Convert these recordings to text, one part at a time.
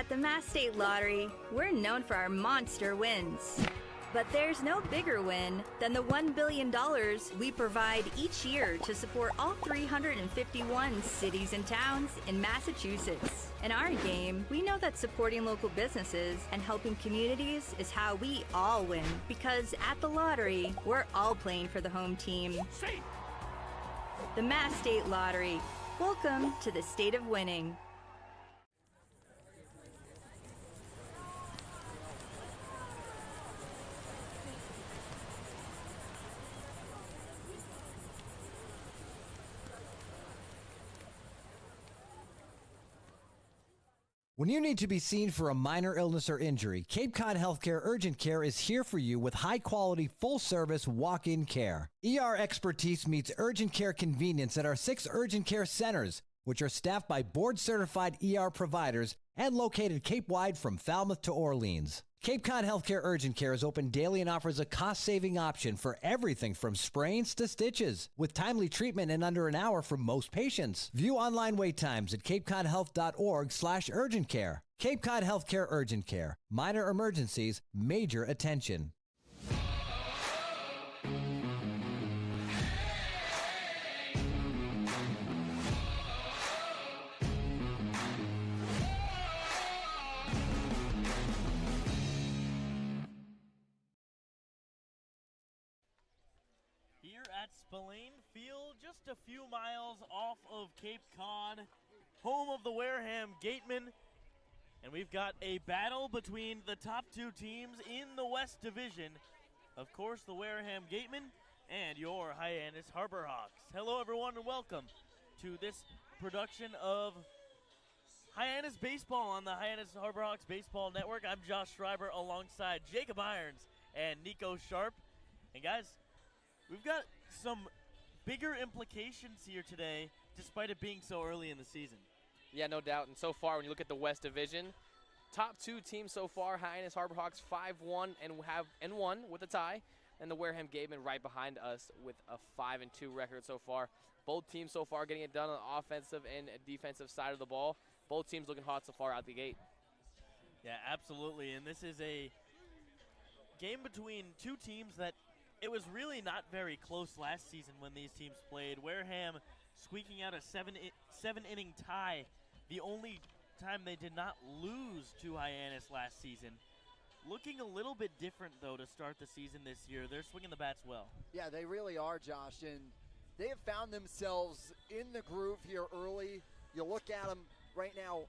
At the Mass State Lottery, we're known for our monster wins. But there's no bigger win than the $1 billion we provide each year to support all 351 cities and towns in Massachusetts. In our game, we know that supporting local businesses and helping communities is how we all win. Because at the lottery, we're all playing for the home team. The Mass State Lottery. Welcome to the state of winning. When you need to be seen for a minor illness or injury, Cape Cod Healthcare Urgent Care is here for you with high-quality, full-service walk-in care. ER expertise meets urgent care convenience at our 6 urgent care centers, which are staffed by board-certified ER providers and located Cape-wide from Falmouth to Orleans. Cape Cod Healthcare Urgent Care is open daily and offers a cost-saving option for everything from sprains to stitches, with timely treatment in under an hour for most patients. View online wait times at capecodhealth.org/urgent care. Cape Cod Healthcare Urgent Care. Minor emergencies, major attention. At Spillane Field, just a few miles off of Cape Cod, home of the Wareham Gatemen. And we've got a battle between the top 2 teams in the West Division. Of course, the Wareham Gatemen and your Hyannis Harbor Hawks. Hello, everyone, and welcome to this production of Hyannis Baseball on the Hyannis Harbor Hawks Baseball Network. I'm Josh Schreiber alongside Jacob Irons and Nico Sharp. And guys, we've got some bigger implications here today, despite it being so early in the season. Yeah, no doubt. And so far, when you look at the West Division, top 2 teams so far, Hyannis Harbor Hawks 5-1 and 1 with a tie, and the Wareham Gatemen right behind us with a 5-2 record so far. Both teams so far getting it done on the offensive and defensive side of the ball. Both teams looking hot so far out the gate. Yeah, absolutely. And this is a game between 2 teams that it was really not very close last season when these teams played. Wareham squeaking out a 7-inning tie, the only time they did not lose to Hyannis last season. Looking a little bit different, though, to start the season this year. They're swinging the bats well. Yeah, they really are, Josh, and they have found themselves in the groove here early. You look at them right now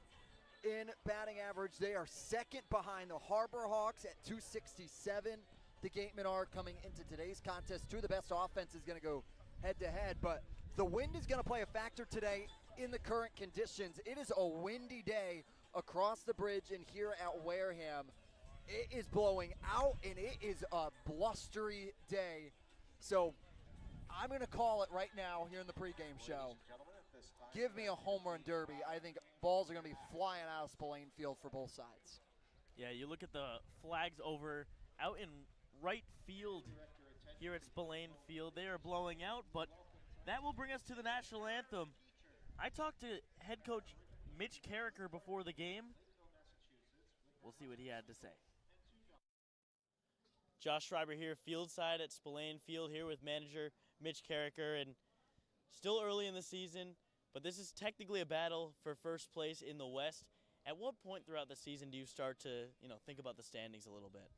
in batting average. They are second behind the Harbor Hawks at 267. The Gatemen are coming into today's contest. 2 of the best offenses going to go head-to-head, but the wind is going to play a factor today in the current conditions. It is a windy day across the bridge and here at Wareham. It is blowing out, and it is a blustery day. So I'm going to call it right now here in the pregame show. Give me a home run derby. I think balls are going to be flying out of Spillane Field for both sides. Yeah, you look at the flags over out in right field here at Spillane Field. They are blowing out, but that will bring us to the national anthem. I talked to head coach Mitch Carricker before the game. We'll see what he had to say. Josh Schreiber here, field side at Spillane Field, here with manager Mitch Carricker. And still early in the season, but this is technically a battle for first place in the West. At what point throughout the season do you start to, think about the standings a little bit?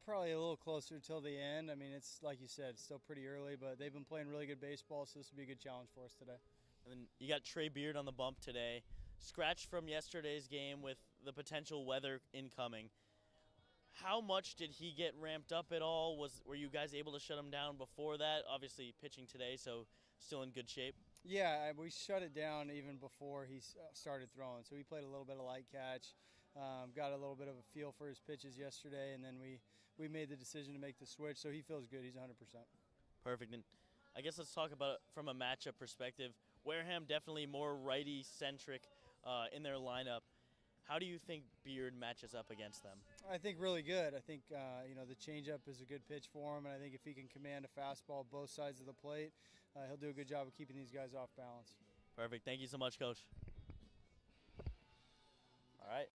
Probably a little closer till the end. It's like you said, it's still pretty early, but they've been playing really good baseball, so this will be a good challenge for us today. And then you got Trey Beard on the bump today. Scratched from yesterday's game with the potential weather incoming. How much did he get ramped up at all? Were you guys able to shut him down before that? Obviously pitching today, so still in good shape. Yeah, we shut it down even before he started throwing. So he played a little bit of light catch, got a little bit of a feel for his pitches yesterday, and then we made the decision to make the switch. So he feels good. He's 100%. Perfect. And I guess let's talk about it from a matchup perspective. Wareham definitely more righty-centric in their lineup. How do you think Beard matches up against them? I think really good. I think the changeup is a good pitch for him, and I think if he can command a fastball both sides of the plate, he'll do a good job of keeping these guys off balance. Perfect. Thank you so much, Coach. All right.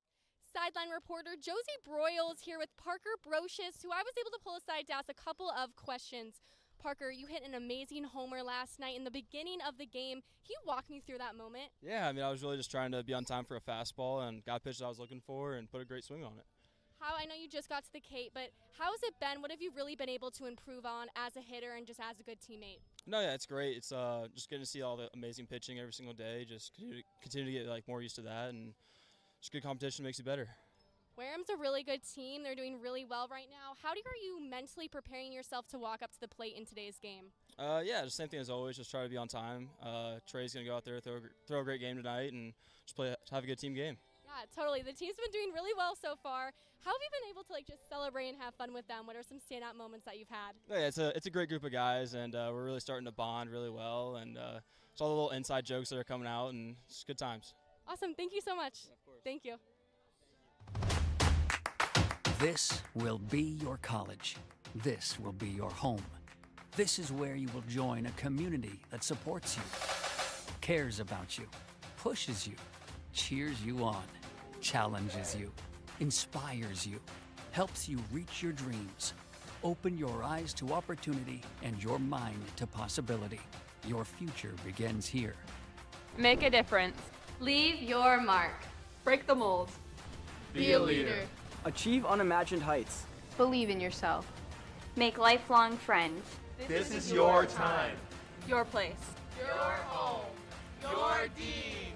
Sideline reporter Josie Broyles here with Parker Brocious, who I was able to pull aside to ask a couple of questions. Parker, you hit an amazing homer last night in the beginning of the game. Can you walk me through that moment? Yeah, I mean, I was really just trying to be on time for a fastball and got a pitch that I was looking for and put a great swing on it. I know you just got to the Cape, but how has it been? What have you really been able to improve on as a hitter and just as a good teammate? No, yeah, it's great. It's just getting to see all the amazing pitching every single day. Just continue to get like more used to that, and just good competition makes you better. Wareham's a really good team. They're doing really well right now. How are you mentally preparing yourself to walk up to the plate in today's game? Yeah, just same thing as always. Just try to be on time. Trey's gonna go out there, throw a great game tonight, and just have a good team game. Yeah, totally. The team's been doing really well so far. How have you been able to just celebrate and have fun with them? What are some standout moments that you've had? Yeah, it's a great group of guys, and we're really starting to bond really well, and it's all the little inside jokes that are coming out, and it's good times. Awesome. Thank you so much. Yeah, of course. Thank you. This will be your college. This will be your home. This is where you will join a community that supports you, cares about you, pushes you, cheers you on, challenges you, inspires you, helps you reach your dreams. Open your eyes to opportunity and your mind to possibility. Your future begins here. Make a difference. Leave your mark. Break the mold. Be a leader. Achieve unimagined heights. Believe in yourself. Make lifelong friends. This is your time. Your place. Your home. Your Dean.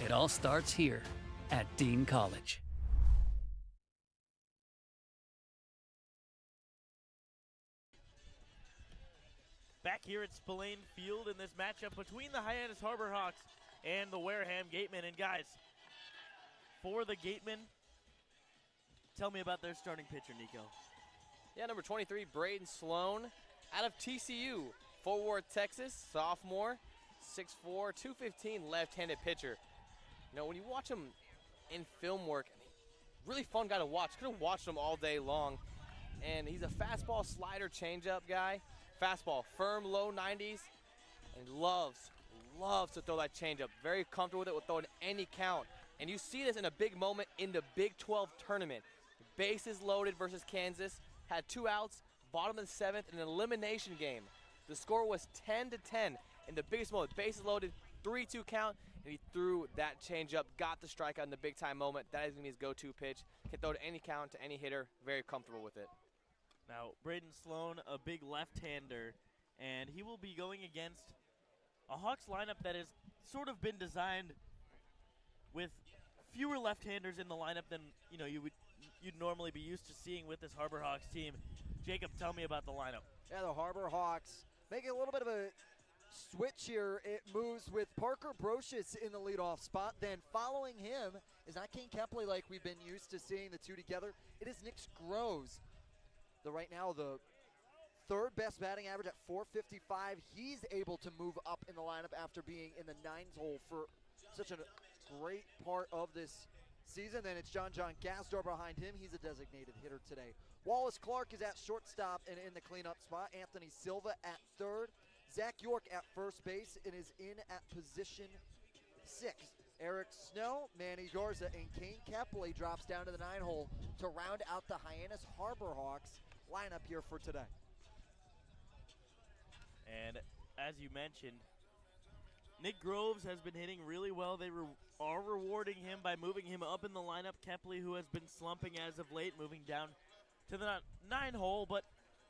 It all starts here at Dean College. Back here at Spillane Field in this matchup between the Hyannis Harbor Hawks and the Wareham Gatemen. And guys, for the Gatemen, tell me about their starting pitcher, Nico. Yeah, number 23, Braden Sloan, out of TCU, Fort Worth, Texas, sophomore, 6'4", 215, left-handed pitcher. You know, when you watch him in film work, really fun guy to watch. Could have watched him all day long. And he's a fastball, slider, changeup guy. Fastball, firm, low 90s, and loves to throw that changeup. Very comfortable with it, will throw it any count. And you see this in a big moment in the Big 12 tournament. Bases loaded versus Kansas, had 2 outs, bottom of the 7th in an elimination game. The score was 10-10 in the biggest moment. Bases loaded, 3-2 count, and he threw that changeup, got the strikeout in the big time moment. That is going to be his go-to pitch. Can throw it any count to any hitter, very comfortable with it. Now, Braden Sloan, a big left-hander, and he will be going against a Hawks lineup that has sort of been designed with fewer left-handers in the lineup than you'd normally be used to seeing with this Harbor Hawks team. Jacob, tell me about the lineup. Yeah, the Harbor Hawks making a little bit of a switch here. It moves with Parker Brocious in the leadoff spot. Then following him is not Kane Kepley like we've been used to seeing the two together. It is Nick Groves. Right now, the third best batting average at .455. He's able to move up in the lineup after being in the 9th hole for such a great part of this season. Then it's John Gasdor behind him. He's a designated hitter today. Wallace Clark is at shortstop and in the cleanup spot. Anthony Silva at third. Zach York at first base and is in at position 6. Eric Snow, Manny Garza, and Kane Kepley drops down to the 9 hole to round out the Hyannis Harbor Hawks lineup here for today. And as you mentioned, Nick Groves has been hitting really well. They are rewarding him by moving him up in the lineup. Kepley, who has been slumping as of late, moving down to the 9 hole. But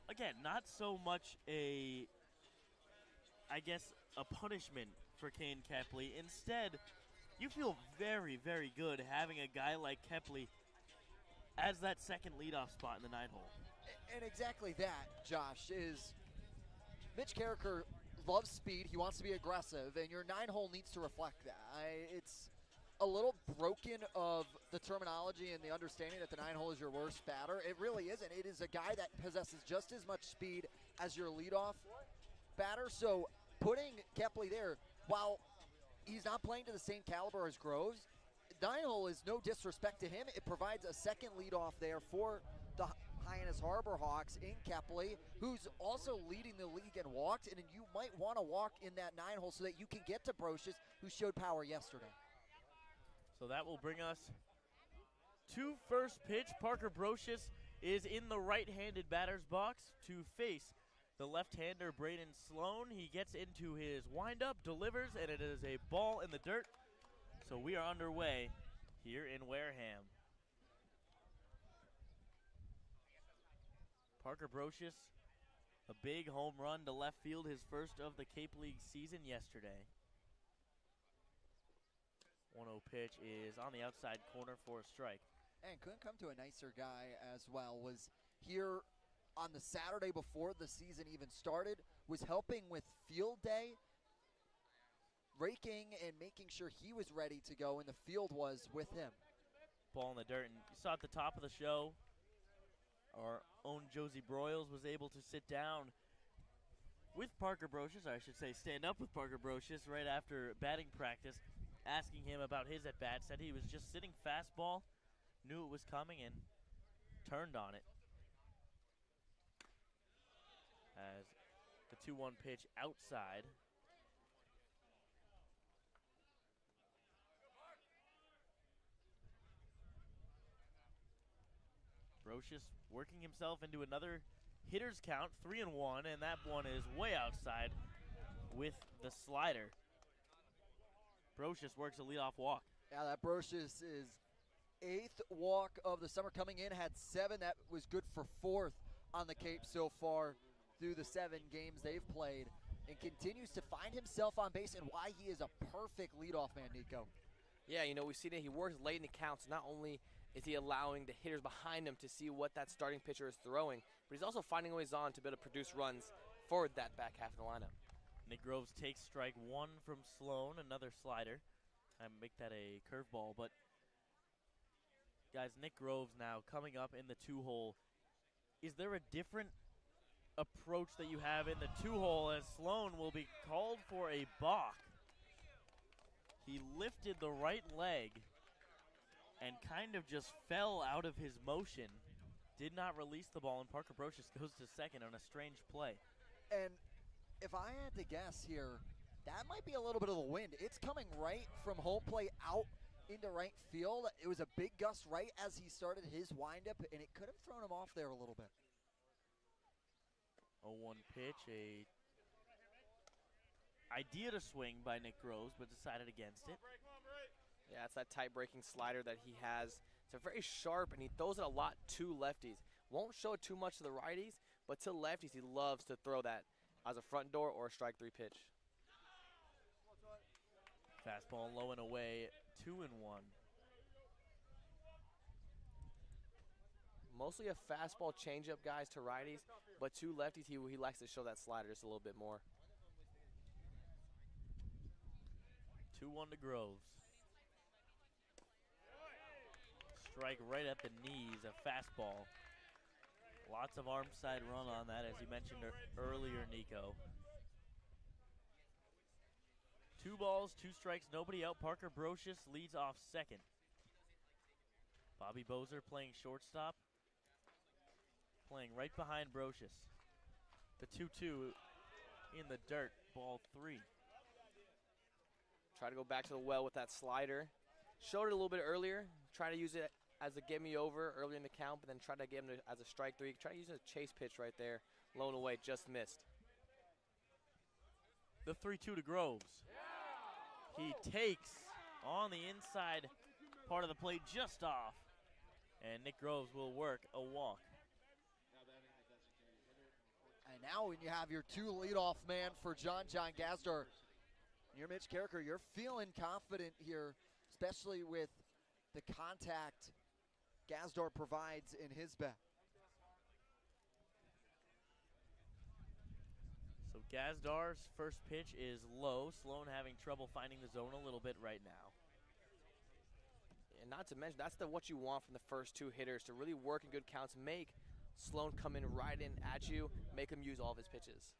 again, not so much a punishment for Kane Kepley. Instead, you feel very, very good having a guy like Kepley as that second leadoff spot in the 9 hole. And exactly that, Josh, is Mitch Carricker loves speed. He wants to be aggressive, and your 9 hole needs to reflect that. It's a little broken of the terminology and the understanding that the 9 hole is your worst batter. It really isn't. It is a guy that possesses just as much speed as your leadoff batter. So putting Kepley there, while he's not playing to the same caliber as Groves, 9 hole is no disrespect to him. It provides a second leadoff there for the Hyannis Harbor Hawks in Kepley, who's also leading the league in walks, and you might want to walk in that 9 hole so that you can get to Brocious, who showed power yesterday. So that will bring us to first pitch. Parker Brocious is in the right-handed batter's box to face the left-hander Braden Sloan. He gets into his windup, delivers, and it is a ball in the dirt. So we are underway here in Wareham. Parker Brocious, a big home run to left field, his first of the Cape League season yesterday. 1-0 pitch is on the outside corner for a strike. And couldn't come to a nicer guy as well. Was here on the Saturday before the season even started, was helping with field day, raking and making sure he was ready to go, and the field was with him. Ball in the dirt, and you saw at the top of the show, our own Josie Broyles was able to sit down with Parker Brocious, or I should say stand up with Parker Brocious right after batting practice, asking him about his at-bat. Said he was just sitting fastball, knew it was coming, and turned on it. As the 2-1 pitch outside. Brocious working himself into another hitter's count, 3-1, and that one is way outside with the slider. Brocious works a leadoff walk. Yeah, that Brocious is 8th walk of the summer coming in, had 7. That was good for 4th on the Cape so far through the 7 games they've played, and continues to find himself on base, and why he is a perfect leadoff man, Nico. Yeah, you know, we've seen it. He works late in the counts. Not only is he allowing the hitters behind him to see what that starting pitcher is throwing, but he's also finding ways on to be able to produce runs for that back half of the lineup. Nick Groves takes strike 1 from Sloan, another slider. I make that a curveball, but guys, Nick Groves now coming up in the 2-hole. Is there a different approach that you have in the 2-hole, as Sloan will be called for a balk? He lifted the right leg and kind of just fell out of his motion. Did not release the ball, and Parker Brocious goes to second on a strange play. And if I had to guess here, that might be a little bit of the wind. It's coming right from home plate out into right field. It was a big gust right as he started his windup, and it could have thrown him off there a little bit. 0-1 pitch, a idea to swing by Nick Groves, but decided against it. Yeah, it's that tight breaking slider that he has. It's a very sharp, and he throws it a lot to lefties. Won't show it too much to the righties, but to lefties, he loves to throw that as a front door or a strike 3 pitch. Fastball low and away, 2-1. Mostly a fastball changeup, guys, to righties, but to lefties, he likes to show that slider just a little bit more. 2-1 to Groves. Strike right at the knees, a fastball. Lots of arm side run on that, as you mentioned earlier, Nico. 2 balls, 2 strikes, nobody out. Parker Brocious leads off second. Bobby Bozer playing shortstop, playing right behind Brocious. The 2-2 in the dirt, ball 3. Try to go back to the well with that slider. Showed it a little bit earlier. Try to use it as a get me over earlier in the count, but then try to get him as a strike 3. Try to use a chase pitch right there. Low and away, just missed. The 3-2 to Groves. He takes on the inside part of the plate just off, and Nick Groves will work a walk. And now when you have your 2 leadoff man for John Gazdar, you're Mitch Carricker, you're feeling confident here, especially with the contact Gazdar provides in his bat. So Gazdar's first pitch is low. Sloan having trouble finding the zone a little bit right now. And not to mention, that's what you want from the first 2 hitters, to really work in good counts, make Sloan come in right in at you, make him use all of his pitches.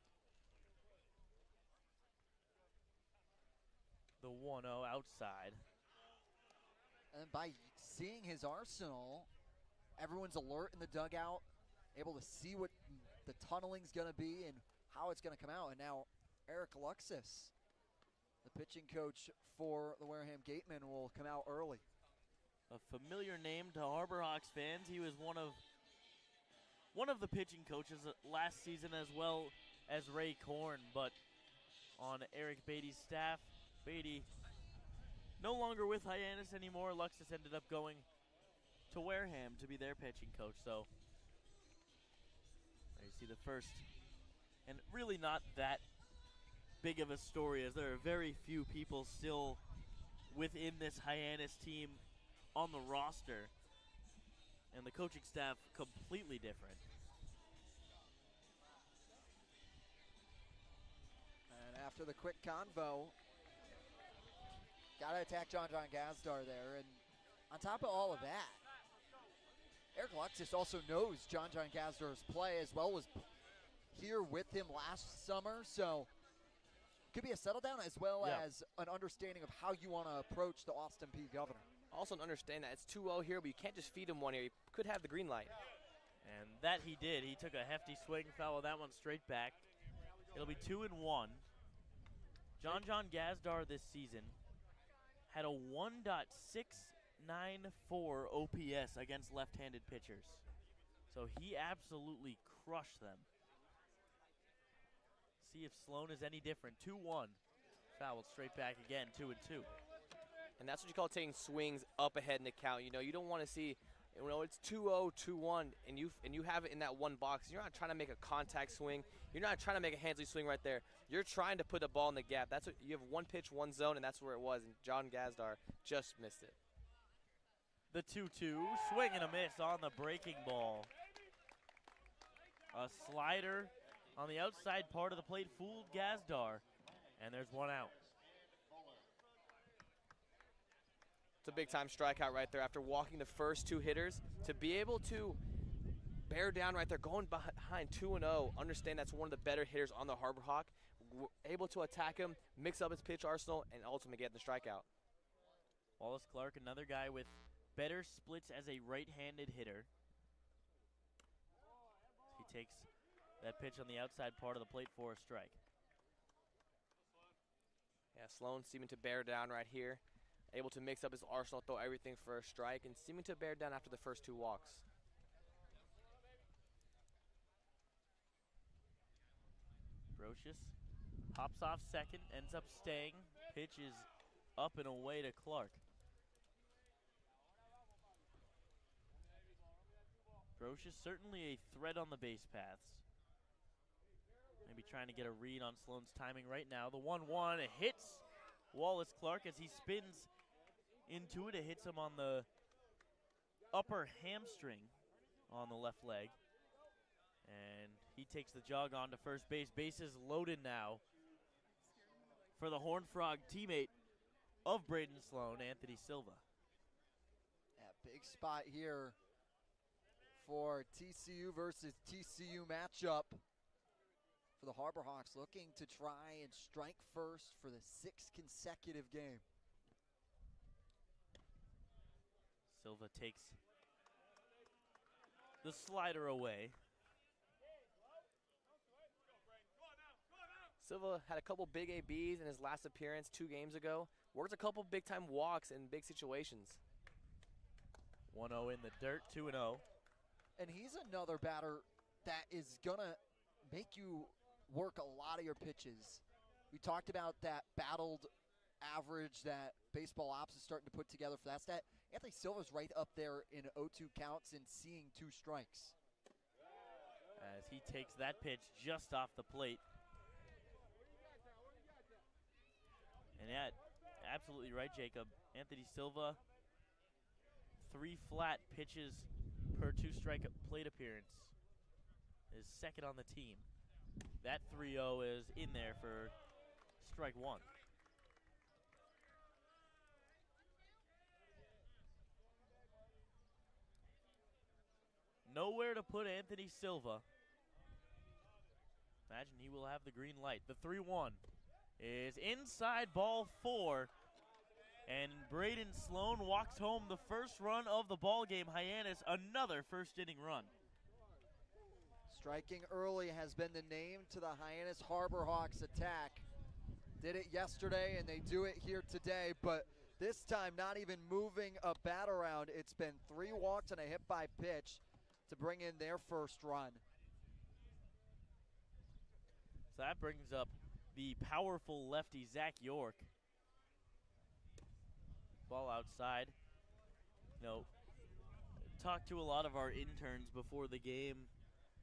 The 1-0 outside. And by seeing his arsenal, everyone's alert in the dugout, able to see what the tunneling's going to be and how it's going to come out. And now Eric Luxus, the pitching coach for the Wareham Gatemen, will come out early. a familiar name to Harbor Hawks fans. He was one of the pitching coaches last season, as well as Ray Korn, but on Eric Beatty's staff. Beatty no longer with Hyannis anymore. Luxus ended up going to Wareham to be their pitching coach. So there you see the first, and really not that big of a story, as there are very few people still within this Hyannis team on the roster, and the coaching staff completely different. And after the quick convo, got to attack John Gazdar there. And on top of all of that, Eric Luxus also knows John Gazdar's play, as well as here with him last summer. So could be a settle down, as well as an understanding of how you want to approach the Austin Peay Governor. Also understand that it's 2-0 here, but you can't just feed him one here. He could have the green light. And that he did. He took a hefty swing, fouled that one straight back. It'll be 2-1. John Gazdar this season had a 1.694 OPS against left-handed pitchers. So he absolutely crushed them. See if Sloan is any different. 2-1. Fouled straight back again, 2-2. And that's what you call taking swings up ahead in the count. You know, you don't want to see, you know, it's 2-0, 2-1, and you have it in that one box. You're not trying to make a contact swing. You're not trying to make a Hansley swing right there. You're trying to put the ball in the gap. That's what you have, one pitch, one zone, and that's where it was. And John Gazdar just missed it. The 2-2, swing and a miss on the breaking ball. A slider on the outside part of the plate fooled Gazdar, and there's one out. It's a big-time strikeout right there after walking the first two hitters. To be able to bear down right there, going behind 2-0, understand that's one of the better hitters on the Harbor Hawk, able to attack him, mix up his pitch arsenal, and ultimately get the strikeout. Wallace Clark, another guy with better splits as a right-handed hitter. He takes that pitch on the outside part of the plate for a strike. Yeah, Sloan seeming to bear down right here. Able to mix up his arsenal, throw everything for a strike, and seeming to bear down after the first two walks. Brocious hops off second, ends up staying. Pitch is up and away to Clark. Brocious certainly a threat on the base paths. Maybe trying to get a read on Sloan's timing right now. The 1-1, it hits Wallace Clark as he spins into it. It hits him on the upper hamstring on the left leg. And he takes the jog on to first base. Bases loaded now for the Horned Frog teammate of Braden Sloan, Anthony Silva. Yeah, big spot here for TCU versus TCU matchup for the Harbor Hawks, looking to try and strike first for the 6th consecutive game. Silva takes the slider away. Silva had a couple big ABs in his last appearance 2 games ago. Worked a couple big-time walks in big situations. 1-0 in the dirt, 2-0. And he's another batter that is going to make you work a lot of your pitches. We talked about that battled average that Baseball Ops is starting to put together for that stat. Anthony Silva's right up there in 0-2 counts and seeing 2 strikes. As he takes that pitch just off the plate. And yeah, absolutely right, Jacob. Anthony Silva, 3 flat pitches per 2-strike plate appearance. Is second on the team. That 3-0 is in there for strike 1. Nowhere to put Anthony Silva. Imagine he will have the green light. The 3-1 is inside, ball 4. And Braden Sloan walks home the first run of the ball game. Hyannis, another first inning run. Striking early has been the name to the Hyannis Harbor Hawks attack. Did it yesterday and they do it here today, but This time, not even moving a bat around. It's been 3 walks and a hit by pitch to bring in their first run. So that brings up the powerful lefty, Zach York. Ball outside. You know, talked to a lot of our interns before the game,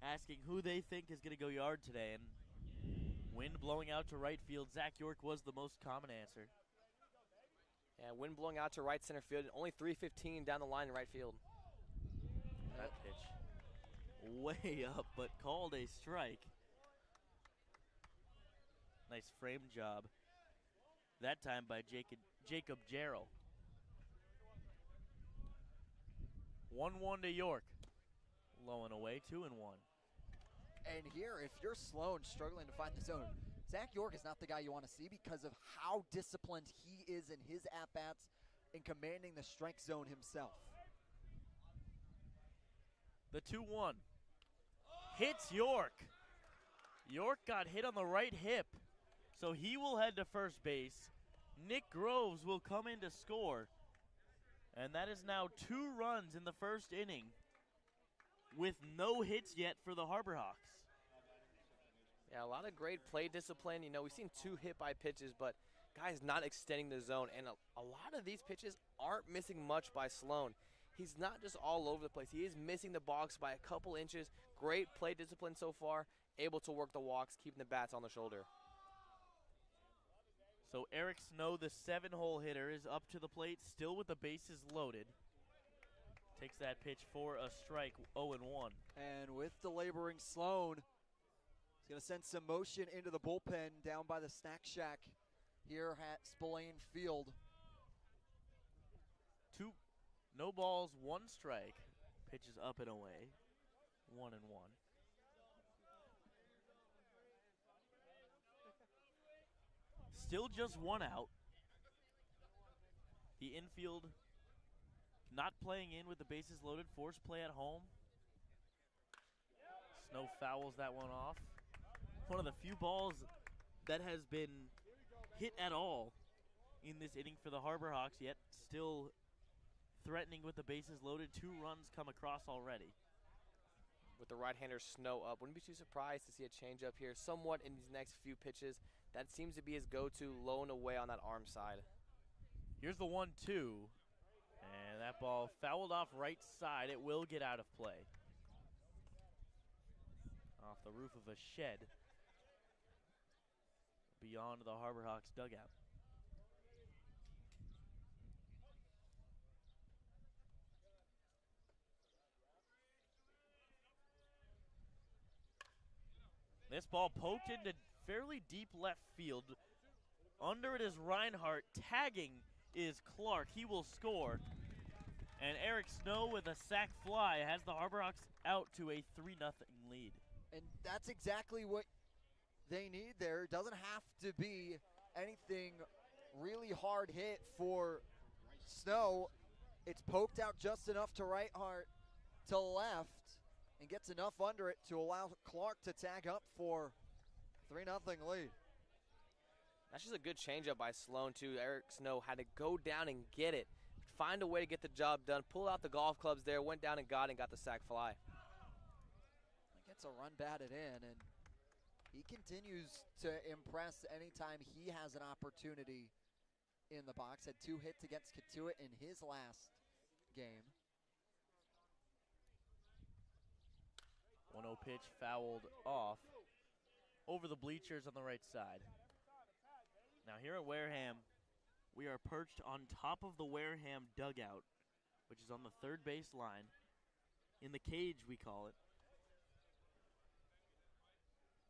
asking who they think is going to go yard today, and wind blowing out to right field, Zach York was the most common answer. Yeah, wind blowing out to right center field, only 315 down the line in right field. That pitch way up, but called a strike. Nice frame job. That time by Jacob Jarrell. 1-1 to York. Low and away, 2-1. And here, if you're Sloan struggling to find the zone, Zach York is not the guy you want to see because of how disciplined he is in his at-bats in commanding the strike zone himself. The 2-1. Hits York. York got hit on the right hip, so he will head to first base. Nick Groves will come in to score. And that is now 2 runs in the first inning with no hits yet for the Harbor Hawks. Yeah, a lot of great play discipline. You know, we've seen 2 hit by pitches, but guys not extending the zone. And a lot of these pitches aren't missing much by Sloan. He's not just all over the place. He is missing the box by a couple inches. Great play discipline so far. Able to work the walks, keeping the bats on the shoulder. So Eric Snow, the 7-hole hitter, is up to the plate, still with the bases loaded. Takes that pitch for a strike, 0-1. And with the laboring Sloan, he's going to send some motion into the bullpen down by the snack shack here at Spillane Field. 2, no balls, 1 strike. Pitches up and away, 1-1. Still just 1 out. The infield not playing in with the bases loaded. Forced play at home. Snow fouls that one off. One of the few balls that has been hit at all in this inning for the Harbor Hawks, yet still threatening with the bases loaded. 2 runs come across already. With the right-hander Snow up, wouldn't be too surprised to see a changeup here somewhat in these next few pitches. That seems to be his go-to, low and away on that arm side. Here's the 1-2, and that ball fouled off right side. It will get out of play. Off the roof of a shed beyond the Harbor Hawks dugout. This ball poked into fairly deep left field. Under it is Reinhardt. Tagging is Clark. He will score. And Eric Snow with a sac fly has the Harbor Hawks out to a 3-0 lead. And that's exactly what they need there. It doesn't have to be anything really hard hit for Snow. It's poked out just enough to Reinhardt to left and gets enough under it to allow Clark to tag up for 3-0 lead. That's just a good changeup by Sloan, too. Eric Snow had to go down and get it, find a way to get the job done, pull out the golf clubs there, went down and got the sac fly. Gets a run batted in, and he continues to impress anytime he has an opportunity in the box. Had 2 hits against Katuitt in his last game. 1-0 pitch fouled off over the bleachers on the right side. Now here at Wareham, we are perched on top of the Wareham dugout, which is on the third base line. In the cage, we call it.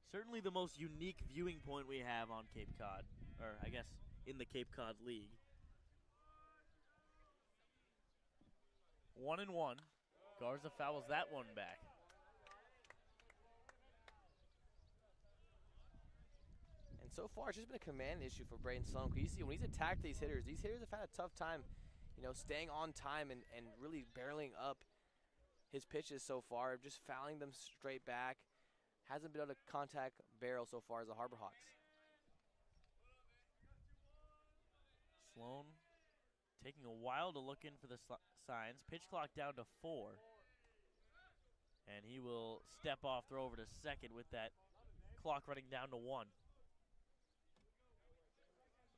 Certainly the most unique viewing point we have on Cape Cod, or I guess in the Cape Cod League. 1-1. Garza fouls that one back. And so far, it's just been a command issue for Braden Sloan. You see, when he's attacked these hitters have had a tough time, staying on time and really barreling up his pitches so far, just fouling them straight back. Hasn't been able to contact barrel so far as the Harbor Hawks. Sloan Taking a while to look in for the signs. Pitch clock down to 4. And he will step off, throw over to second with that clock running down to 1.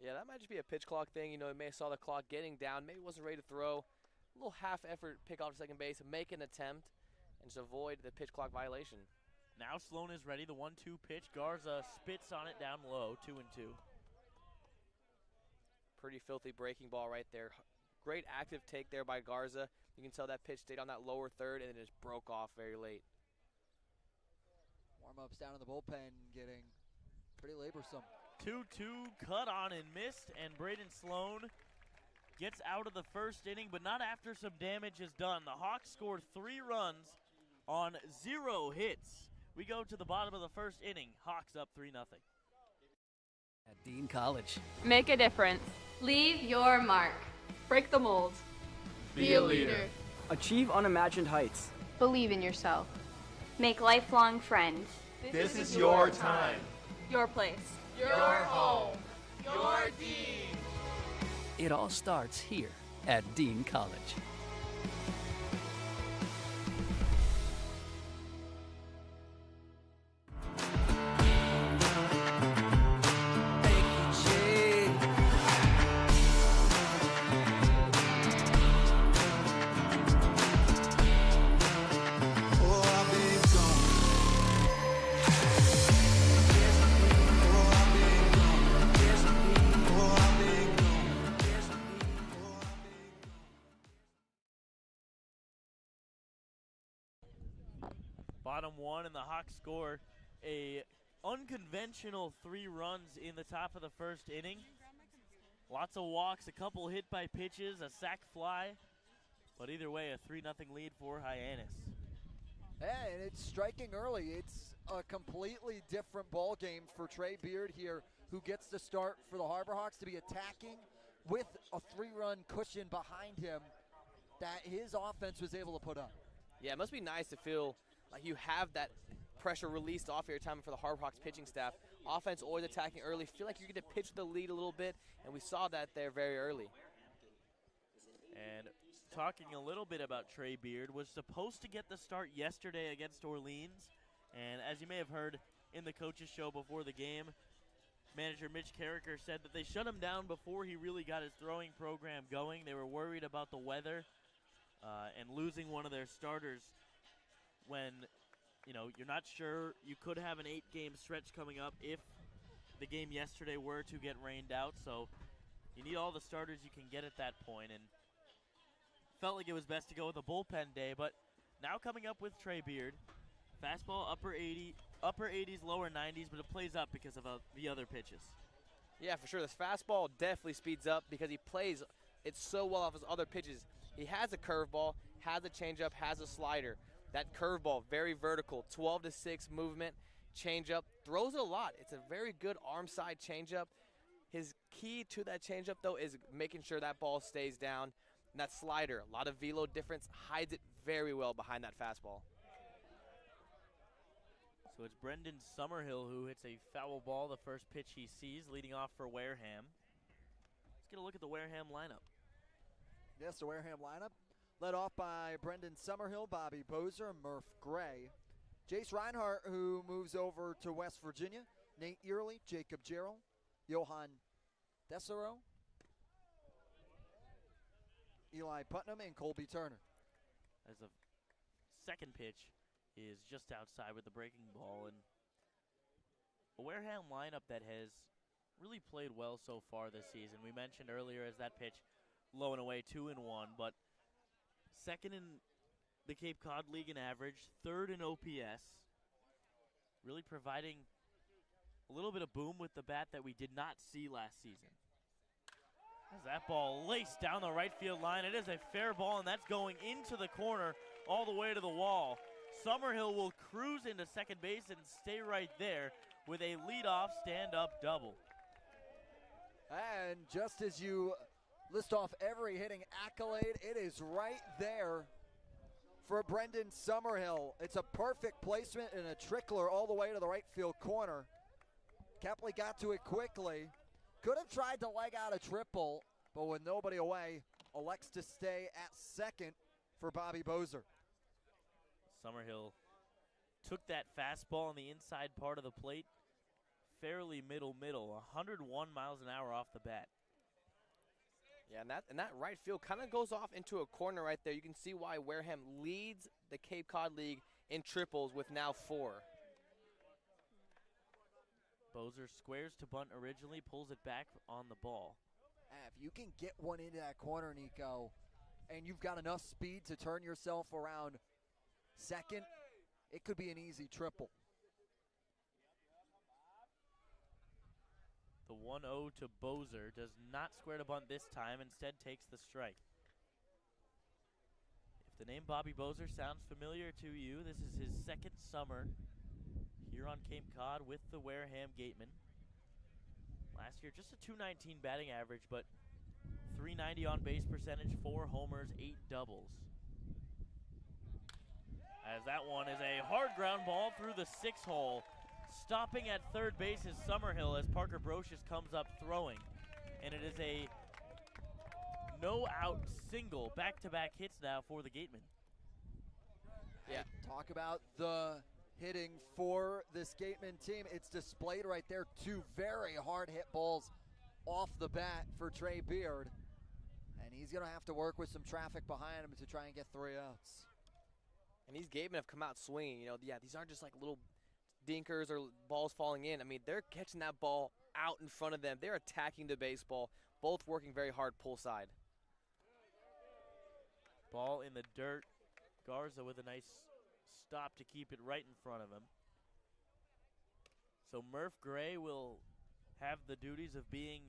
Yeah, that might just be a pitch clock thing. You know, he may have saw the clock getting down, maybe wasn't ready to throw. A little half effort pick off to second base, make an attempt, and just avoid the pitch clock violation. Now Sloan is ready, the 1-2 pitch. Garza spits on it down low, 2-2. Pretty filthy breaking ball right there. Great active take there by Garza. You can tell that pitch stayed on that lower third and it just broke off very late. Warm-ups down in the bullpen getting pretty laborsome. 2-2 cut on and missed, and Braden Sloan gets out of the first inning, but not after some damage is done. The Hawks scored 3 runs on 0 hits. We go to the bottom of the first inning. Hawks up 3-0. At Dean College. Make a difference. Leave your mark. Break the mold. Be a leader. Achieve unimagined heights. Believe in yourself. Make lifelong friends. This is your time. Your place. Your home. Your Dean. It all starts here at Dean College. Bottom 1, and the Hawks score a unconventional 3 runs in the top of the first inning. Lots of walks, a couple hit by pitches, a sac fly, but either way, a 3-0 lead for Hyannis. Yeah, and it's striking early. It's a completely different ball game for Trey Beard here, who gets to start for the Harbor Hawks to be attacking with a 3-run cushion behind him that his offense was able to put up. Yeah, it must be nice to feel like you have that pressure released off your time for the Harbor Hawks pitching staff. Offense always attacking early. Feel like you're going to pitch the lead a little bit, and we saw that there very early. And talking a little bit about Trey Beard, was supposed to get the start yesterday against Orleans. And as you may have heard in the coaches show before the game, manager Mitch Carricker said that they shut him down before he really got his throwing program going. They were worried about the weather and losing one of their starters when, you know, you're not sure. You could have an 8-game stretch coming up if the game yesterday were to get rained out. So you need all the starters you can get at that point, and felt like it was best to go with a bullpen day. But now coming up with Trey Beard, fastball upper 80s, lower 90s, but it plays up because of the other pitches. Yeah, for sure. This fastball definitely speeds up because he plays it so well off his other pitches. He has a curveball, has a changeup, has a slider. That curveball, very vertical, 12-6 movement, changeup, throws it a lot. It's a very good arm side changeup. His key to that changeup, though, is making sure that ball stays down. And that slider, a lot of velo difference, hides it very well behind that fastball. So it's Brendan Summerhill who hits a foul ball, the first pitch he sees, leading off for Wareham. Let's get a look at the Wareham lineup. Yes, the Wareham lineup, led off by Brendan Summerhill, Bobby Bozer, Murph Gray, Jace Reinhart, who moves over to West Virginia, Nate Early, Jacob Gerald, Johan Desero, Eli Putnam, and Colby Turner. As the second pitch is just outside with the breaking ball, and a Wareham lineup that has really played well so far this season. We mentioned earlier as that pitch low and away, 2-1, but second in the Cape Cod League in average, third in OPS, really providing a little bit of boom with the bat that we did not see last season. As that ball laced down the right field line, it is a fair ball, and that's going into the corner all the way to the wall. Summerhill will cruise into second base and stay right there with a leadoff stand-up double. And just as you list off every hitting accolade, it is right there for Brendan Summerhill. It's a perfect placement and a trickler all the way to the right field corner. Kepley got to it quickly. Could have tried to leg out a triple, but with nobody away, elects to stay at second for Bobby Bozer. Summerhill took that fastball on the inside part of the plate, fairly middle, 101 miles an hour off the bat. Yeah, and that right field kind of goes off into a corner right there. You can see why Wareham leads the Cape Cod League in triples with now 4. Bozer squares to bunt originally, pulls it back on the ball. If you can get one into that corner, Nico, and you've got enough speed to turn yourself around second, it could be an easy triple. The 1-0 to Bozer does not square to bunt this time, instead takes the strike. If the name Bobby Bozer sounds familiar to you, this is his second summer here on Cape Cod with the Wareham Gatemen. Last year, just a .219 batting average, but .390 on base percentage, 4 homers, 8 doubles. As that one is a hard ground ball through the 6 hole. Stopping at third base is Summerhill as Parker Brocious comes up throwing. And it is a no-out single, back-to-back hits now for the Gatemen. Yeah. Talk about the hitting for this Gatemen team. It's displayed right there. 2 very hard hit balls off the bat for Trey Beard. And he's going to have to work with some traffic behind him to try and get 3 outs. And these Gatemen have come out swinging. You know, yeah, these aren't just like little dinkers or balls falling in. I mean, they're catching that ball out in front of them. They're attacking the baseball, both working very hard pull side. Ball in the dirt. Garza with a nice stop to keep it right in front of him. So Murph Gray will have the duties of being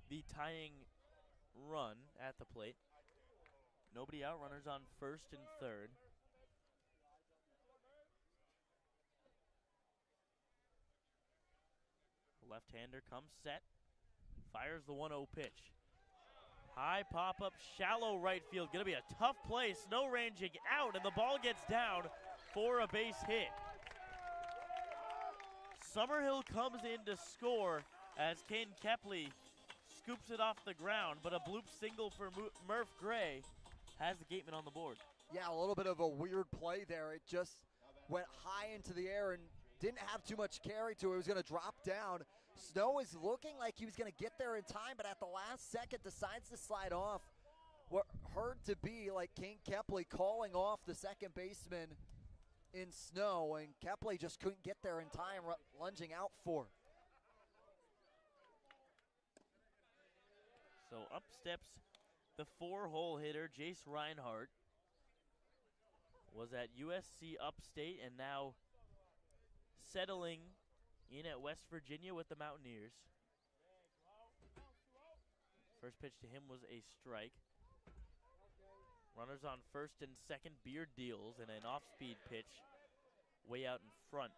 the tying run at the plate. Nobody out, runners on first and third. Left-hander comes set, fires the 1-0 pitch. High pop-up, shallow right field. Gonna be a tough play. Snow ranging out, and the ball gets down for a base hit. Summerhill comes in to score as Caden Kepley scoops it off the ground, but a bloop single for Murph Gray has the Gatemen on the board. Yeah, a little bit of a weird play there. It just went high into the air and didn't have too much carry to it. It was going to drop down. Snow is looking like he was going to get there in time, but at the last second decides to slide off. What heard to be like Kane Kepley calling off the second baseman in Snow, and Kepley just couldn't get there in time, lunging out for. So up steps the 4-hole hitter, Jace Reinhardt. Was at USC Upstate and now settling in at West Virginia with the Mountaineers. First pitch to him was a strike. Runners on first and second, Beard deals, and an off-speed pitch way out in front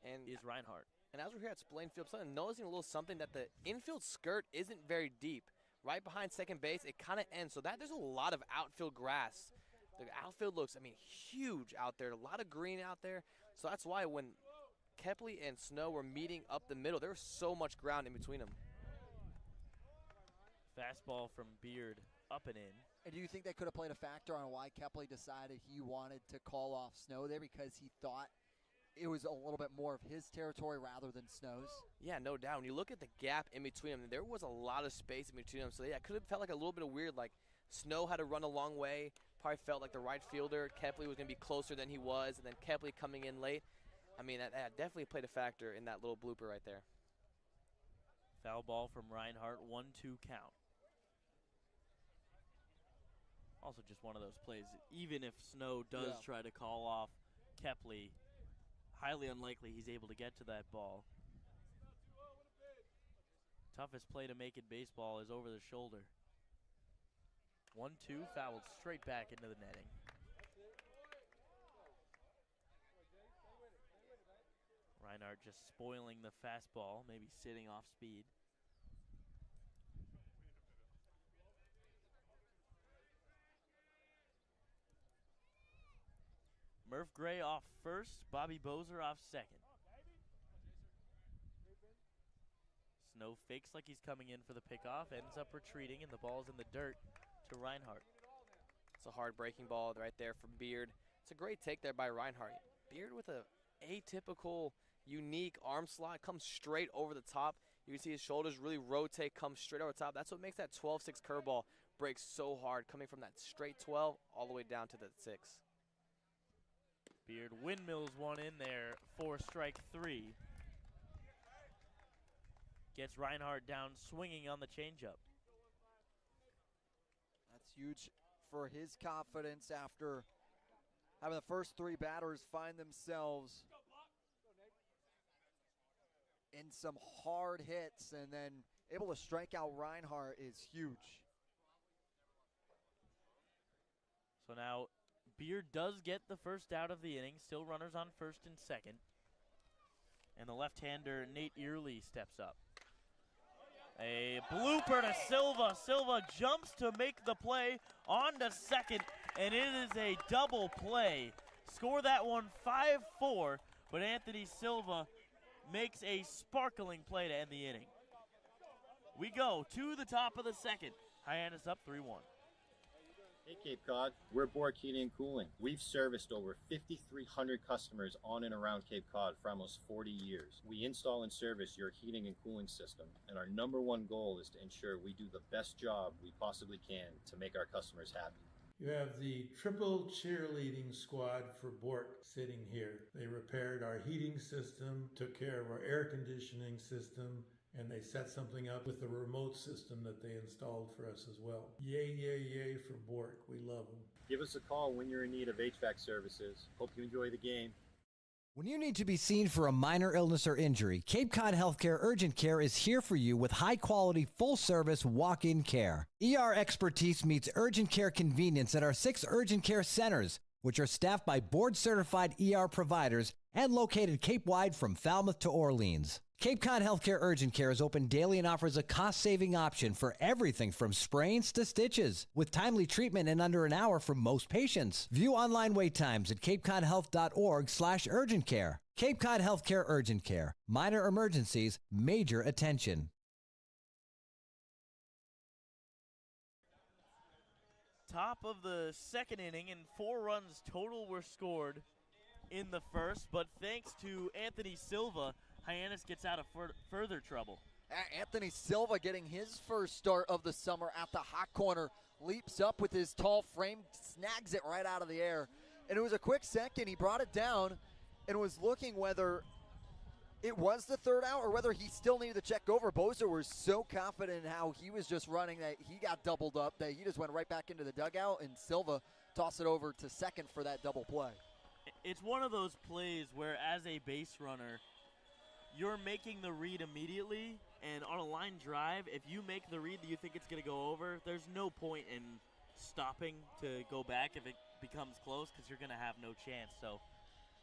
and is Reinhardt. And as we're here at Spillane Field, I'm noticing a little something that the infield skirt isn't very deep. Right behind second base, it kind of ends. So that there's a lot of outfield grass. The outfield looks, huge out there. A lot of green out there. So that's why when Kepley and Snow were meeting up the middle, there was so much ground in between them. Fastball from Beard up and in. And do you think that could have played a factor on why Kepley decided he wanted to call off Snow there, because he thought it was a little bit more of his territory rather than Snow's? Yeah, no doubt. When you look at the gap in between them, there was a lot of space in between them. So yeah, it could have felt like a little bit of weird, like Snow had to run a long way, probably felt like the right fielder. Kepley was going to be closer than he was, and then Kepley coming in late. That definitely played a factor in that little blooper right there. Foul ball from Reinhardt, 1-2 count. Also just one of those plays, even if Snow does try to call off Kepley, highly unlikely he's able to get to that ball. Toughest play to make in baseball is over the shoulder. 1-2, fouled straight back into the netting. Reinhardt just spoiling the fastball, maybe sitting off speed. Murph Gray off first, Bobby Bozer off second. No fakes like he's coming in for the pickoff. Ends up retreating, and the ball's in the dirt to Reinhardt. It's a hard breaking ball right there from Beard. It's a great take there by Reinhardt. Beard with a atypical, unique arm slot, comes straight over the top. You can see his shoulders really rotate, come straight over the top. That's what makes that 12-6 curveball break so hard, coming from that straight 12 all the way down to the 6. Beard windmills one in there for strike 3. Gets Reinhardt down swinging on the changeup. That's huge for his confidence after having the first 3 batters find themselves in some hard hits, and then able to strike out Reinhardt is huge. So now Beard does get the first out of the inning, still runners on first and second. And the left-hander Nate Early steps up. A blooper to Silva. Silva jumps to make the play on to second, and it is a double play. Score that one 5-4, but Anthony Silva makes a sparkling play to end the inning. We go to the top of the second. Hyannis up 3-1. Hey Cape Cod, we're Bork Heating and Cooling. We've serviced over 5,300 customers on and around Cape Cod for almost 40 years. We install and service your heating and cooling system, and our #1 goal is to ensure we do the best job we possibly can to make our customers happy. You have the triple cheerleading squad for Bork sitting here. They repaired our heating system, took care of our air conditioning system, and they set something up with the remote system that they installed for us as well. Yay, yay, yay for Bork. We love them. Give us a call when you're in need of HVAC services. Hope you enjoy the game. When you need to be seen for a minor illness or injury, Cape Cod Healthcare Urgent Care is here for you with high-quality, full-service walk-in care. ER expertise meets urgent care convenience at our 6 urgent care centers, which are staffed by board-certified ER providers and located Cape-wide from Falmouth to Orleans. Cape Cod Healthcare Urgent Care is open daily and offers a cost-saving option for everything from sprains to stitches, with timely treatment in under an hour for most patients. View online wait times at capecodhealth.org/urgent care. Cape Cod Healthcare Urgent Care. Minor emergencies, major attention. Top of the second inning, and 4 runs total were scored in the first, but thanks to Anthony Silva, Hyannis gets out of further trouble. Anthony Silva getting his first start of the summer at the hot corner. Leaps up with his tall frame, snags it right out of the air. And it was a quick second. He brought it down and was looking whether it was the third out or whether he still needed to check over. Bozer was so confident in how he was just running that he got doubled up, that he just went right back into the dugout, and Silva tossed it over to second for that double play. It's one of those plays where, as a base runner, you're making the read immediately, and on a line drive, if you make the read that you think it's going to go over, there's no point in stopping to go back if it becomes close, because you're going to have no chance. So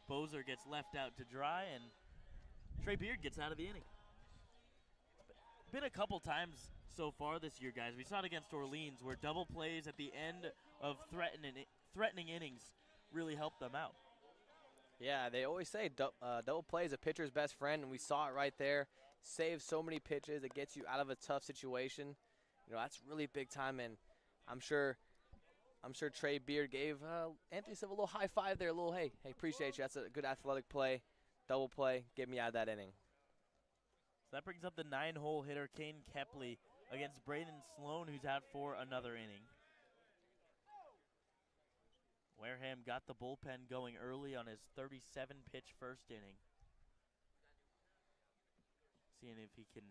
Bozer gets left out to dry, and Trey Beard gets out of the inning. It's been a couple times so far this year, guys. We saw it against Orleans, where double plays at the end of threatening innings really helped them out. Yeah, they always say double play is a pitcher's best friend, and we saw it right there. Saves so many pitches. It gets you out of a tough situation. You know, that's really big time, and I'm sure Trey Beard gave Anthony Silva a little high five there, a little, hey, appreciate you. That's a good athletic play. Double play, get me out of that inning. So that brings up the 9-hole hitter, Kane Kepley, against Braden Sloan, who's out for another inning. Wareham got the bullpen going early on his 37-pitch first inning. Seeing if he can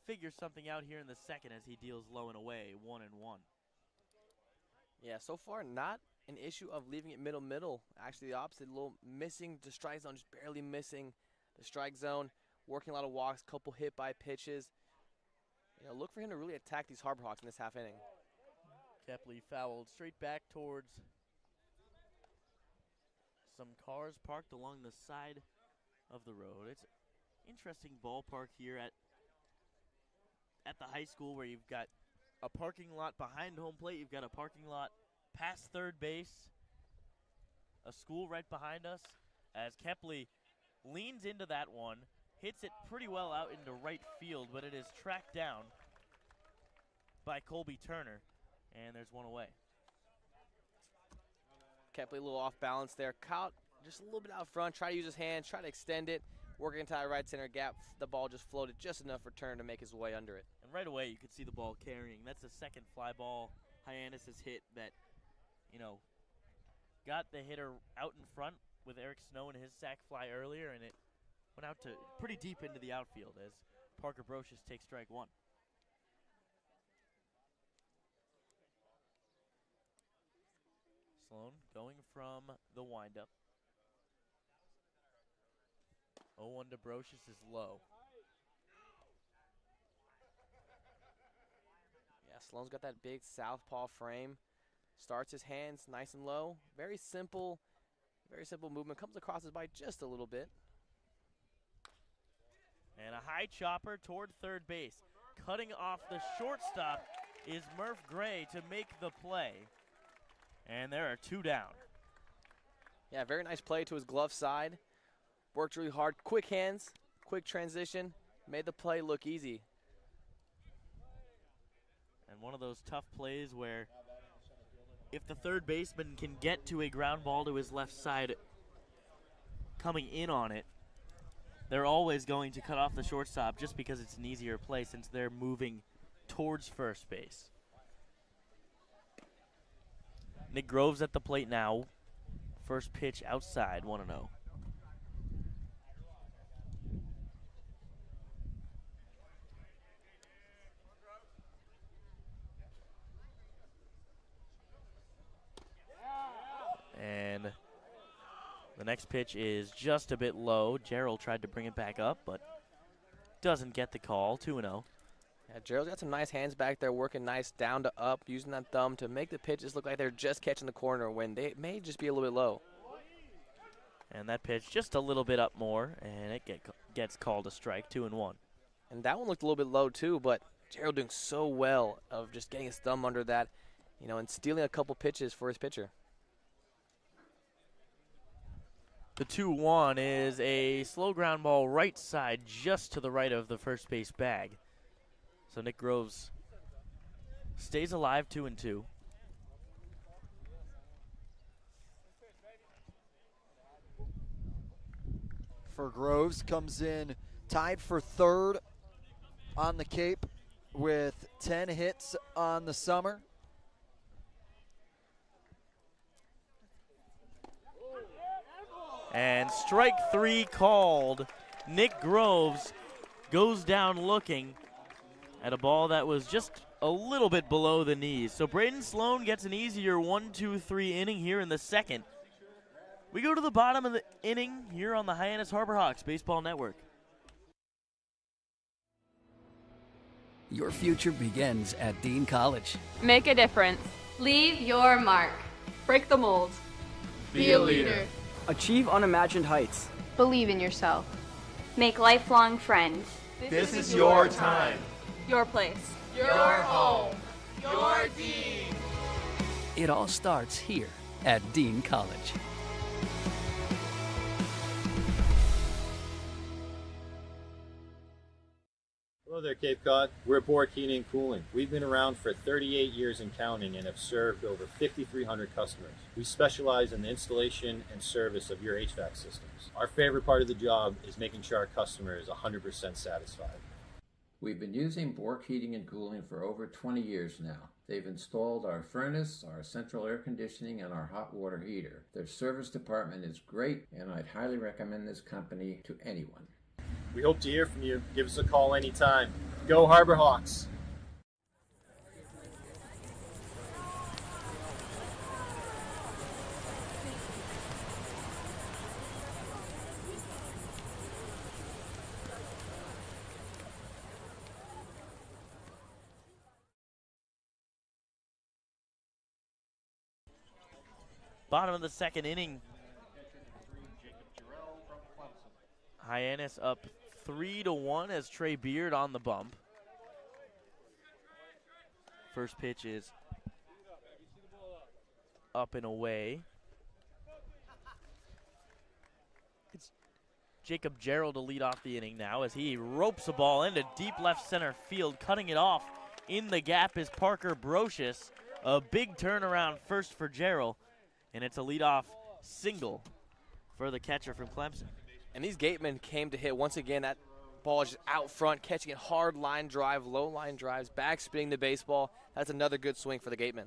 figure something out here in the second as he deals low and away, 1-1. Yeah, so far not an issue of leaving it middle. Actually the opposite, a little missing the strike zone, just barely missing the strike zone. Working a lot of walks, couple hit by pitches. You know, look for him to really attack these Harbor Hawks in this half inning. Kepley fouled straight back towards some cars parked along the side of the road. It's an interesting ballpark here at the high school, where you've got a parking lot behind home plate, you've got a parking lot past third base, a school right behind us, as Kepley leans into that one, hits it pretty well out into right field, but it is tracked down by Colby Turner, and there's one away. Kepley a little off balance there. Caught just a little bit out front, try to use his hands, try to extend it, working into the right center gap. The ball just floated just enough for Turner to make his way under it. And right away you could see the ball carrying. That's the second fly ball Hyannis has hit that, you know, got the hitter out in front with Eric Snow and his sac fly earlier, and it went out to pretty deep into the outfield as Parker Brocious takes strike one. Sloan going from the windup. 0-1 to Brocious is low. Yeah, Sloan's got that big southpaw frame. Starts his hands nice and low. Very simple movement. Comes across his bite just a little bit. And a high chopper toward third base. Cutting off the shortstop is Murph Gray to make the play. And there are two down. Yeah, very nice play to his glove side. Worked really hard. Quick hands, quick transition. Made the play look easy. And one of those tough plays where if the third baseman can get to a ground ball to his left side coming in on it, they're always going to cut off the shortstop just because it's an easier play since they're moving towards first base. Nick Groves at the plate now. First pitch outside, 1-0. And the next pitch is just a bit low. Gerald tried to bring it back up, but doesn't get the call, 2-0. Yeah, Gerald's got some nice hands back there, working nice down to up, using that thumb to make the pitches look like they're just catching the corner when they may just be a little bit low. And that pitch just a little bit up more, and it gets called a strike, 2-1. And that one looked a little bit low too, but Gerald doing so well of just getting his thumb under that, you know, and stealing a couple pitches for his pitcher. The 2-1 is a slow ground ball right side just to the right of the first base bag. So Nick Groves stays alive, 2-2. For Groves, comes in tied for third on the Cape with 10 hits on the summer. And strike three called. Nick Groves goes down looking at a ball that was just a little bit below the knees. So Braden Sloan gets an easier 1-2-3 inning here in the second. We go to the bottom of the inning here on the Hyannis Harbor Hawks Baseball Network. Your future begins at Dean College. Make a difference. Leave your mark. Break the mold. Be a leader. Achieve unimagined heights. Believe in yourself. Make lifelong friends. This is your time. Your place. Your home. Your Dean. It all starts here at Dean College. Hello there, Cape Cod. We're Bork Heating and Cooling. We've been around for 38 years and counting and have served over 5,300 customers. We specialize in the installation and service of your HVAC systems. Our favorite part of the job is making sure our customer is 100% satisfied. We've been using Bork Heating and Cooling for over 20 years now. They've installed our furnace, our central air conditioning, and our hot water heater. Their service department is great, and I'd highly recommend this company to anyone. We hope to hear from you. Give us a call anytime. Go Harbor Hawks! Bottom of the second inning. Hyannis up 3-1 as Trey Beard on the bump. First pitch is up and away. It's Jacob Gerald to lead off the inning now as he ropes a ball into deep left center field. Cutting it off in the gap is Parker Brocious. A big turnaround first for Gerald, and it's a leadoff single for the catcher from Clemson. And these Gatemen came to hit once again. That ball is just out front, catching it hard line drive, low line drives, back spinning the baseball. That's another good swing for the Gatemen.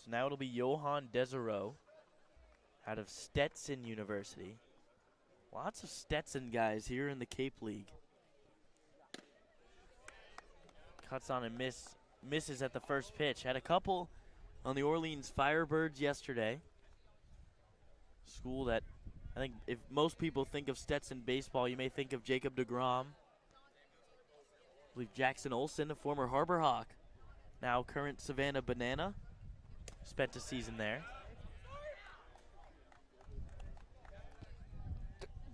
So now it'll be Johan Desereau out of Stetson University. Lots of Stetson guys here in the Cape League. Cuts on and misses at the first pitch. Had a couple on the Orleans Firebirds yesterday. School that I think if most people think of Stetson baseball, you may think of Jacob deGrom. I believe Jackson Olsen, a former Harbor Hawk, now current Savannah Banana. Spent a season there.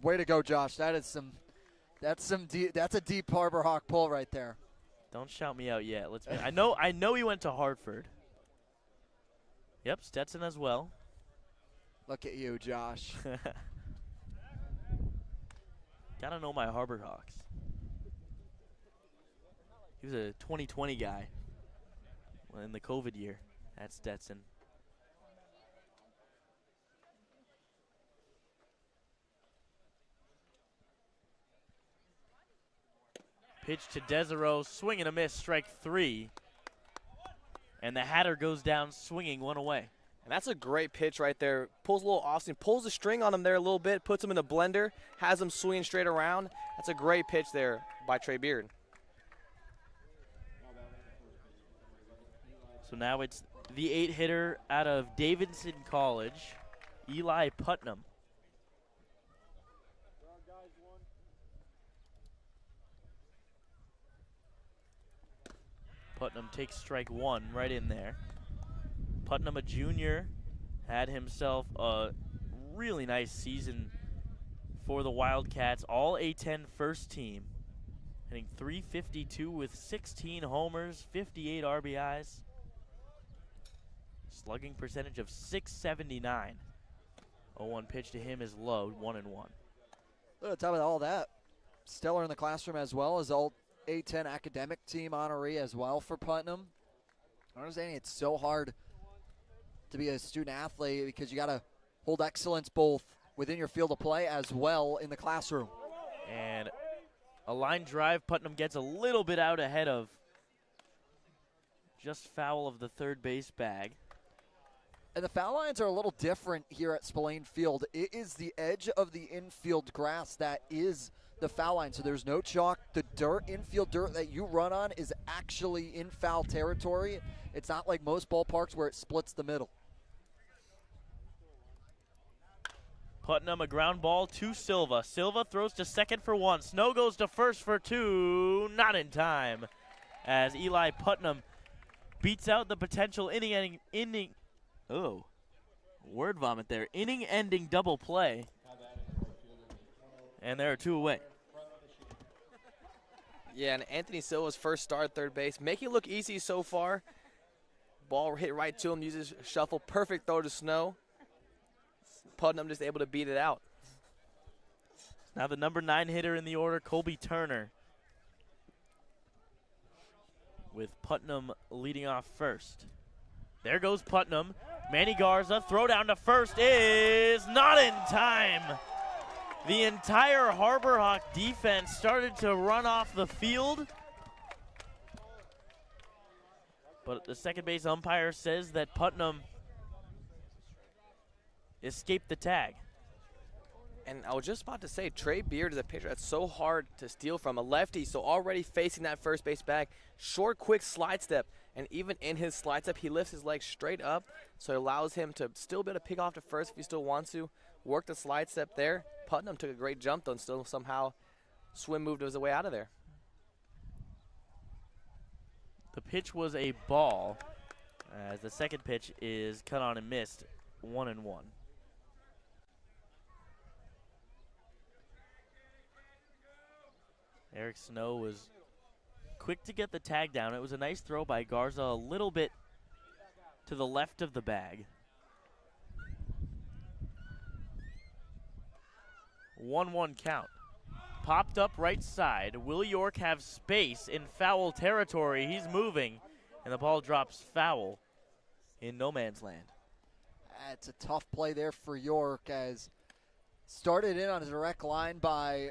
Way to go, Josh. That's a deep Harbor Hawk pull right there. Don't shout me out yet. I know he went to Hartford. Yep, Stetson as well. Look at you, Josh. Gotta know my Harbor Hawks. He was a 2020 guy in the COVID year at Stetson. Pitch to Desereau, swing and a miss, strike 3. And the Hatter goes down swinging, one away. And that's a great pitch right there. Pulls a little off-swing, pulls the string on him there a little bit, puts him in the blender, has him swinging straight around. That's a great pitch there by Trey Beard. So now it's the 8-hitter out of Davidson College, Eli Putnam. Putnam takes strike 1 right in there. Putnam, a junior, had himself a really nice season for the Wildcats. All A-10 first team. Hitting .352 with 16 homers, 58 RBIs. Slugging percentage of .679. 0-1 pitch to him is low, 1-1. On top of all that, stellar in the classroom as well as all A-10 academic team honoree as well for Putnam. I understand it's so hard to be a student athlete because you got to hold excellence both within your field of play as well in the classroom. And a line drive Putnam gets a little bit out ahead of. Just foul of the third base bag. And the foul lines are a little different here at Spillane Field. It is the edge of the infield grass that is the foul line, so there's no chalk. The dirt, infield dirt that you run on is actually in foul territory. It's not like most ballparks where it splits the middle. Putnam, a ground ball to Silva. Silva throws to second for 1. Snow goes to first for 2. Not in time as Eli Putnam beats out the potential inning-ending double play. And there are 2 away. Yeah, and Anthony Silva's first start at third base. Making it look easy so far. Ball hit right to him, uses shuffle. Perfect throw to Snow. Putnam just able to beat it out. Now the number 9 hitter in the order, Colby Turner. With Putnam leading off first. There goes Putnam. Manny Garza, throw down to first is not in time. The entire Harbor Hawk defense started to run off the field. But the second base umpire says that Putnam escaped the tag. And I was just about to say, Trey Beard is a pitcher that's so hard to steal from. A lefty, so already facing that first base bag. Short, quick slide step. And even in his slide step, he lifts his legs straight up, so it allows him to still be able to pick off to first if he still wants to. Work the slide step there. Putnam took a great jump, though, and still somehow swim moved his way out of there. The pitch was a ball, as the second pitch is cut on and missed, 1-1. Eric Snow was quick to get the tag down. It was a nice throw by Garza, a little bit to the left of the bag. 1-1 count. Popped up right side. Will York have space in foul territory? He's moving, and the ball drops foul in no man's land. It's a tough play there for York, as started in on a direct line by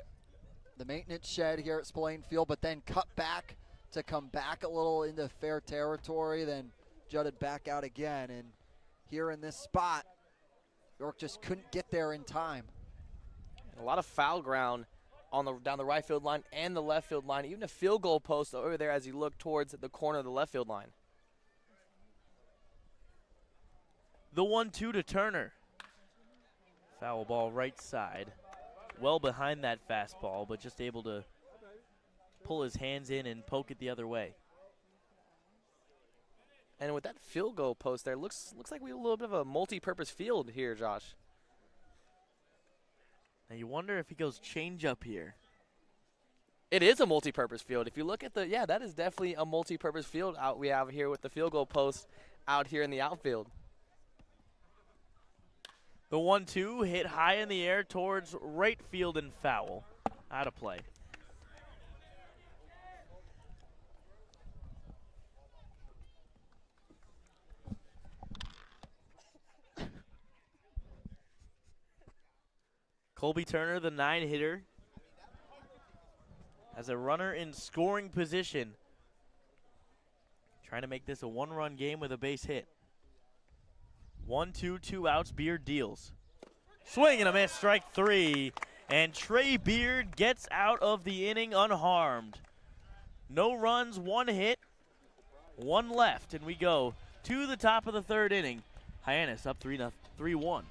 the maintenance shed here at Spillane Field, but then cut back to come back a little into fair territory, then jutted back out again. And here in this spot, York just couldn't get there in time. A lot of foul ground on down the right field line and the left field line, even a field goal post over there as you look towards the corner of the left field line. The 1-2 to Turner. Foul ball right side. Well behind that fastball, but just able to pull his hands in and poke it the other way. And with that field goal post there, looks like we have a little bit of a multi-purpose field here, Josh. Now you wonder if he goes change up here. It is a multi-purpose field. If you look at that is definitely a multi-purpose field out we have here with the field goal post out here in the outfield. The 1-2 hit high in the air towards right field and foul. Out of play. Colby Turner, the 9-hitter, has a runner in scoring position. Trying to make this a one-run game with a base hit. 1-2, 2 outs, Beard deals. Swing and a miss, strike 3. And Trey Beard gets out of the inning unharmed. No runs, 1 hit, 1 left, and we go to the top of the 3rd inning. Hyannis up 3-1.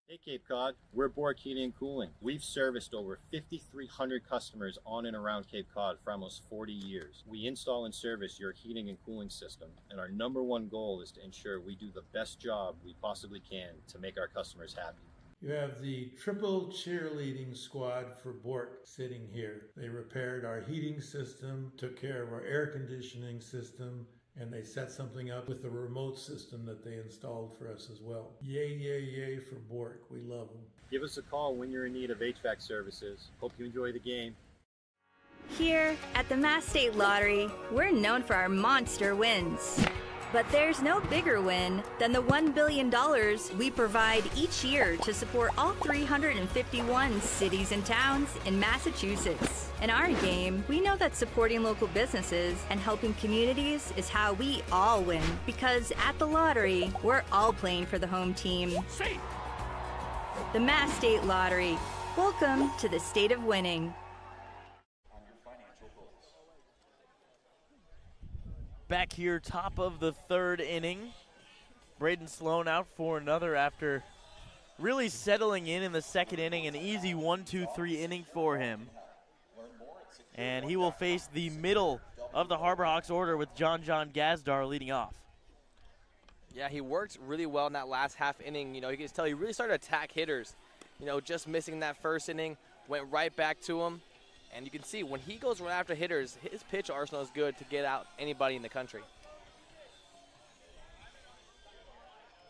Hey Cape Cod, we're Bork Heating and Cooling. We've serviced over 5,300 customers on and around Cape Cod for almost 40 years. We install and service your heating and cooling system, and our #1 goal is to ensure we do the best job we possibly can to make our customers happy. You have the triple cheerleading squad for Bork sitting here. They repaired our heating system, took care of our air conditioning system, and they set something up with the remote system that they installed for us as well. Yay, yay, yay for Bork. We love them. Give us a call when you're in need of HVAC services. Hope you enjoy the game. Here at the Mass State Lottery, we're known for our monster wins. But there's no bigger win than the $1 billion we provide each year to support all 351 cities and towns in Massachusetts. In our game, we know that supporting local businesses and helping communities is how we all win. Because at the lottery, we're all playing for the home team. The Mass State Lottery. Welcome to the state of winning. Back here, top of the 3rd inning. Braden Sloan out for another after really settling in the 2nd inning. An easy 1-2-3 inning for him. And he will face the middle of the Harbor Hawks order with John Gazdar leading off. Yeah, he worked really well in that last half inning. You know, you can just tell he really started to attack hitters. You know, just missing that 1st inning, went right back to him. And you can see when he goes right after hitters, his pitch arsenal is good to get out anybody in the country.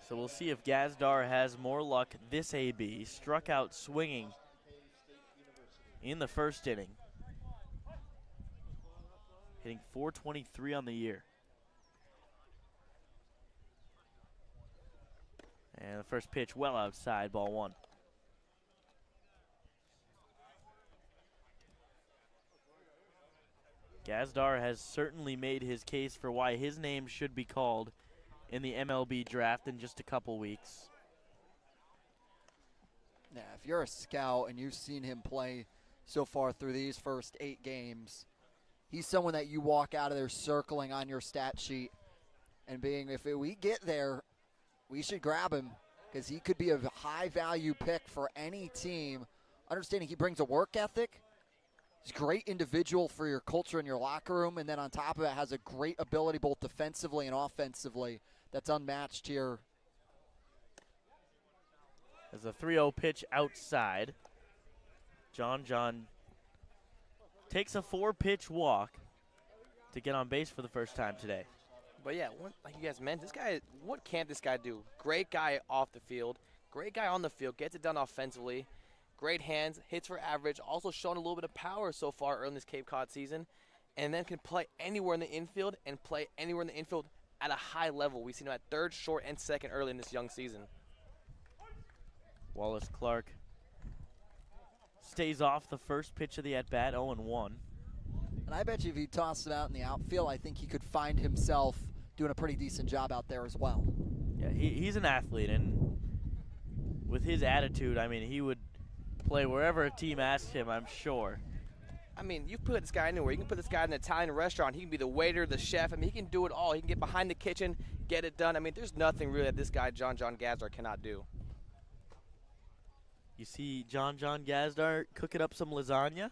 So we'll see if Gazdar has more luck this AB. Struck out swinging in the 1st inning. Hitting .423 on the year. And the first pitch well outside, ball 1. Gazdar has certainly made his case for why his name should be called in the MLB draft in just a couple weeks. Yeah, if you're a scout and you've seen him play so far through these first 8 games, he's someone that you walk out of there circling on your stat sheet and being, if we get there, we should grab him because he could be a high-value pick for any team. Understanding he brings a work ethic. He's a great individual for your culture in your locker room, and then on top of it has a great ability both defensively and offensively that's unmatched here. As a 3-0 pitch outside, John takes a 4-pitch walk to get on base for the first time today. But yeah, like you guys mentioned, this guy, what can't this guy do? Great guy off the field, Great guy on the field, gets it done offensively. Great hands, hits for average, also shown a little bit of power so far early in this Cape Cod season, and then can play anywhere in the infield and play anywhere in the infield at a high level. We've seen him at third, short, and second early in this young season. Wallace Clark stays off the first pitch of the at-bat, 0-1. And I bet you if he tossed him out in the outfield, I think he could find himself doing a pretty decent job out there as well. Yeah, he's an athlete, and with his attitude, I mean, he would play wherever a team asks him, I'm sure. I mean, you put this guy anywhere. You can put this guy in an Italian restaurant. He can be the waiter, the chef. I mean, he can do it all. He can get behind the kitchen, get it done. I mean, there's nothing really that this guy, John Gazdar, cannot do. You see John Gazdar cooking up some lasagna?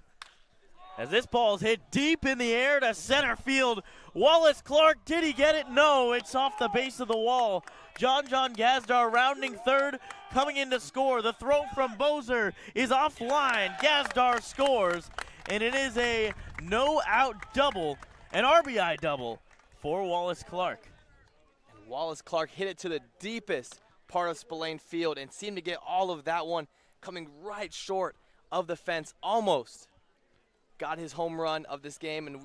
As this ball is hit deep in the air to center field. Wallace Clark, did he get it? No, it's off the base of the wall. John Gazdar rounding third, coming in to score. The throw from Bozer is offline. Gazdar scores, and it is a no-out double, an RBI double for Wallace Clark. And Wallace Clark hit it to the deepest part of Spillane Field and seemed to get all of that one coming right short of the fence, almost got his home run of this game. And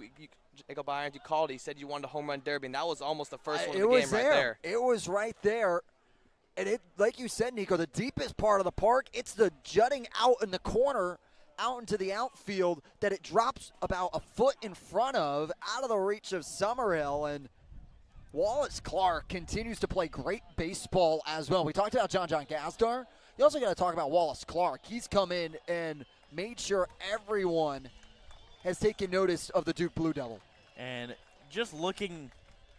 Jacob Irons, you called it. He said you wanted a home run derby, and that was almost the first one of the game right there. It was right there. And it, like you said, Nico, the deepest part of the park, it's the jutting out in the corner, out into the outfield, that it drops about a foot in front of, out of the reach of Summerhill. And Wallace Clark continues to play great baseball as well. We talked about John Gazdar. You also got to talk about Wallace Clark. He's come in and made sure everyone has taken notice of the Duke Blue Devil. And just looking,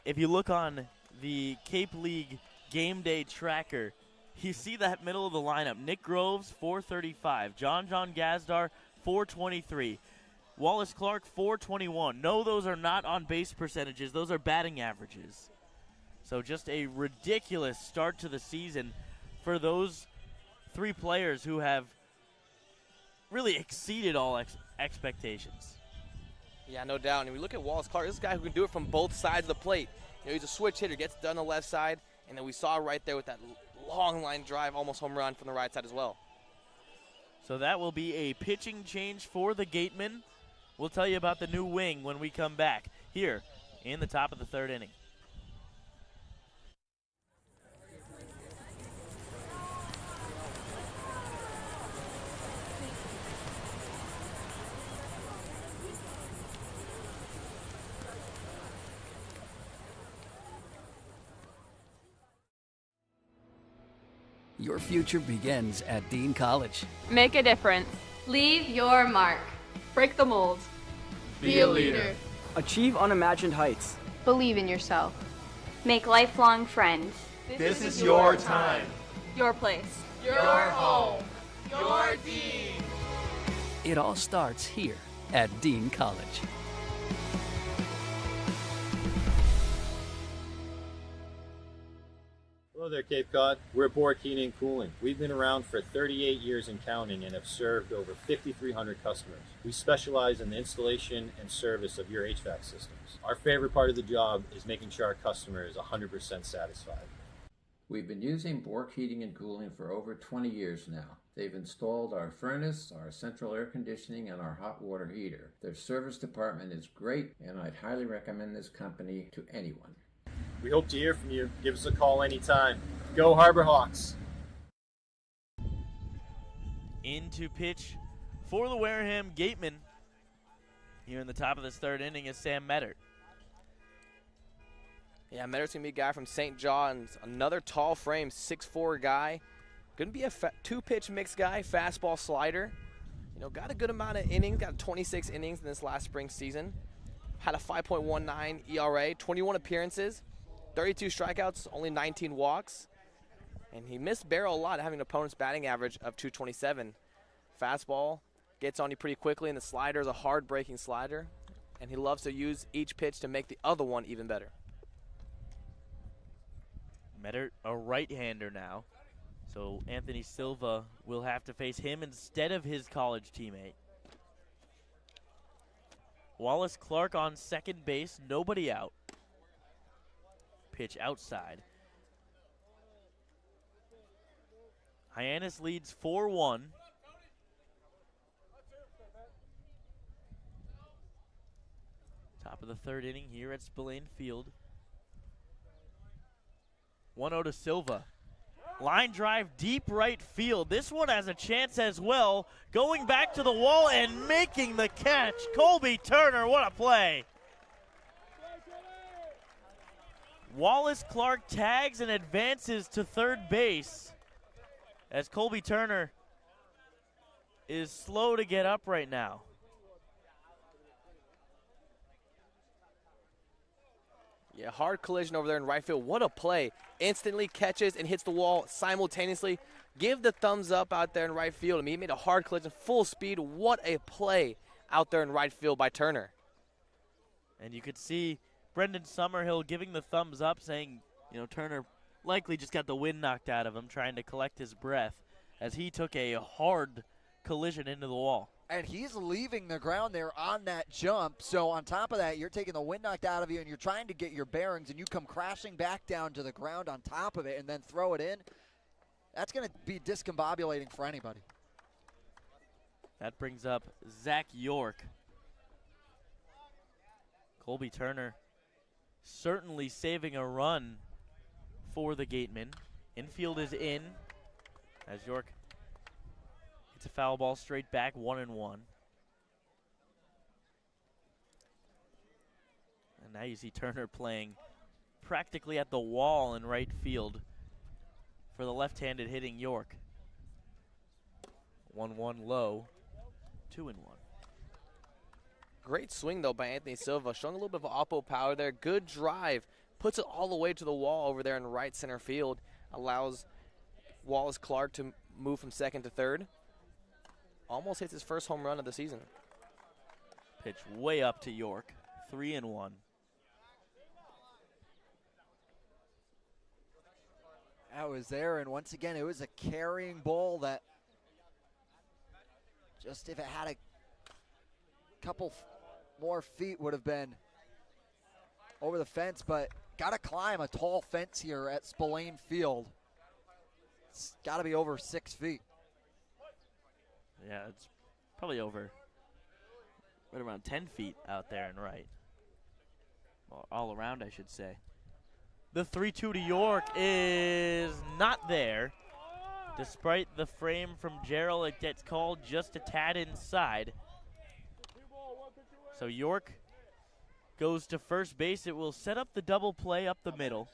if you look on the Cape League game day tracker, you see that middle of the lineup. Nick Groves, 435. John Gazdar, 423. Wallace Clark, 421. No, those are not on base percentages. Those are batting averages. So just a ridiculous start to the season for those three players who have really exceeded all expectations. Yeah, no doubt. And we look at Wallace Clark, this is a guy who can do it from both sides of the plate. You know, he's a switch hitter, gets it done on the left side, and then we saw right there with that long line drive, almost home run from the right side as well. So that will be a pitching change for the Gatemen. We'll tell you about the new wing when we come back here in the top of the third inning. Your future begins at Dean College. Make a difference. Leave your mark. Break the mold. Be a leader. Achieve unimagined heights. Believe in yourself. Make lifelong friends. This is your time. Your place. Your home. Your Dean. It all starts here at Dean College. Hello there, Cape Cod. We're Bork Heating and Cooling. We've been around for 38 years and counting and have served over 5,300 customers. We specialize in the installation and service of your HVAC systems. Our favorite part of the job is making sure our customer is 100% satisfied. We've been using Bork Heating and Cooling for over 20 years now. They've installed our furnace, our central air conditioning, and our hot water heater. Their service department is great, and I'd highly recommend this company to anyone. We hope to hear from you. Give us a call anytime. Go Harbor Hawks! Into pitch for the Wareham Gatemen. Here in the top of this third inning is Sam Mettert. Yeah, Mettert's going to be a guy from St. John's, another tall frame, 6'4" guy. Going to be a two-pitch mix guy, fastball slider. You know, got a good amount of innings, got 26 innings in this last spring season. Had a 5.19 ERA, 21 appearances, 32 strikeouts, only 19 walks. And he missed barrel a lot, having an opponent's batting average of .227. Fastball gets on you pretty quickly, and the slider is a hard-breaking slider. And he loves to use each pitch to make the other one even better. Mettert, a right-hander now. So Anthony Silva will have to face him instead of his college teammate. Wallace Clark on second base, nobody out. Pitch outside. Hyannis leads 4-1. Top of the third inning here at Spillane Field. 1-0 to Silva. Line drive deep right field. This one has a chance as well. Going back to the wall and making the catch. Colby Turner, what a play. Wallace Clark tags and advances to third base as Colby Turner is slow to get up right now. Yeah, hard collision over there in right field. What a play. Instantly catches and hits the wall simultaneously. Give the thumbs up out there in right field. I mean, he made a hard collision, full speed. What a play out there in right field by Turner. And you could see Brendan Summerhill giving the thumbs up, saying, you know, Turner likely just got the wind knocked out of him, trying to collect his breath as he took a hard collision into the wall. And he's leaving the ground there on that jump. So on top of that, you're taking the wind knocked out of you and you're trying to get your bearings, and you come crashing back down to the ground on top of it and then throw it in. That's going to be discombobulating for anybody. That brings up Zach York. Colby Turner certainly saving a run for the Gatemen. Infield is in as York hits a foul ball straight back, 1-1. And now you see Turner playing practically at the wall in right field for the left-handed hitting York. 1-1 low, 2-1. Great swing, though, by Anthony Silva, showing a little bit of oppo power there. Good drive. Puts it all the way to the wall over there in right center field. Allows Wallace Clark to move from second to third. Almost hits his first home run of the season. Pitch way up to York, 3-1. That was there, and once again, it was a carrying ball that just if it had a couple more feet would have been over the fence, but got to climb a tall fence here at Spillane Field. It's got to be over 6 feet. Yeah, it's probably over right around 10 feet out there and right. Well, all around, I should say. The 3-2 to York is not there. Despite the frame from Gerald, it gets called just a tad inside. So York goes to first base. It will set up the double play up the middle.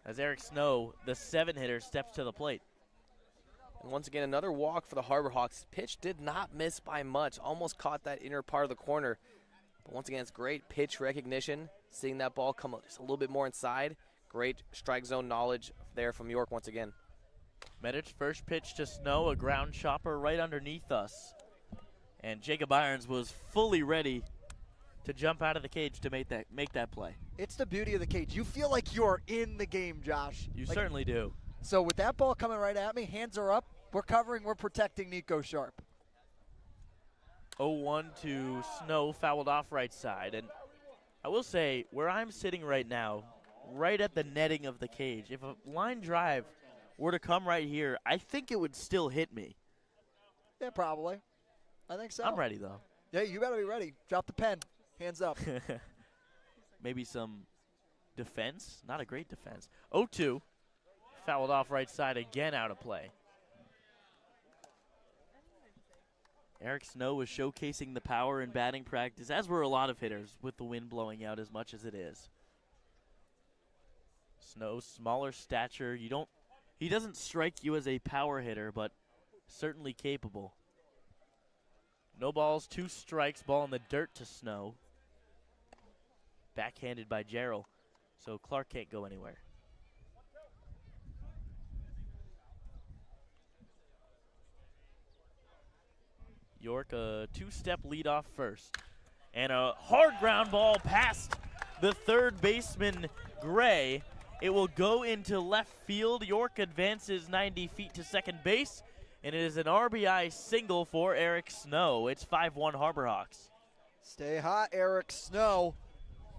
As Eric Snow, the 7-hitter, steps to the plate. And once again, another walk for the Harbor Hawks. Pitch did not miss by much. Almost caught that inner part of the corner. But once again, it's great pitch recognition. Seeing that ball come just a little bit more inside. Great strike zone knowledge there from York once again. Medic's first pitch to Snow, a ground chopper right underneath us. And Jacob Irons was fully ready to jump out of the cage to make that play. It's the beauty of the cage. You feel like you're in the game, Josh. You certainly do. So with that ball coming right at me, hands are up. We're covering, we're protecting Nico Sharp. 0-1 to Snow, fouled off right side. And I will say, where I'm sitting right now, right at the netting of the cage, if a line drive were to come right here, I think it would still hit me. Yeah, probably. I think so. I'm ready, though. Yeah, you better be ready. Drop the pen. Hands up. Maybe some defense. Not a great defense. 0-2. Fouled off right side again, out of play. Eric Snow was showcasing the power in batting practice, as were a lot of hitters, with the wind blowing out as much as it is. Snow, smaller stature. He doesn't strike you as a power hitter, but certainly capable. No balls, 2 strikes, ball in the dirt to Snow. Backhanded by Gerald, so Clark can't go anywhere. York, a 2-step lead off first. And a hard ground ball past the third baseman, Gray. It will go into left field. York advances 90 feet to second base. And it is an RBI single for Eric Snow. It's 5-1 Harbor Hawks. Stay hot, Eric Snow,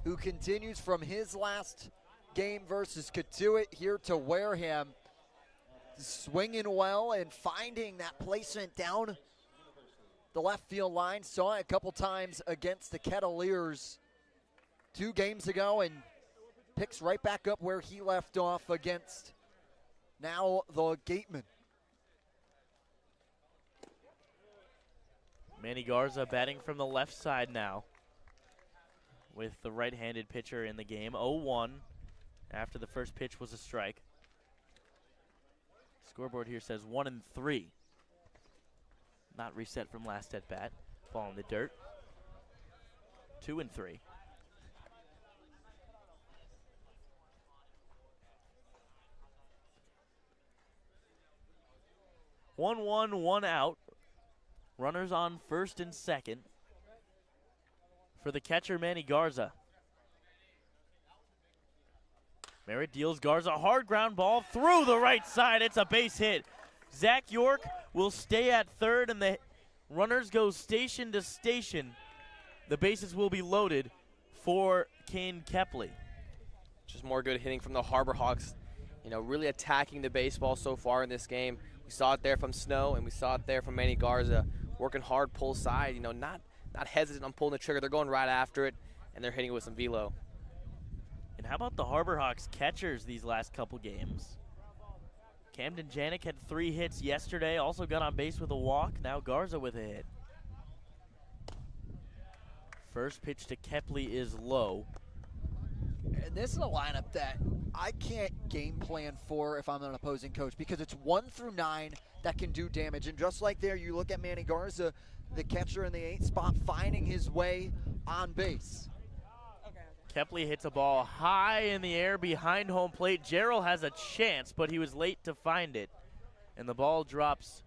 who continues from his last game versus Katuitt here to Wareham. swinging well and finding that placement down the left field line. Saw it a couple times against the Kettleers 2 games ago and picks right back up where he left off against now the Gatemen. Manny Garza batting from the left side now with the right-handed pitcher in the game. 0-1 after the first pitch was a strike. Scoreboard here says 1-3. Not reset from last at bat. Ball in the dirt. 2-3. One out. Runners on first and second for the catcher, Manny Garza. Merritt deals Garza a hard ground ball through the right side. It's a base hit. Zach York will stay at third, and the runners go station to station. The bases will be loaded for Kane Kepley. Just more good hitting from the Harbor Hawks, you know, really attacking the baseball so far in this game. We saw it there from Snow, and we saw it there from Manny Garza, working hard, pull side, you know, not hesitant on pulling the trigger. They're going right after it, and they're hitting it with some velo. And how about the Harbor Hawks catchers these last couple games? Camden Janik had 3 hits yesterday, also got on base with a walk. Now Garza with a hit. First pitch to Kepley is low. And this is a lineup that I can't game plan for if I'm an opposing coach, because it's 1 through 9 that can do damage. And just like there, you look at Manny Garza, the catcher in the 8th spot, finding his way on base. Kepley hits a ball high in the air behind home plate. Jarrell has a chance, but he was late to find it. And the ball drops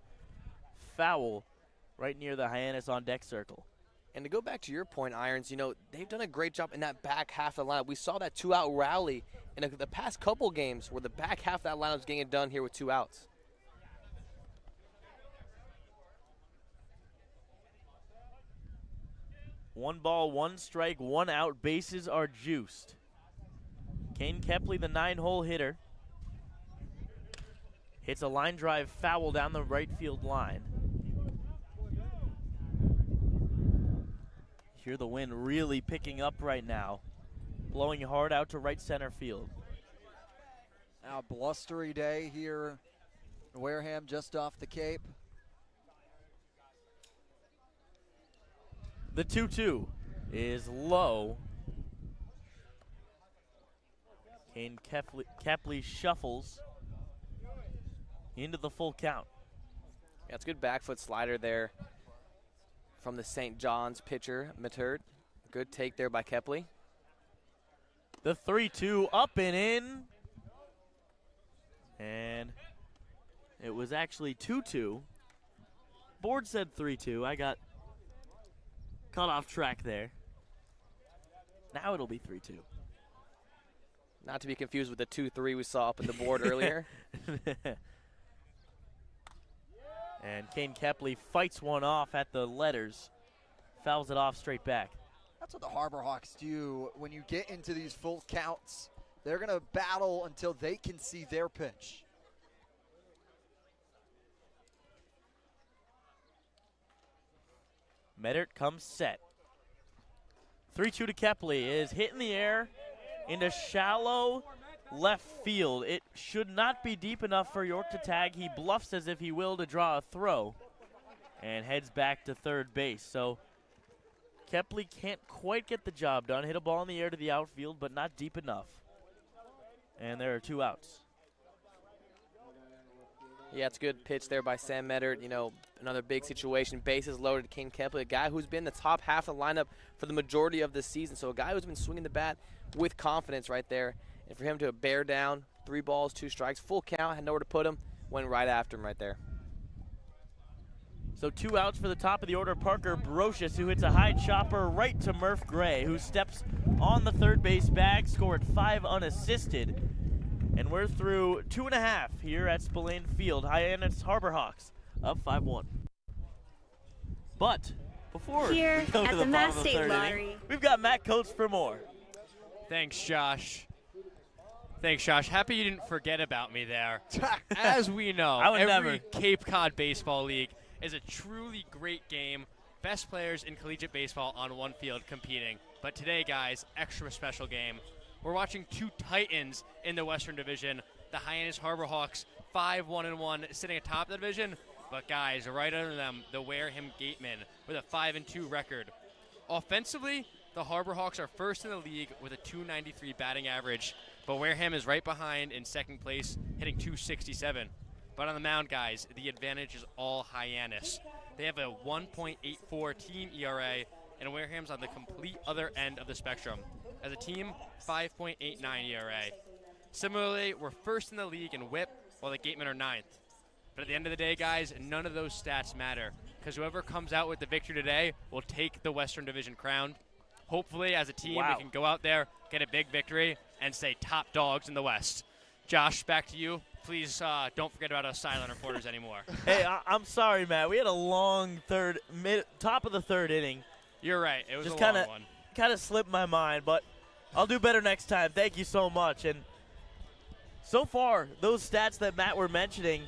foul right near the Hyannis on deck circle. And to go back to your point, Irons, you know, they've done a great job in that back half of the lineup. We saw that 2-out rally in the past couple games where the back half of that lineup is getting it done here with 2 outs. One ball, 1 strike, 1 out. Bases are juiced. Kane Kepley, the 9-hole hitter, hits a line drive foul down the right field line. Hear the wind really picking up right now, blowing hard out to right center field. Now, blustery day here in Wareham, just off the Cape. The 2-2 is low. Kane Kepley shuffles into the full count. Yeah, it's a good back foot slider there from the St. John's pitcher, Matert. Good take there by Kepley. The 3-2 up and in. And it was actually 2-2. Board said 3-2. I got caught off track there. Now it'll be 3-2. Not to be confused with the 2-3 we saw up in the board earlier. And Kane Kepley fights one off at the letters, fouls it off straight back. That's what the Harbor Hawks do when you get into these full counts. They're going to battle until they can see their pitch. Medert comes set. 3-2 to Kepley is hit in the air into shallow left field. It should not be deep enough for York to tag. He bluffs as if he will to draw a throw and heads back to third base. So Kepley can't quite get the job done. Hit a ball in the air to the outfield, but not deep enough. And there are 2 outs. Yeah, it's a good pitch there by Sam Medert. You know, another big situation. Bases loaded. Kane Kepley, a guy who's been in the top half of the lineup for the majority of the season. So a guy who's been swinging the bat with confidence right there. And for him to bear down, 3 balls, 2 strikes, full count, had nowhere to put him, went right after him right there. So 2 outs for the top of the order. Parker Brocious, who hits a high chopper right to Murph Gray, who steps on the third base bag, scored 5 unassisted. And we're through 2.5 here at Spillane Field. Hyannis Harbor Hawks up 5-1. But before here we go at to the the Mass bottom of the State third Lottery, inning, we've got Matt Coates for more. Thanks, Josh. Thanks, Josh. Happy you didn't forget about me there. As we know, I would every never. Cape Cod Baseball League is a truly great game. Best players in collegiate baseball on one field competing. But today, guys, extra special game. We're watching two titans in the Western Division. The Hyannis Harbor Hawks, 5-1-1, sitting atop the division. But guys, right under them, the Wareham Gatemen with a 5-2 record. Offensively, the Harbor Hawks are first in the league with a .293 batting average. But Wareham is right behind in second place, hitting .267. But on the mound, guys, the advantage is all Hyannis. They have a 1.84 team ERA, and Wareham's on the complete other end of the spectrum. As a team, 5.89 ERA. Similarly, we're first in the league in WHIP, while the Gatemen are ninth. But at the end of the day, guys, none of those stats matter, because whoever comes out with the victory today will take the Western Division crown. Hopefully, as a team, we can go out there, get a big victory, and stay top dogs in the West. Josh, back to you. Please don't forget about us silent reporters anymore. Hey, I'm sorry, Matt. We had a long top of the third inning. You're right. It was just a long one. Kind of slipped my mind, but I'll do better next time. Thank you so much. And so far, those stats that Matt were mentioning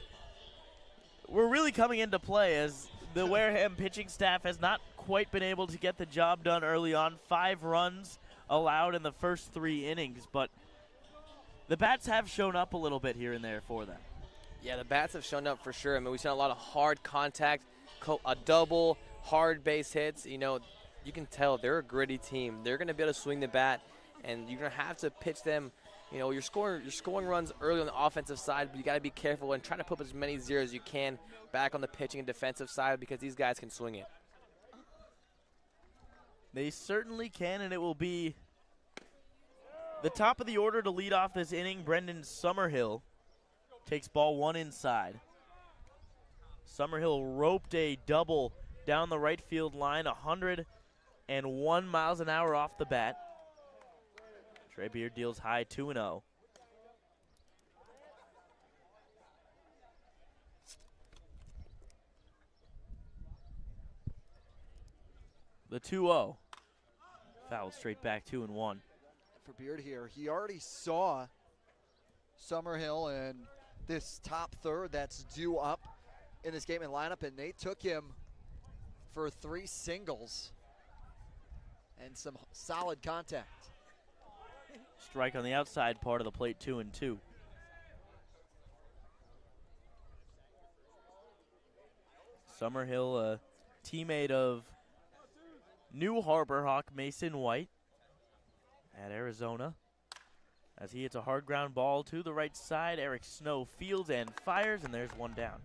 were really coming into play as the Wareham pitching staff has not quite been able to get the job done early on. 5 runs allowed in the first 3 innings, but the bats have shown up a little bit here and there for them. Yeah, the bats have shown up for sure. I mean, we've seen a lot of hard contact, a double, hard base hits. You know, you can tell they're a gritty team. They're going to be able to swing the bat, and you're going to have to pitch them. You know, you're scoring runs early on the offensive side, but you got to be careful and try to put as many zeros as you can back on the pitching and defensive side because these guys can swing it. They certainly can, and it will be the top of the order to lead off this inning. Brendan Summerhill takes ball 1 inside. Summerhill roped a double down the right field line, 101 miles an hour off the bat. Trey Beard deals high 2-0. The 2-0. Foul straight back 2-1. For Beard here, he already saw Summerhill in this top third that's due up in this Gateman lineup, and they took him for 3 singles and some solid contact. Strike on the outside part of the plate, 2-2. Summerhill, a teammate of new Harbor Hawk Mason White at Arizona. As he hits a hard ground ball to the right side, Eric Snow fields and fires, and there's 1 down.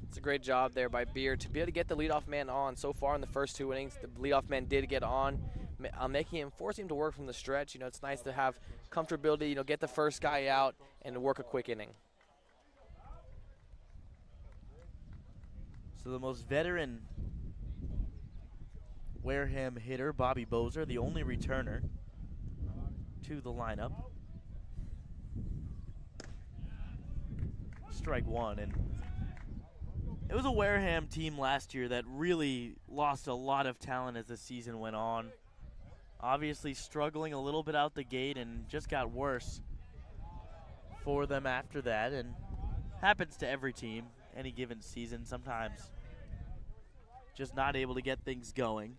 It's a great job there by Beard to be able to get the leadoff man on. So far in the first 2 innings, the leadoff man did get on, forcing him to work from the stretch. You know, it's nice to have comfortability, you know, get the first guy out and work a quick inning. So the most veteran Wareham hitter, Bobby Bozer, the only returner to the lineup. Strike 1, and it was a Wareham team last year that really lost a lot of talent as the season went on. Obviously struggling a little bit out the gate and just got worse for them after that, and happens to every team any given season. Sometimes just not able to get things going.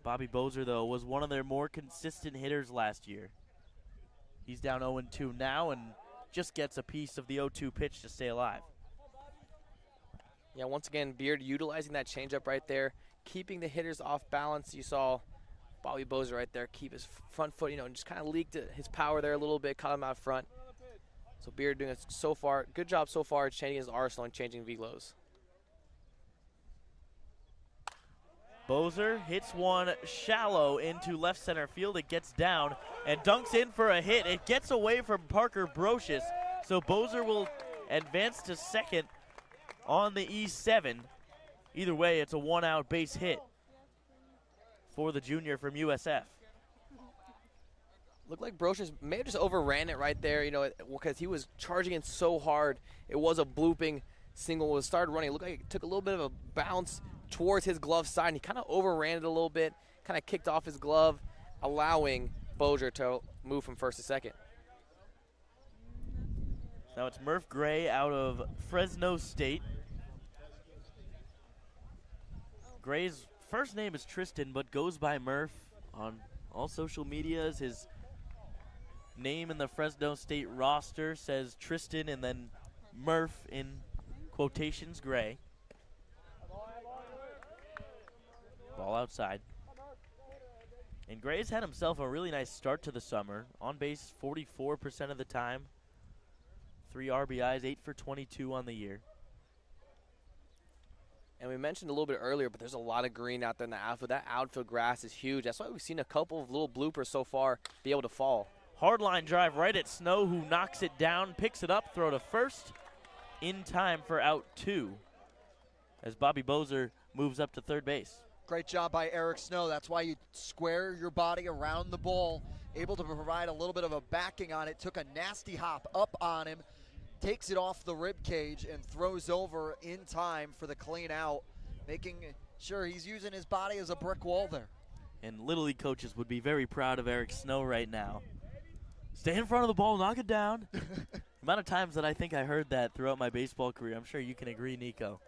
Bobby Bozer, though, was one of their more consistent hitters last year. He's down 0-2 now and just gets a piece of the 0-2 pitch to stay alive. Yeah, once again, Beard utilizing that changeup right there, keeping the hitters off balance. You saw Bobby Bozer right there keep his front foot, you know, and just kind of leaked his power there a little bit, caught him out front. So Beard doing it so far, good job so far changing his arsenal and changing velos. Bozer hits one shallow into left center field. It gets down and dunks in for a hit. It gets away from Parker Brocious, so Bozer will advance to second on the E7. Either way, it's a 1-out base hit for the junior from USF. Looked like Brocious may have just overran it right there, you know, because he was charging in so hard. It was a blooping single. Was started running. It looked like it took a little bit of a bounce towards his glove side, and he kind of overran it a little bit, kind of kicked off his glove, allowing exposure to move from first to second. Now it's Murph Gray out of Fresno State. Gray's first name is Tristan, but goes by Murph on all social medias. His name in the Fresno State roster says Tristan and then Murph in quotations Gray. Ball outside. And Gray's had himself a really nice start to the summer. On base 44% of the time. 3 RBIs, 8 for 22 on the year. And we mentioned a little bit earlier, but there's a lot of green out there in the outfield. That outfield grass is huge. That's why we've seen a couple of little bloopers so far be able to fall. Hard line drive right at Snow, who knocks it down, picks it up, throw to first in time for out 2 as Bobby Bozer moves up to third base. Great job by Eric Snow. That's why you square your body around the ball, able to provide a little bit of a backing on it. Took a nasty hop up on him, takes it off the rib cage and throws over in time for the clean out, making sure he's using his body as a brick wall there. And Little League coaches would be very proud of Eric Snow right now. Stay in front of the ball, knock it down. The amount of times that I think I heard that throughout my baseball career, I'm sure you can agree, Nico.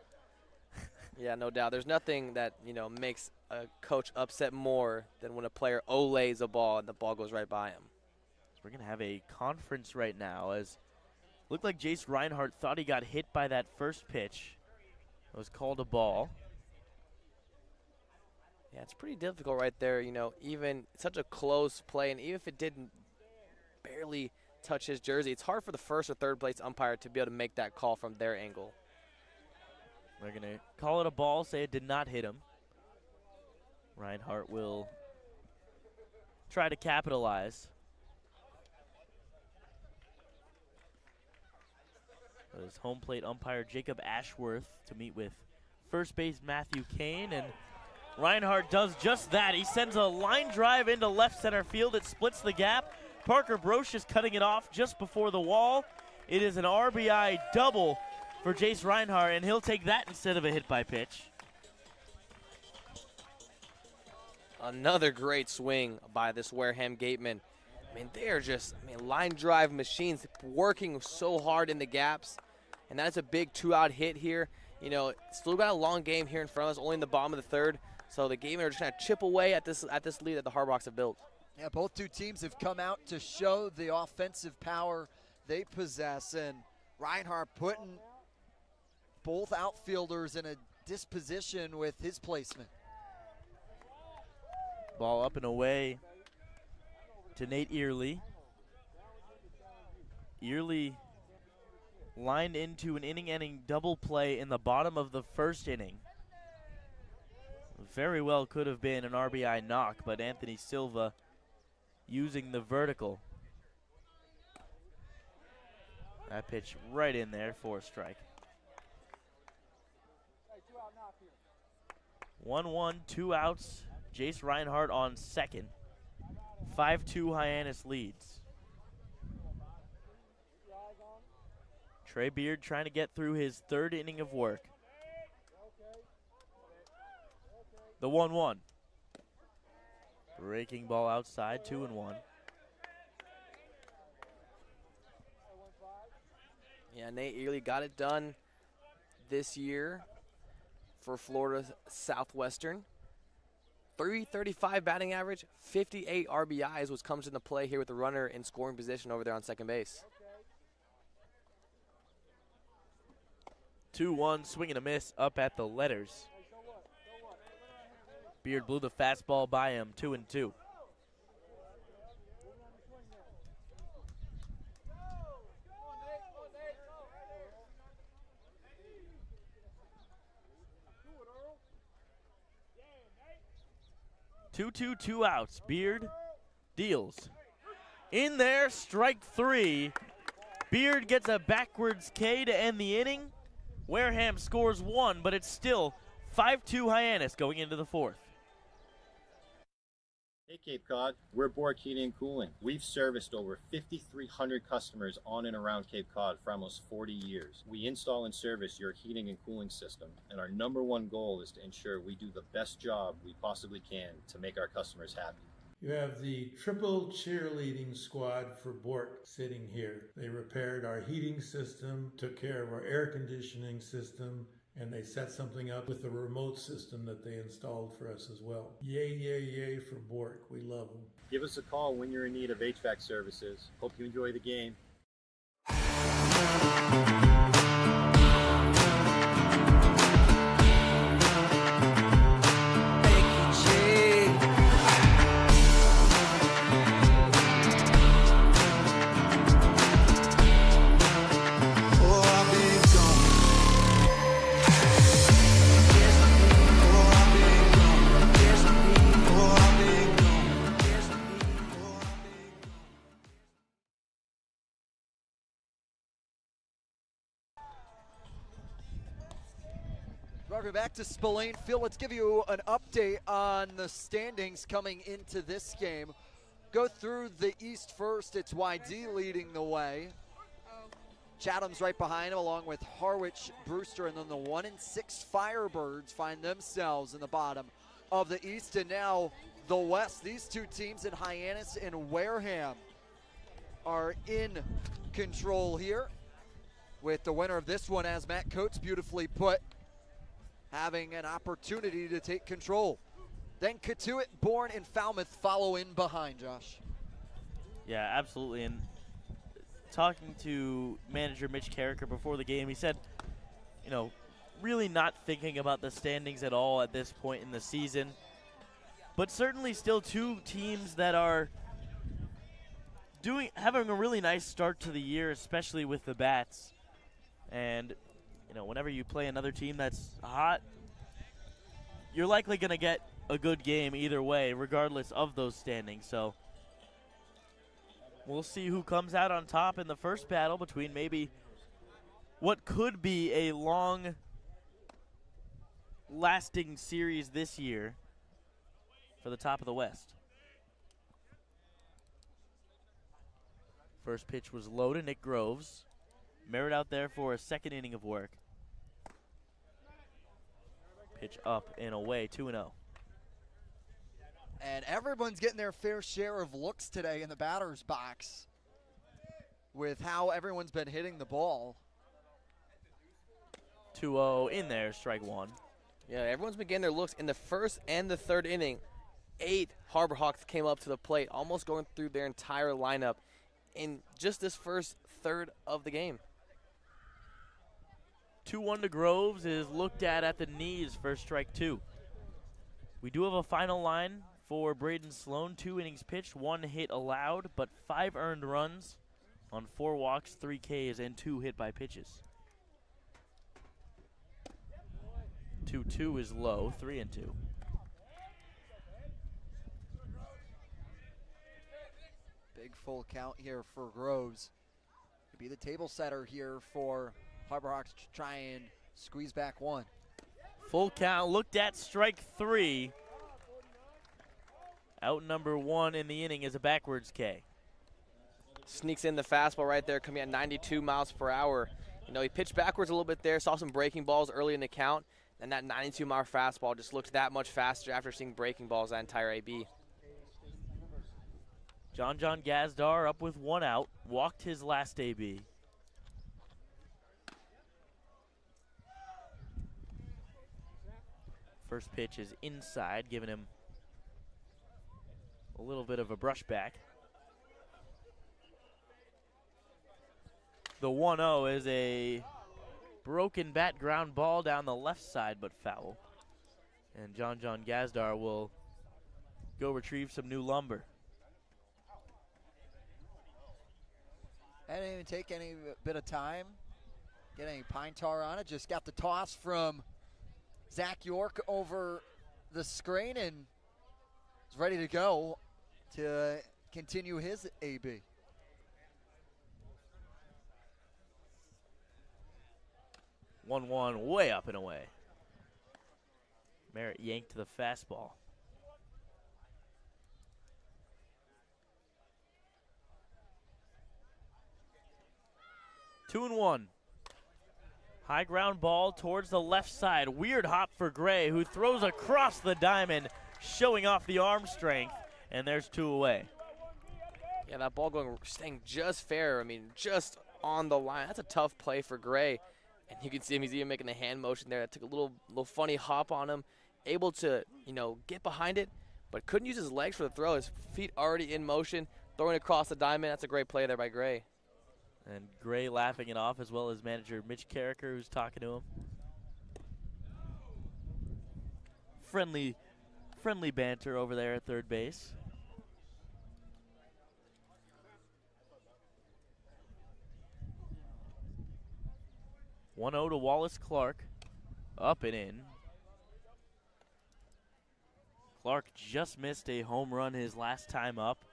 Yeah, no doubt. There's nothing that, makes a coach upset more than when a player olays a ball and the ball goes right by him. So we're going to have a conference right now as looked like Jace Reinhardt thought he got hit by that first pitch. It was called a ball. Yeah, it's pretty difficult right there, even such a close play, and even if it didn't barely touch his jersey, it's hard for the first or third place umpire to be able to make that call from their angle. They're going to call it a ball, say it did not hit him. Reinhardt will try to capitalize. His home plate umpire Jacob Ashworth to meet with first base Matthew Kane, and Reinhardt does just that. He sends a line drive into left center field. It splits the gap. Parker Brocious cutting it off just before the wall. It is an RBI double for Jace Reinhardt, and he'll take that instead of a hit by pitch. Another great swing by this Wareham Gatemen. They are just line drive machines, working so hard in the gaps, and that's a big 2-out hit here. Still got a long game here in front of us, only in the bottom of the third, so the Gatemen are just going to chip away at this lead that the Harbor Hawks have built. Yeah, both two teams have come out to show the offensive power they possess, and Reinhardt putting both outfielders in a disposition with his placement. Ball up and away to Nate Early. Early lined into an inning-ending double play in the bottom of the first inning. Very well could have been an RBI knock, but Anthony Silva using the vertical. That pitch right in there for a strike. 1-1, 2 outs. Jace Reinhardt on second. 5-2 Hyannis leads. Trey Beard trying to get through his third inning of work. The 1-1. Breaking ball outside, 2-1. Yeah, Nate Early got it done this year for Florida Southwestern. 335 batting average, 58 RBIs, which comes into play here with the runner in scoring position over there on second base. 2-1, swing and a miss up at the letters. Beard blew the fastball by him, 2-2. Two outs. Beard deals. In there, strike 3. Beard gets a backwards K to end the inning. Wareham scores 1, but it's still 5-2 Hyannis going into the fourth. Hey Cape Cod, we're Bork Heating and Cooling. We've serviced over 5,300 customers on and around Cape Cod for almost 40 years. We install and service your heating and cooling system, and our #1 goal is to ensure we do the best job we possibly can to make our customers happy. You have the triple cheerleading squad for Bork sitting here. They repaired our heating system, took care of our air conditioning system, and they set something up with the remote system that they installed for us as well. Yay, yay, yay for Bork. We love them. Give us a call when you're in need of HVAC services. Hope you enjoy the game. Welcome back to Spillane Field. Let's give you an update on the standings coming into this game. Go through the East first. It's YD leading the way. Chatham's right behind him, along with Harwich, Brewster, and then the 1-6 Firebirds find themselves in the bottom of the East. And now the West. These two teams in Hyannis and Wareham are in control here, with the winner of this one, as Matt Coates beautifully put, having an opportunity to take control. Then Katuitt, Bourne, and Falmouth follow in behind, Josh. Yeah, absolutely. And talking to manager Mitch Carricker before the game, he said, you know, really not thinking about the standings at all at this point in the season, but certainly still two teams that are having a really nice start to the year, especially with the bats. And you know, whenever you play another team that's hot, you're likely going to get a good game either way, regardless of those standings. So we'll see who comes out on top in the first battle between maybe what could be a long-lasting series this year for the top of the West. First pitch was low to Nick Groves. Merritt out there for a second inning of work. Pitch up and away, 2-0. And everyone's getting their fair share of looks today in the batter's box with how everyone's been hitting the ball. 2-0 in there, strike one. Yeah, everyone's been getting their looks in the first and the third inning. 8 Harbor Hawks came up to the plate, almost going through their entire lineup in just this first third of the game. 2-1 to Groves is looked at the knees for strike two. We do have a final line for Braden Sloan. 2 innings pitched, 1 hit allowed, but 5 earned runs on 4 walks, 3 Ks, and 2 hit by pitches. 2-2 is low, 3-2. Big full count here for Groves. Could be the table setter here for Harbor Hawks to try and squeeze back one. Full count, looked at, strike 3. Out number 1 in the inning is a backwards K. Sneaks in the fastball right there, coming at 92 miles per hour. You know, he pitched backwards a little bit there, saw some breaking balls early in the count, and that 92-mile fastball just looked that much faster after seeing breaking balls that entire AB. John Gazdar up with 1 out, walked his last AB. First pitch is inside, giving him a little bit of a brush back. The 1-0 is a broken bat ground ball down the left side, but foul. And John Gazdar will go retrieve some new lumber. That didn't even take any bit of time. Get any pine tar on it. Just got the toss from Zach York over the screen and is ready to go to continue his AB. One way up and away. Merritt yanked the fastball. Two and one. High ground ball towards the left side. Weird hop for Gray, who throws across the diamond, showing off the arm strength. And there's 2 away. Yeah, that ball staying just fair. I mean, just on the line. That's a tough play for Gray. And you can see him, he's even making a hand motion there. That took a little funny hop on him. Able to, get behind it, but couldn't use his legs for the throw. His feet already in motion, throwing across the diamond. That's a great play there by Gray. And Gray laughing it off, as well as manager Mitch Carricker, who's talking to him. Friendly banter over there at third base. (1-0) to Wallace Clark. Up and in. Clark just missed a home run his last time up.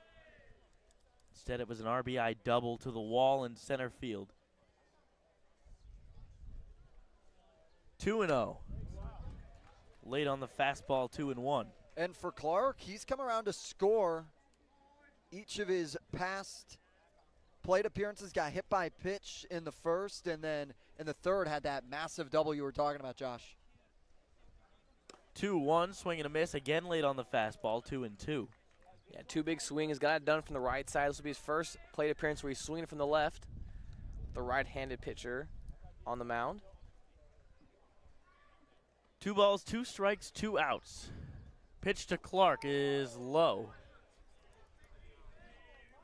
Instead, it was an RBI double to the wall in center field. 2-0. Late on the fastball, 2-1. And for Clark, he's come around to score. Each of his past plate appearances got hit by pitch in the first, and then in the third had that massive double you were talking about, Josh. 2-1, swing and a miss again late on the fastball, 2-2. Yeah, 2 big swings, got it done from the right side. This will be his first plate appearance where he's swinging from the left. The right-handed pitcher on the mound. 2 balls, 2 strikes, 2 outs. Pitch to Clark is low.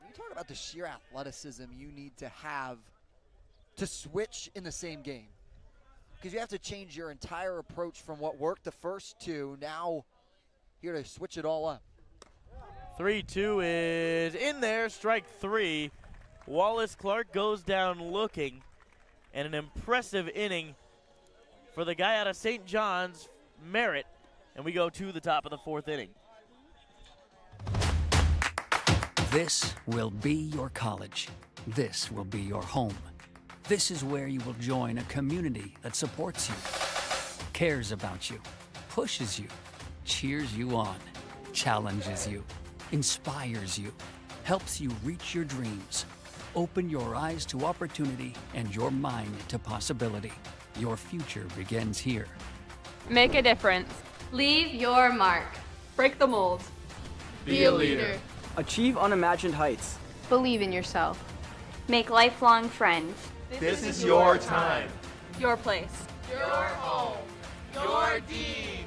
You talk about the sheer athleticism you need to have to switch in the same game. Because you have to change your entire approach from what worked the first 2, now here to switch it all up. 3-2 is in there, strike 3. Wallace Clark goes down looking, and an impressive inning for the guy out of St. John's, Merritt, and we go to the top of the 4th inning. This will be your college. This will be your home. This is where you will join a community that supports you, cares about you, pushes you, cheers you on, challenges you, inspires you, helps you reach your dreams. Open your eyes to opportunity and your mind to possibility. Your future begins here. Make a difference. Leave your mark. Break the mold. Be a leader. Achieve unimagined heights. Believe in yourself. Make lifelong friends. This is your time. Your place. Your home. Your Dean.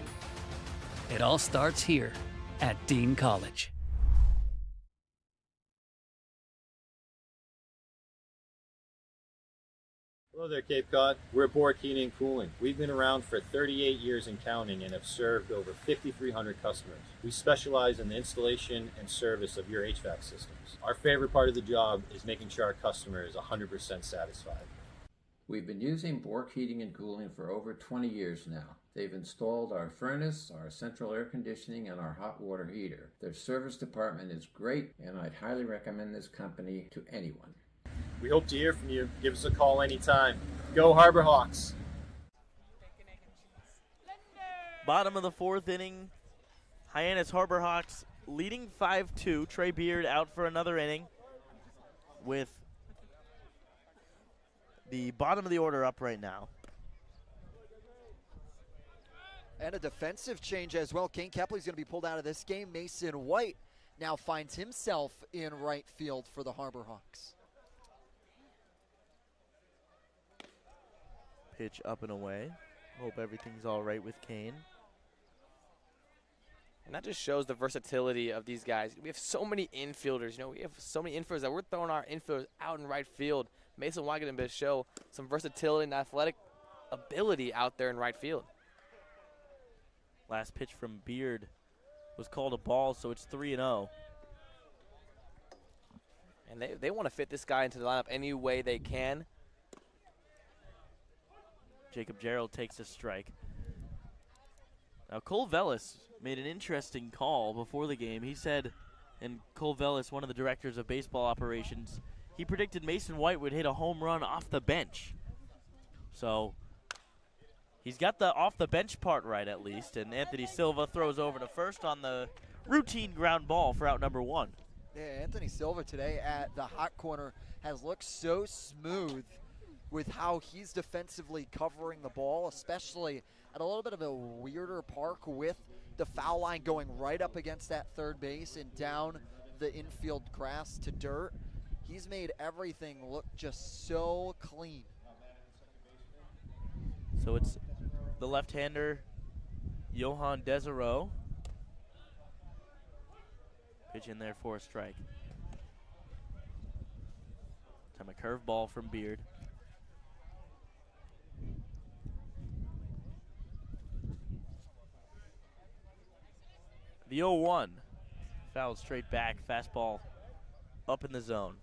It all starts here at Dean College. Hello there, Cape Cod. We're Bork Heating and Cooling. We've been around for 38 years and counting and have served over 5,300 customers. We specialize in the installation and service of your HVAC systems. Our favorite part of the job is making sure our customer is 100% satisfied. We've been using Bork Heating and Cooling for over 20 years now. They've installed our furnace, our central air conditioning, and our hot water heater. Their service department is great, and I'd highly recommend this company to anyone. We hope to hear from you. Give us a call anytime. Go Harbor Hawks! Bottom of the 4th inning, Hyannis Harbor Hawks leading 5-2. Trey Beard out for another inning with the bottom of the order up right now. And a defensive change as well. Kane Kepley's going to be pulled out of this game. Mason White now finds himself in right field for the Harbor Hawks. Pitch up and away. Hope everything's all right with Kane. And that just shows the versatility of these guys. We have so many infielders. We have so many infielders that we're throwing our infielders out in right field. Mason White going to show some versatility and athletic ability out there in right field. Last pitch from Beard was called a ball, so it's 3-0. And they want to fit this guy into the lineup any way they can. Jacob Gerald takes a strike. Now, Cole Vellis made an interesting call before the game. He said, and Cole Vellis, one of the directors of baseball operations, he predicted Mason White would hit a home run off the bench. So he's got the off the bench part right at least, and Anthony Silva throws over to first on the routine ground ball for out number 1. Yeah, Anthony Silva today at the hot corner has looked so smooth with how he's defensively covering the ball, especially at a little bit of a weirder park with the foul line going right up against that third base and down the infield grass to dirt. He's made everything look just so clean. So it's the left-hander, Johan Desereau. Pitch in there for a strike. Time a curveball from Beard. The 0-1. Fouled straight back, fastball up in the zone.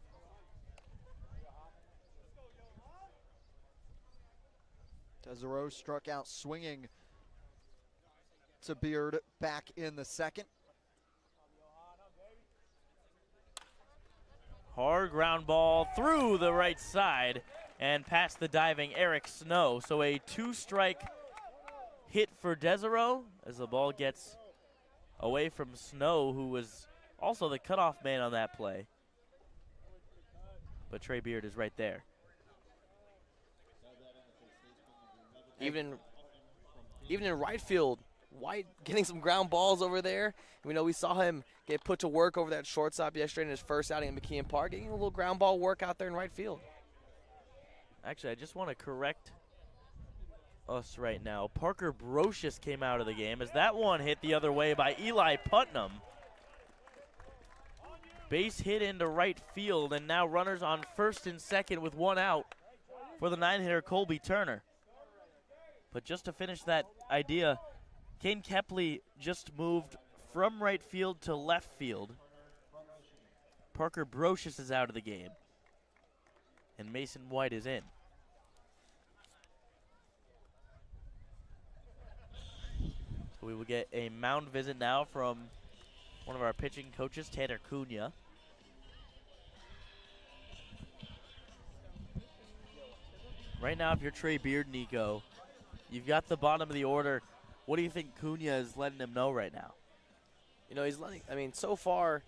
Desereau struck out swinging to Beard back in the second. Hard ground ball through the right side and past the diving Eric Snow. So a 2-strike hit for Desereau as the ball gets away from Snow, who was also the cutoff man on that play. But Trey Beard is right there. Even in right field, White getting some ground balls over there. We know we saw him get put to work over that shortstop yesterday in his first outing in McKeon Park, getting a little ground ball work out there in right field. Actually, I just want to correct us right now. Parker Brocious came out of the game as that one hit the other way by Eli Putnam. Base hit into right field, and now runners on first and second with one out for the 9-hitter Colby Turner. But just to finish that idea, Kane Kepley just moved from right field to left field. Parker Brocious is out of the game, and Mason White is in. So we will get a mound visit now from one of our pitching coaches, Tanner Cunha. Right now, if you're Trey Beard, Nico, you've got the bottom of the order. What do you think Cunha is letting him know right now? You know, he's letting, I mean, so far,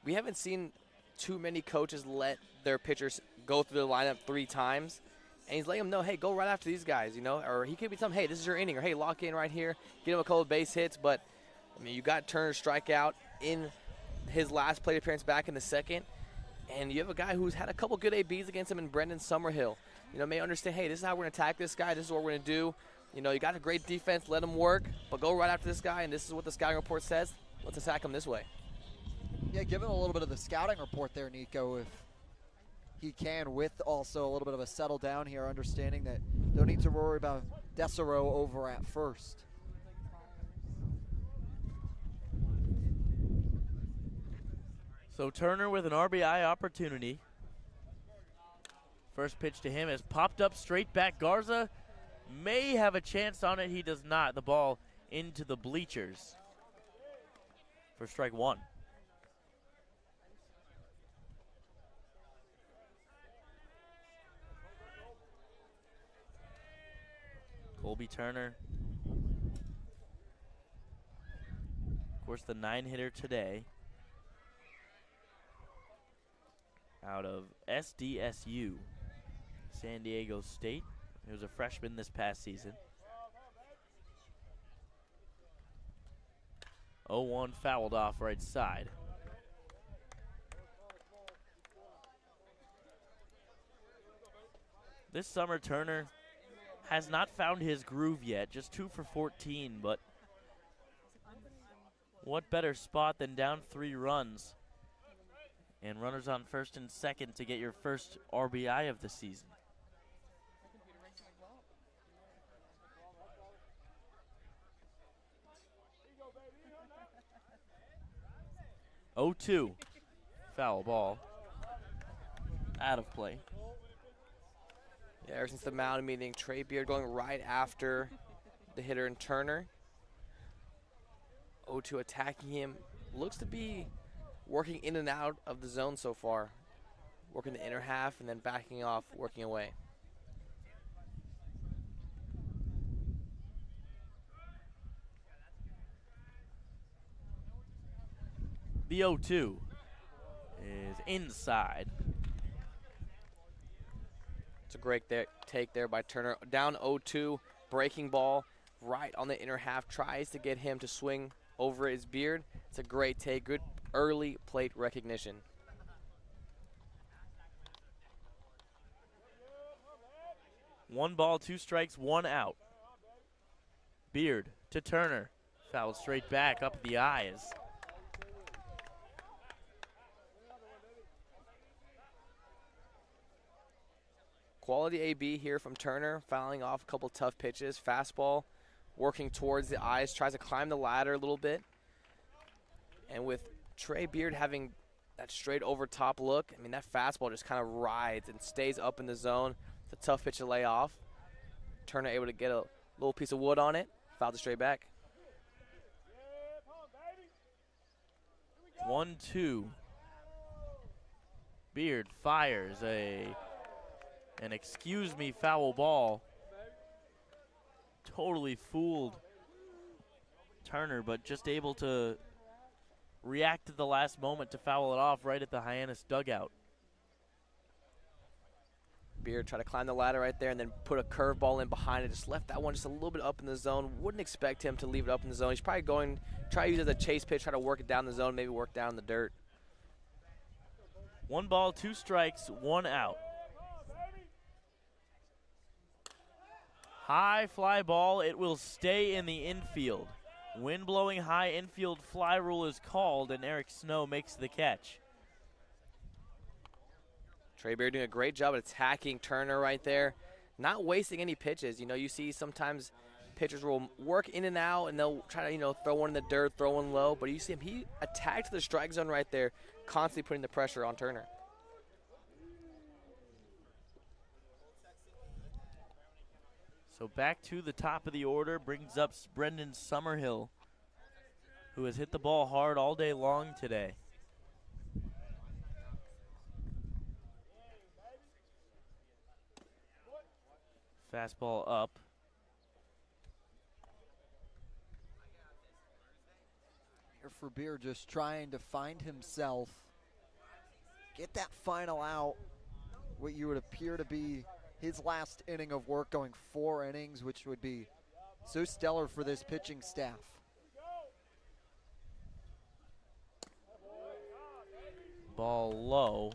we haven't seen too many coaches let their pitchers go through the lineup 3 times. And he's letting them know, hey, go right after these guys, you know. Or he could be telling them, hey, this is your inning. Or, hey, lock in right here. Get him a couple of base hits. But, I mean, you got Turner strike out in his last plate appearance back in the second. And you have a guy who's had a couple good ABs against him in Brendan Summerhill. You know, may understand, hey, this is how we're going to attack this guy. This is what we're going to do. You know, you got a great defense. Let him work. But go right after this guy, and this is what the scouting report says. Let's attack him this way. Yeah, give him a little bit of the scouting report there, Nico, if he can, with also a little bit of a settle down here, understanding that don't need to worry about Desereau over at first. So Turner with an RBI opportunity. First pitch to him is popped up straight back. Garza may have a chance on it. He does not. The ball into the bleachers for strike one. Colby Turner, of course, the 9-hitter today out of SDSU, San Diego State. He was a freshman this past season. 0-1 fouled off right side. This summer, Turner has not found his groove yet, just 2 for 14, but what better spot than down 3 runs and runners on first and second to get your first RBI of the season. Oh, 2 foul ball out of play. Yeah, ever since the mound meeting, Trey Beard going right after the hitter and Turner. 0-2 attacking him. Looks to be working in and out of the zone so far. Working the inner half and then backing off, working away. The 0-2 is inside. It's a great take there by Turner. Down 0-2, breaking ball right on the inner half. Tries to get him to swing over is Beard. It's a great take, good early plate recognition. One ball, 2 strikes, 1 out. Beard to Turner. Foul straight back, up the eyes. Quality AB here from Turner, fouling off a couple tough pitches. Fastball, working towards the eyes, tries to climb the ladder a little bit. And with Trey Beard having that straight over top look, I mean, that fastball just kind of rides and stays up in the zone. It's a tough pitch to lay off. Turner able to get a little piece of wood on it, fouled it straight back. 1-2. Beard fires an excuse me foul ball. Totally fooled Turner, but just able to react at the last moment to foul it off right at the Hyannis dugout. Beard tried to climb the ladder right there and then put a curveball in behind it. Just left that one just a little bit up in the zone. Wouldn't expect him to leave it up in the zone. He's probably going try to use it as a chase pitch, try to work it down the zone, maybe work down in the dirt. 1 ball, 2 strikes, 1 out. High fly ball, it will stay in the infield. Wind blowing high infield fly rule is called, and Eric Snow makes the catch. Trey Beard doing a great job at attacking Turner right there, not wasting any pitches. You know, you see sometimes pitchers will work in and out, and they'll try to, you know, throw one in the dirt, throw one low. But you see him, he attacked the strike zone right there, constantly putting the pressure on Turner. So back to the top of the order brings up Brendan Summerhill, who has hit the ball hard all day long today. Fastball up. Here for Beard, just trying to find himself, get that final out, what you would appear to be his last inning of work, going 4 innings, which would be so stellar for this pitching staff. Ball low,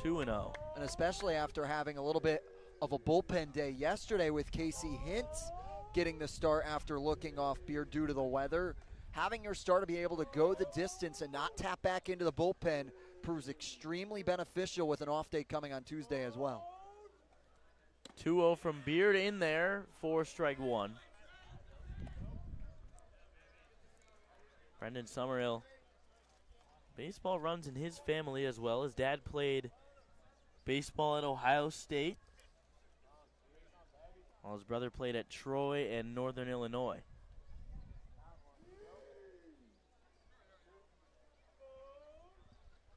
2-0. And especially after having a little bit of a bullpen day yesterday with Casey Hintz getting the start after looking off Beard due to the weather. Having your starter be able to go the distance and not tap back into the bullpen proves extremely beneficial with an off day coming on Tuesday as well. 2-0 from Beard in there for strike 1. Brendan Summerhill. Baseball runs in his family as well. His dad played baseball at Ohio State, while his brother played at Troy and Northern Illinois.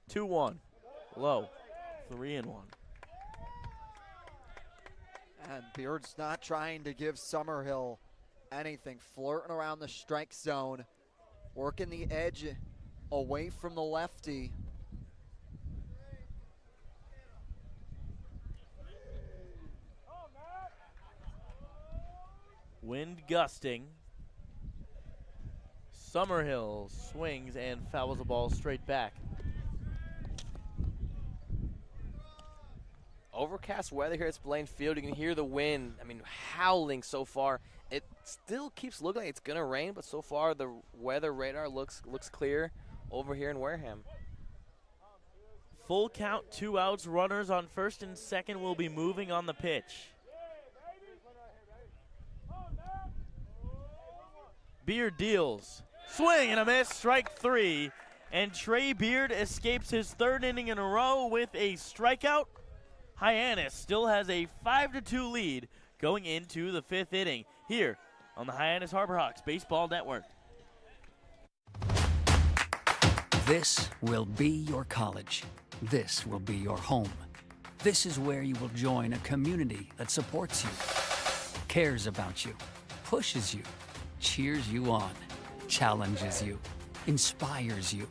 Two-one, low, 3-1. And Beard's not trying to give Summerhill anything, flirting around the strike zone, working the edge away from the lefty. Wind gusting. Summerhill swings and fouls the ball straight back. Overcast weather here at Blaine Field. You can hear the wind, I mean, howling so far. It still keeps looking like it's going to rain, but so far the weather radar looks clear over here in Wareham. Full count, 2 outs. Runners on first and second will be moving on the pitch. Beard deals. Swing and a miss, strike 3. And Trey Beard escapes his 3rd inning in a row with a strikeout. Hyannis still has a 5-2 lead going into the 5th inning here on the Hyannis Harbor Hawks Baseball Network. This will be your college. This will be your home. This is where you will join a community that supports you, cares about you, pushes you, cheers you on, challenges you, inspires you,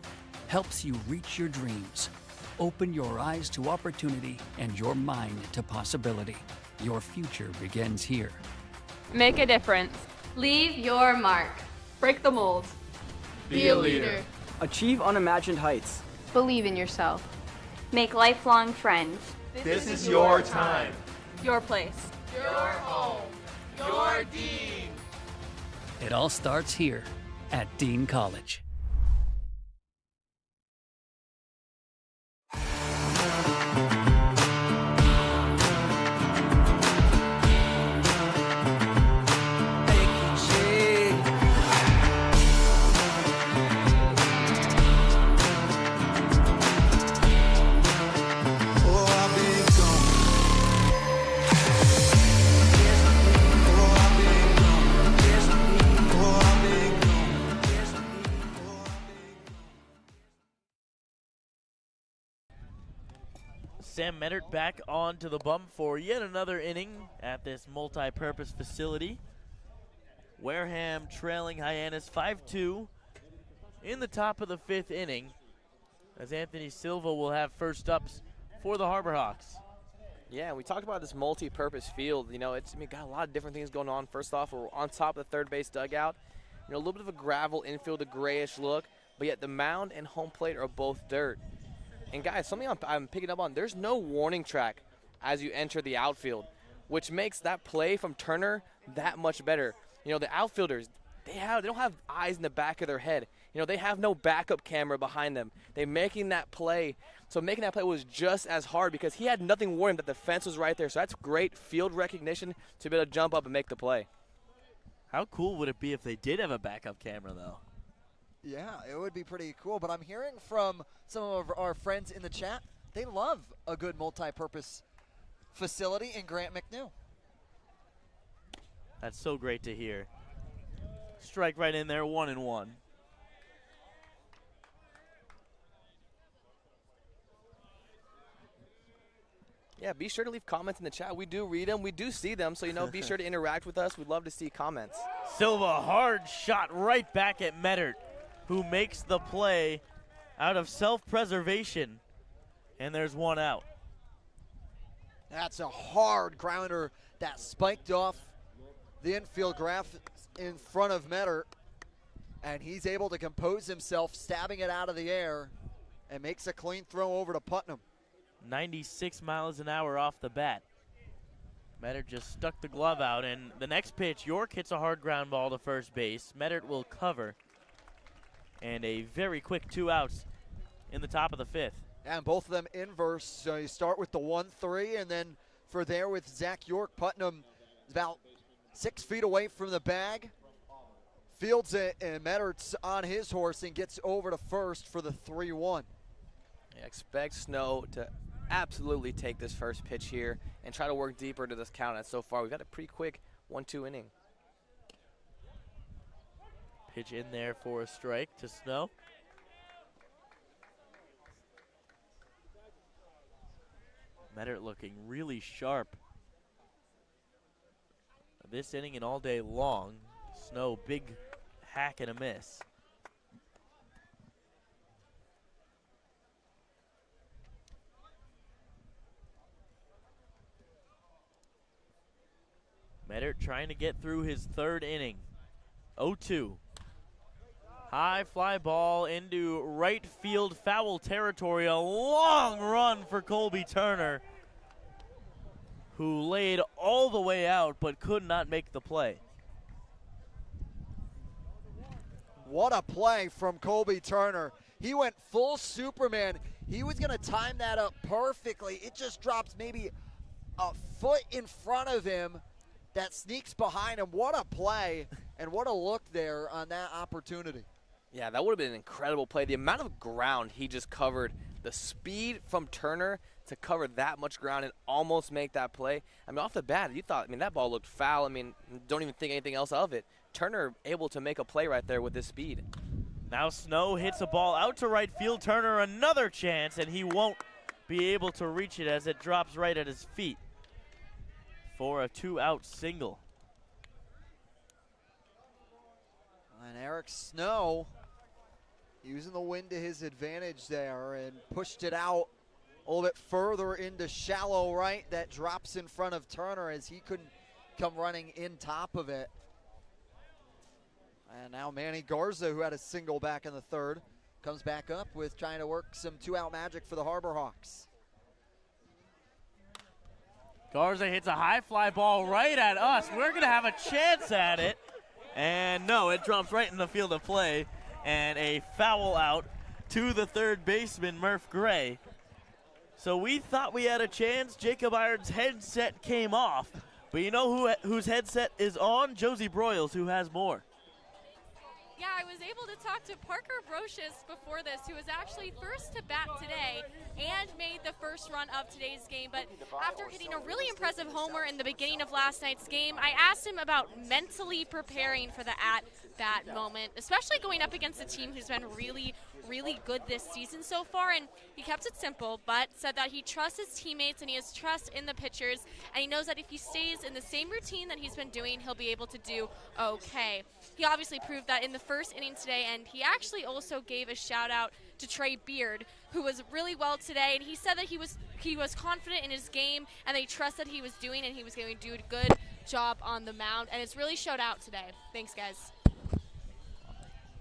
helps you reach your dreams. Open your eyes to opportunity and your mind to possibility. Your future begins here. Make a difference. Leave your mark. Break the mold. Be a leader. Achieve unimagined heights. Believe in yourself. Make lifelong friends. This is your time. Your place. Your home. Your Dean. It all starts here at Dean College. Sam Medert back onto the bump for yet another inning at this multi-purpose facility. Wareham trailing Hyannis 5-2 in the top of the 5th inning, as Anthony Silva will have first ups for the Harbor Hawks. Yeah, we talked about this multi-purpose field. You know, it's got a lot of different things going on. First off, we're on top of the third base dugout. You know, a little bit of a gravel infield, a grayish look, but yet the mound and home plate are both dirt. And guys, something I'm picking up on, there's no warning track as you enter the outfield, which makes that play from Turner that much better. You know, the outfielders, they don't have eyes in the back of their head. You know, they have no backup camera behind them. They're making that play. So making that play was just as hard because he had nothing worrying that the fence was right there. So that's great field recognition to be able to jump up and make the play. How cool would it be if they did have a backup camera, though? Yeah, it would be pretty cool. But I'm hearing from some of our friends in the chat, they love a good multi-purpose facility in Grant McNew. That's so great to hear. Strike right in there, 1-1. Yeah, be sure to leave comments in the chat. We do read them. We do see them. So, you know, be sure to interact with us. We'd love to see comments. Silva, hard shot right back at Medert, who makes the play out of self-preservation. And there's one out. That's a hard grounder that spiked off the infield graph in front of Medert. And he's able to compose himself, stabbing it out of the air, and makes a clean throw over to Putnam. 96 miles an hour off the bat. Medert just stuck the glove out, and the next pitch, York hits a hard ground ball to first base. Medert will cover, and a very quick 2 outs in the top of the 5th. And both of them inverse, so you start with the 1-3, and then for there with Zach York, Putnam is about 6 feet away from the bag. Fields it, and Medert's on his horse and gets over to first for the 3-1. Yeah, expect Snow to absolutely take this first pitch here and try to work deeper to this count. And so far, we've got a pretty quick 1-2 inning. Pitch in there for a strike to Snow. Medert looking really sharp this inning and all day long. Snow, big hack and a miss. Medert trying to get through his 3rd inning. 0-2. High fly ball into right field foul territory. A long run for Colby Turner, who laid all the way out but could not make the play. What a play from Colby Turner. He went full Superman. He was going to time that up perfectly. It just drops maybe a foot in front of him. That sneaks behind him. What a play and what a look there on that opportunity. Yeah, that would have been an incredible play. The amount of ground he just covered, the speed from Turner to cover that much ground and almost make that play. I mean, off the bat, you thought, that ball looked foul. I mean, don't even think anything else of it. Turner able to make a play right there with his speed. Now Snow hits a ball out to right field. Turner another chance, and he won't be able to reach it as it drops right at his feet for a 2-out single. And Eric Snow using the wind to his advantage there and pushed it out a little bit further into shallow right. That drops in front of Turner as he couldn't come running in top of it. And now Manny Garza, who had a single back in the third, comes back up with trying to work some two-out magic for the Harbor Hawks. Garza hits a high fly ball right at us. We're going to have a chance at it. And no, it drops right in the field of play. And a foul out to the third baseman, Murph Gray. So we thought we had a chance. Jacob Iron's headset came off. But you know whose headset is on? Josie Broyles, who has more. Yeah, I was able to talk to Parker Brocious before this, who was actually first to bat today and made the first run of today's game. But after hitting a really impressive homer in the beginning of last night's game, I asked him about mentally preparing for the at-bat moment, especially going up against a team who's been really, really good this season so far. And he kept it simple, but said that he trusts his teammates and he has trust in the pitchers, and he knows that if he stays in the same routine that he's been doing, he'll be able to do okay. He obviously proved that in the first inning today, and he actually also gave a shout out to Trey Beard, who was really well today, and he said that he was confident in his game and that he trusted he was doing, and he was going to do a good job on the mound, and it's really showed out today. Thanks, guys.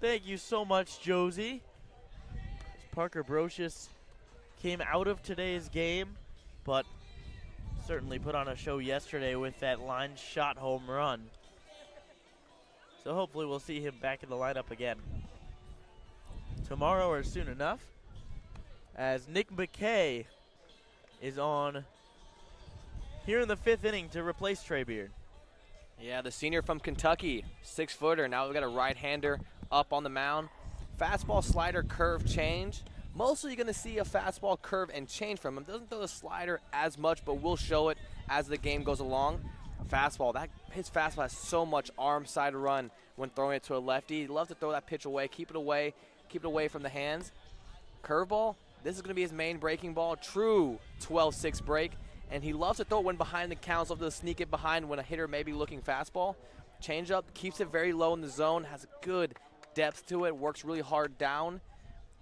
Thank you so much, Josie. Parker Brocious came out of today's game, but certainly put on a show yesterday with that line shot home run. So hopefully we'll see him back in the lineup again tomorrow or soon enough, as Nick McKay is on here in the fifth inning to replace Trey Beard. Yeah, the senior from Kentucky, 6-footer. Now we've got a right-hander up on the mound. Fastball, slider, curve, change. Mostly you're going to see a fastball, curve, and change from him. Doesn't throw the slider as much, but will show it as the game goes along. Fastball, his fastball has so much arm side run when throwing it to a lefty. He loves to throw that pitch away, keep it away from the hands. Curveball, this is going to be his main breaking ball, true 12-6 break, and he loves to throw it when behind the counts, loves to sneak it behind when a hitter may be looking fastball. Changeup, keeps it very low in the zone, has a good depth to it, works really hard down,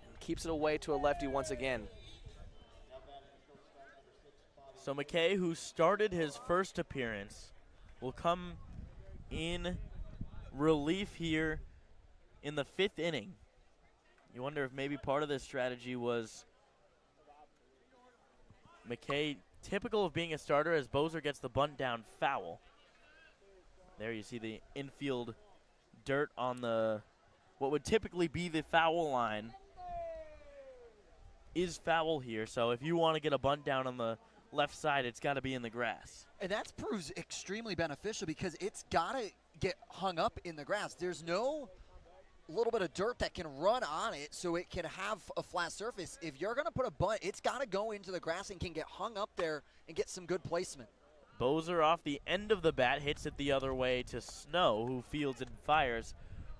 and keeps it away to a lefty once again. So McKay, who started his first appearance, will come in relief here in the fifth inning. You wonder if maybe part of this strategy was McKay, typical of being a starter, as Bozer gets the bunt down foul. There you see the infield dirt on the what would typically be the foul line is foul here. So if you want to get a bunt down on the left side, it's got to be in the grass. And that proves extremely beneficial because it's got to get hung up in the grass. There's no little bit of dirt that can run on it so it can have a flat surface. If you're going to put a bunt, it's got to go into the grass and can get hung up there and get some good placement. Bozer off the end of the bat, hits it the other way to Snow, who fields and fires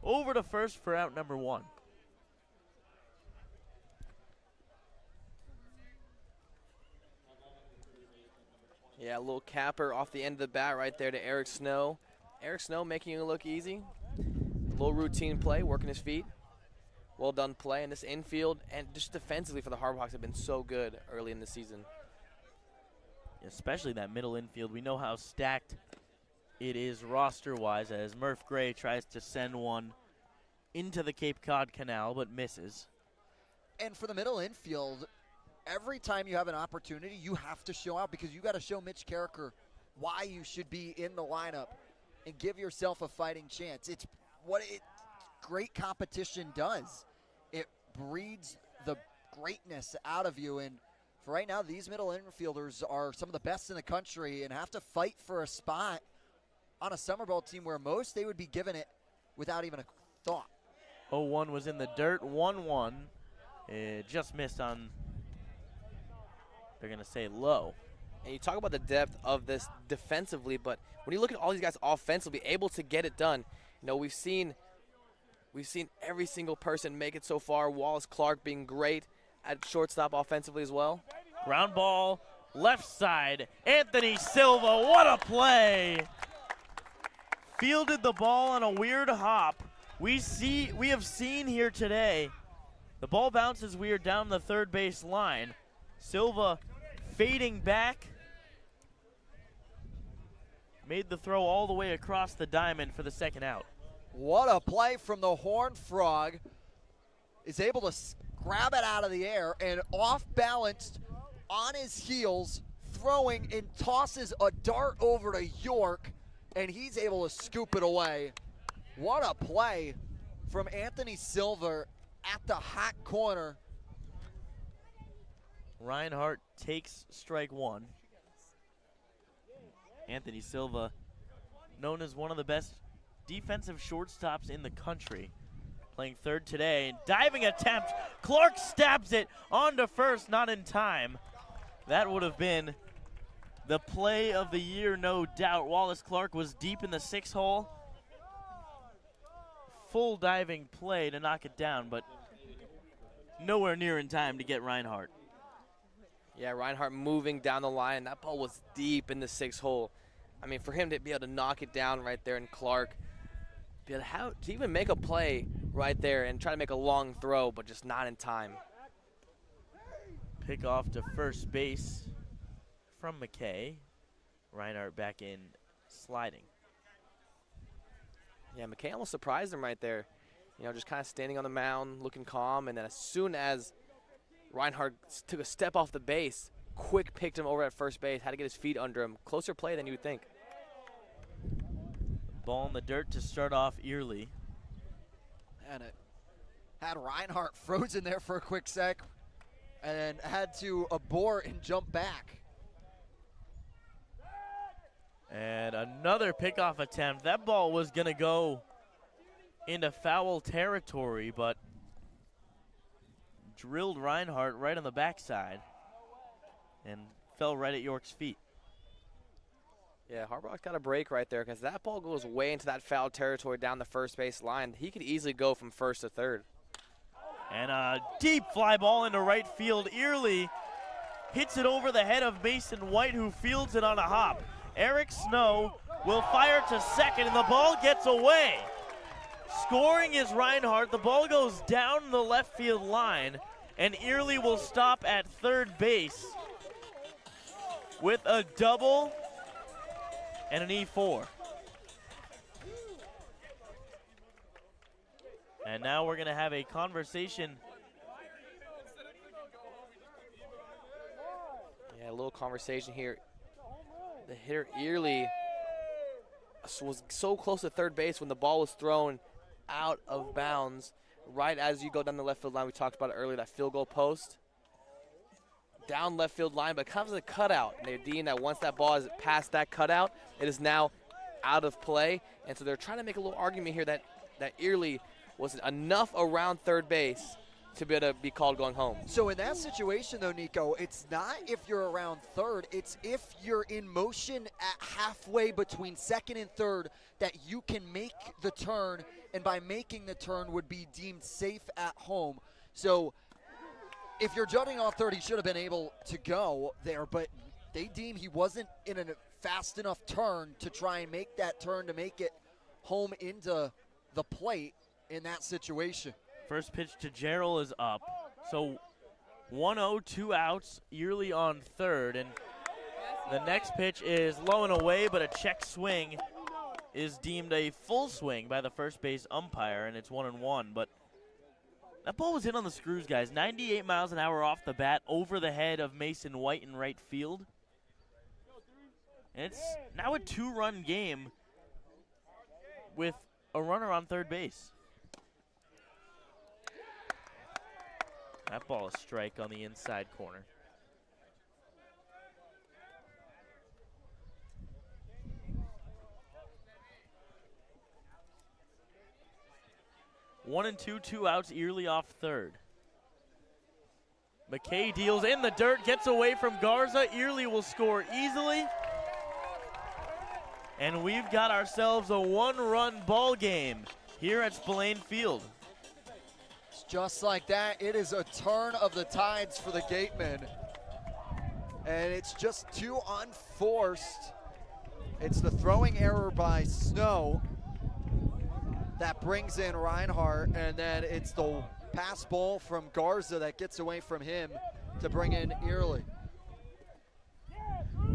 over to first for out number one. Yeah, a little capper off the end of the bat right there to Eric Snow. Eric Snow making it look easy. A little routine play, working his feet. Well done play. And this infield and just defensively for the Harbor Hawks have been so good early in the season. Especially that middle infield. We know how stacked it is roster-wise, as Murph Gray tries to send one into the Cape Cod Canal but misses. And for the middle infield, every time you have an opportunity, you have to show out because you got to show Mitch Carricker why you should be in the lineup and give yourself a fighting chance. It's what great competition does. It breeds the greatness out of you. And for right now, these middle infielders are some of the best in the country and have to fight for a spot on a summer ball team where most they would be given it without even a thought. 0-1 was in the dirt, 1-1. It just missed on, they're going to say low. And you talk about the depth of this defensively, but when you look at all these guys offensively, able to get it done, you know, we've seen every single person make it so far. Wallace Clark being great at shortstop offensively as well. Ground ball, left side, Anthony Silva, what a play! Fielded the ball on a weird hop. We have seen here today, the ball bounces weird down the third base line. Silva fading back, made the throw all the way across the diamond for the second out. What a play from the Horned Frog. Is able to grab it out of the air and off-balanced on his heels, throwing and tosses a dart over to York, and he's able to scoop it away. What a play from Anthony Silver at the hot corner. Reinhardt takes strike one. Anthony Silva, known as one of the best defensive shortstops in the country, playing third today. Diving attempt, Clark stabs it onto first, not in time. That would have been the play of the year, no doubt. Wallace Clark was deep in the 6 hole. Full diving play to knock it down, but nowhere near in time to get Reinhardt. Yeah, Reinhardt moving down the line. That ball was deep in the 6 hole. I mean, for him to be able to knock it down right there, and Clark be able to even make a play right there and try to make a long throw, but just not in time. Pick off to first base from McKay. Reinhardt back in sliding. Yeah, McKay almost surprised him right there. You know, just kind of standing on the mound, looking calm, and then as soon as Reinhardt took a step off the base, quick picked him over at first base, had to get his feet under him. Closer play than you would think. Ball in the dirt to start off Early. And it had Reinhardt frozen there for a quick sec and had to abort and jump back. And another pickoff attempt. That ball was going to go into foul territory, but drilled Reinhardt right on the backside and fell right at York's feet. Yeah, Harbor Hawks got a break right there because that ball goes way into that foul territory down the first base line. He could easily go from first to third. And a deep fly ball into right field. Early hits it over the head of Mason White, who fields it on a hop. Eric Snow will fire to second, and the ball gets away. Scoring is Reinhardt. The ball goes down the left field line, and Early will stop at third base with a double and an E4. And now we're going to have a conversation. Yeah, a little conversation here. The hitter Early was so close to third base when the ball was thrown out of bounds. Right as you go down the left field line, we talked about it earlier, that field goal post. Down left field line, but it comes as a cutout. And they're deeming that once that ball is past that cutout, it is now out of play. And so they're trying to make a little argument here that Early was enough around third base to be able to be called going home. So in that situation, though, Nico, it's not if you're around third, it's if you're in motion at halfway between second and third that you can make the turn, and by making the turn would be deemed safe at home. So if you're judging on third, he should have been able to go there, but they deem he wasn't in a fast enough turn to try and make that turn to make it home into the plate in that situation. First pitch to Gerald is up. So 1-0, 2 outs, Early on third. And the next pitch is low and away, but a check swing is deemed a full swing by the first base umpire, and it's 1-1. But that ball was in on the screws, guys. 98 miles an hour off the bat, over the head of Mason White in right field. And it's now a 2-run game with a runner on third base. That ball is strike on the inside corner. One and two, 2 outs, Early off third. McKay deals in the dirt, gets away from Garza. Early will score easily. And we've got ourselves a 1-run ball game here at Spillane Field. Just like that, it is a turn of the tides for the Gatemen. And it's just too unforced. It's the throwing error by Snow that brings in Reinhardt, and then it's the pass ball from Garza that gets away from him to bring in Early.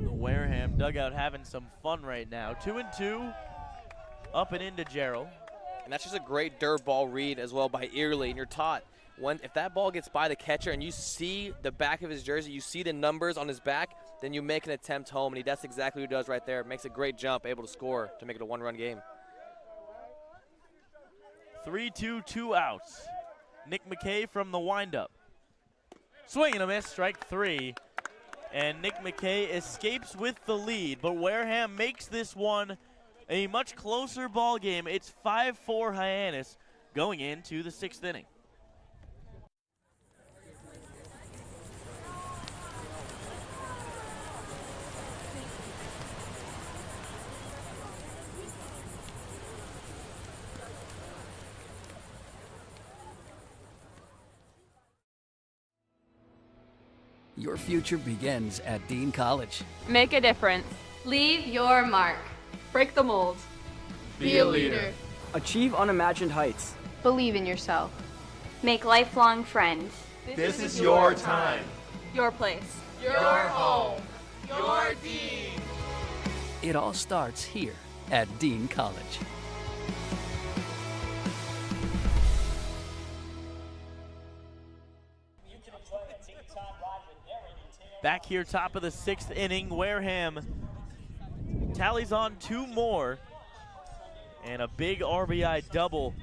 The Wareham dugout having some fun right now. 2-2, up and into Gerald. And that's just a great dirt ball read as well by Early. And you're taught, if that ball gets by the catcher and you see the back of his jersey, you see the numbers on his back, then you make an attempt home. And that's exactly what he does right there. Makes a great jump, able to score to make it a one-run game. 3-2, 2 outs. Nick McKay from the windup. Swing and a miss, strike 3. And Nick McKay escapes with the lead, but Wareham makes this one a much closer ball game. It's 5-4 Hyannis going into the 6th inning. Your future begins at Dean College. Make a difference. Leave your mark. Break the mold. Be a leader. Achieve unimagined heights. Believe in yourself. Make lifelong friends. This is your time. Your place. Your home. Your Dean. It all starts here at Dean College. Back here, top of the 6th inning, Wareham tallies on 2 more. And a big RBI double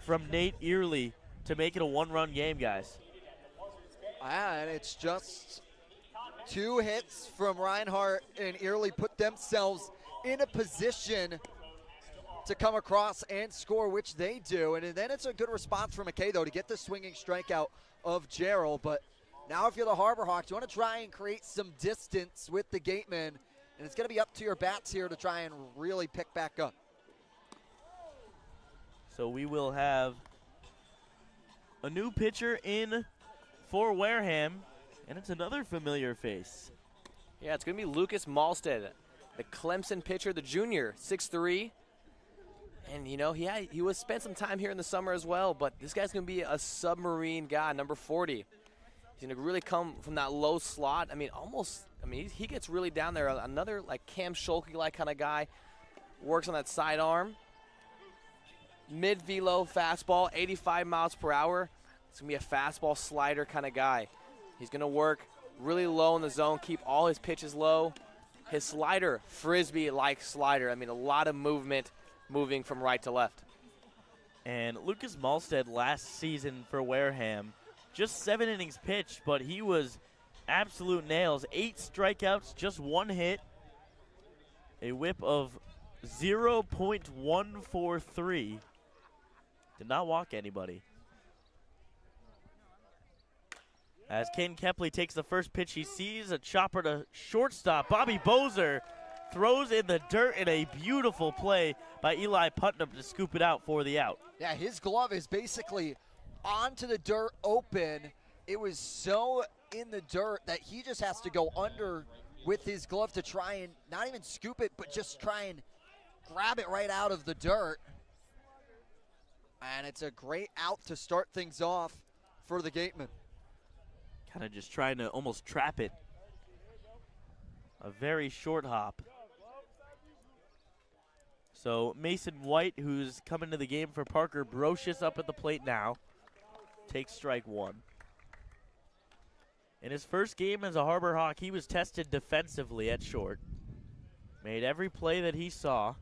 from Nate Early to make it a 1-run game, guys. And it's just 2 hits from Reinhardt and Early put themselves in a position to come across and score, which they do. And then it's a good response from McKay, though, to get the swinging strikeout of Gerald. But now if you're the Harbor Hawks, you want to try and create some distance with the Gatemen, and it's going to be up to your bats here to try and really pick back up. So we will have a new pitcher in for Wareham, and it's another familiar face. Yeah, it's going to be Lucas Malstead, the Clemson pitcher, the junior, 6'3". And, you know, he was spent some time here in the summer as well, but this guy's going to be a submarine guy, number 40. He's going to really come from that low slot. He gets really down there. Another, like, Cam Schulke-like kind of guy. Works on that sidearm. Mid-velo fastball, 85 miles per hour. It's going to be a fastball slider kind of guy. He's going to work really low in the zone, keep all his pitches low. His slider, Frisbee-like slider. A lot of moving from right to left. And Lucas Malstead last season for Wareham, just 7 innings pitched, but he was absolute nails. 8 strikeouts, just 1 hit. A whip of 0.143. Did not walk anybody. As Ken Kepley takes the first pitch, he sees a chopper to shortstop. Bobby Bozer throws in the dirt in a beautiful play by Eli Putnam to scoop it out for the out. Yeah, his glove is basically onto the dirt open. It was so in the dirt that he just has to go under with his glove to try and not even scoop it, but just try and grab it right out of the dirt. And it's a great out to start things off for the Gatemen. Kind of just trying to almost trap it. A very short hop. So Mason White, who's coming to the game for Parker Brocious, up at the plate now, takes strike 1. In his first game as a Harbor Hawk, he was tested defensively at short. Made every play that he saw.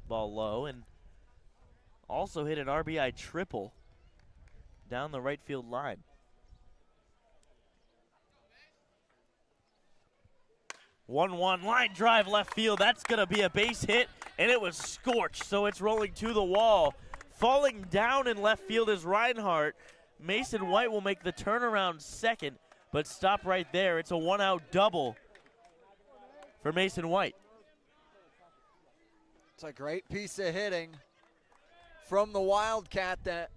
Ball low, and also hit an RBI triple down the right field line. One line drive left field. That's going to be a base hit, and it was scorched, so it's rolling to the wall. Falling down in left field is Reinhardt. Mason White will make the turnaround second, but stop right there. It's a 1-out double for Mason White. It's a great piece of hitting from the Wildcat that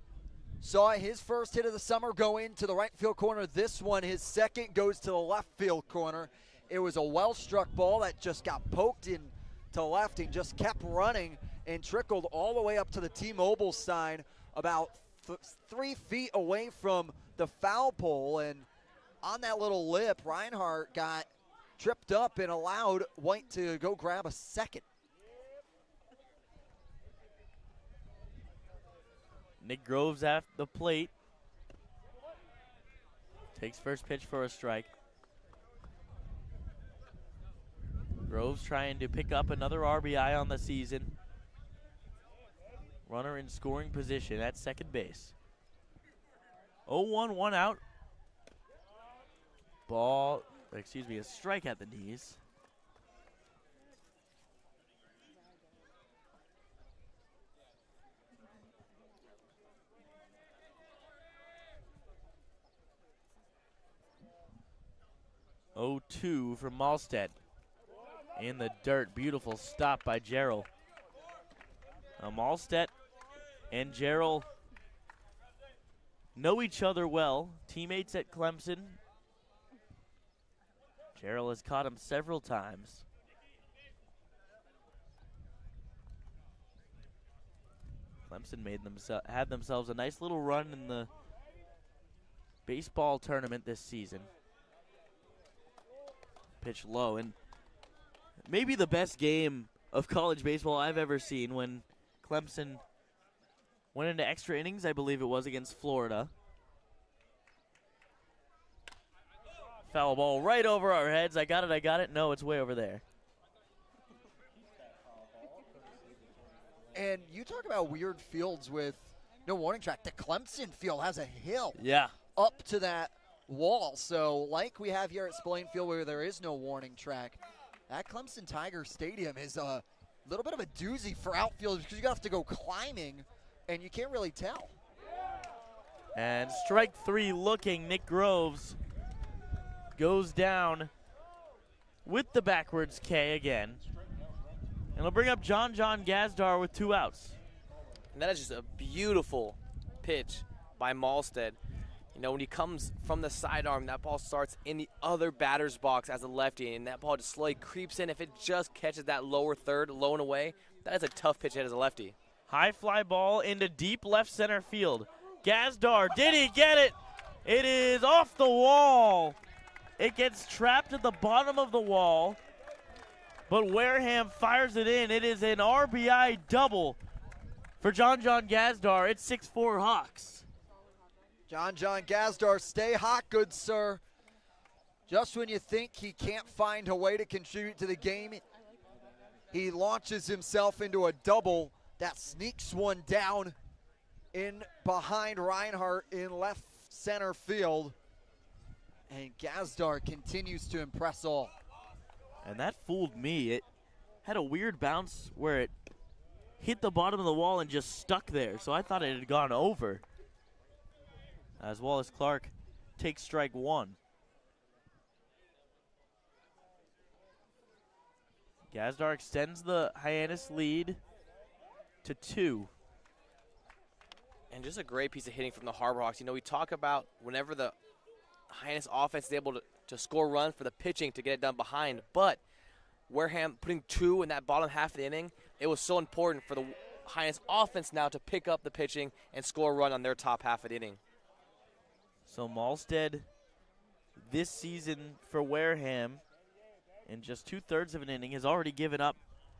saw his first hit of the summer go into the right field corner. This one, his second, goes to the left field corner. It was a well-struck ball that just got poked in to left and just kept running and trickled all the way up to the T-Mobile sign about 3 feet away from the foul pole. And on that little lip, Reinhardt got tripped up and allowed White to go grab a second. Nick Groves at the plate. Takes first pitch for a strike. Groves trying to pick up another RBI on the season. Runner in scoring position at second base. 0-1, 1 out. A strike at the knees. Oh, 2 from Malstead. In the dirt, beautiful stop by Gerald. Malstead and Gerald know each other well, teammates at Clemson. Gerald has caught him several times. Clemson had themselves a nice little run in the baseball tournament this season. Pitch low, and maybe the best game of college baseball I've ever seen when Clemson went into extra innings, I believe it was, against Florida. Foul ball right over our heads. I got it. No, it's way over there. And you talk about weird fields with no warning track. The Clemson field has a hill up to that wall. So like we have here at Spillane Field where there is no warning track, that Clemson Tiger Stadium is a little bit of a doozy for outfielders because you have to go climbing and you can't really tell. And strike 3 looking. Nick Groves goes down with the backwards K again. And he'll bring up John Gazdar with 2 outs. And that is just a beautiful pitch by Malstead. You know, when he comes from the sidearm, that ball starts in the other batter's box as a lefty, and that ball just slowly creeps in. If it just catches that lower third, low and away, that is a tough pitch hit as a lefty. High fly ball into deep left center field. Gazdar, did he get it? It is off the wall. It gets trapped at the bottom of the wall, but Wareham fires it in. It is an RBI double for John Gazdar. It's 6-4 Hawks. John Gazdar, stay hot, good sir. Just when you think he can't find a way to contribute to the game, he launches himself into a double that sneaks one down in behind Reinhardt in left center field. And Gazdar continues to impress all. And that fooled me. It had a weird bounce where it hit the bottom of the wall and just stuck there. So I thought it had gone over. As Wallace Clark takes strike 1. Gazdar extends the Hyannis lead to 2. And just a great piece of hitting from the Harbor Hawks. You know, we talk about whenever the Hyannis offense is able to score runs for the pitching to get it done behind, but Wareham putting 2 in that bottom half of the inning, it was so important for the Hyannis offense now to pick up the pitching and score a run on their top half of the inning. So Malstead this season for Wareham in just 2/3 of an inning has already given up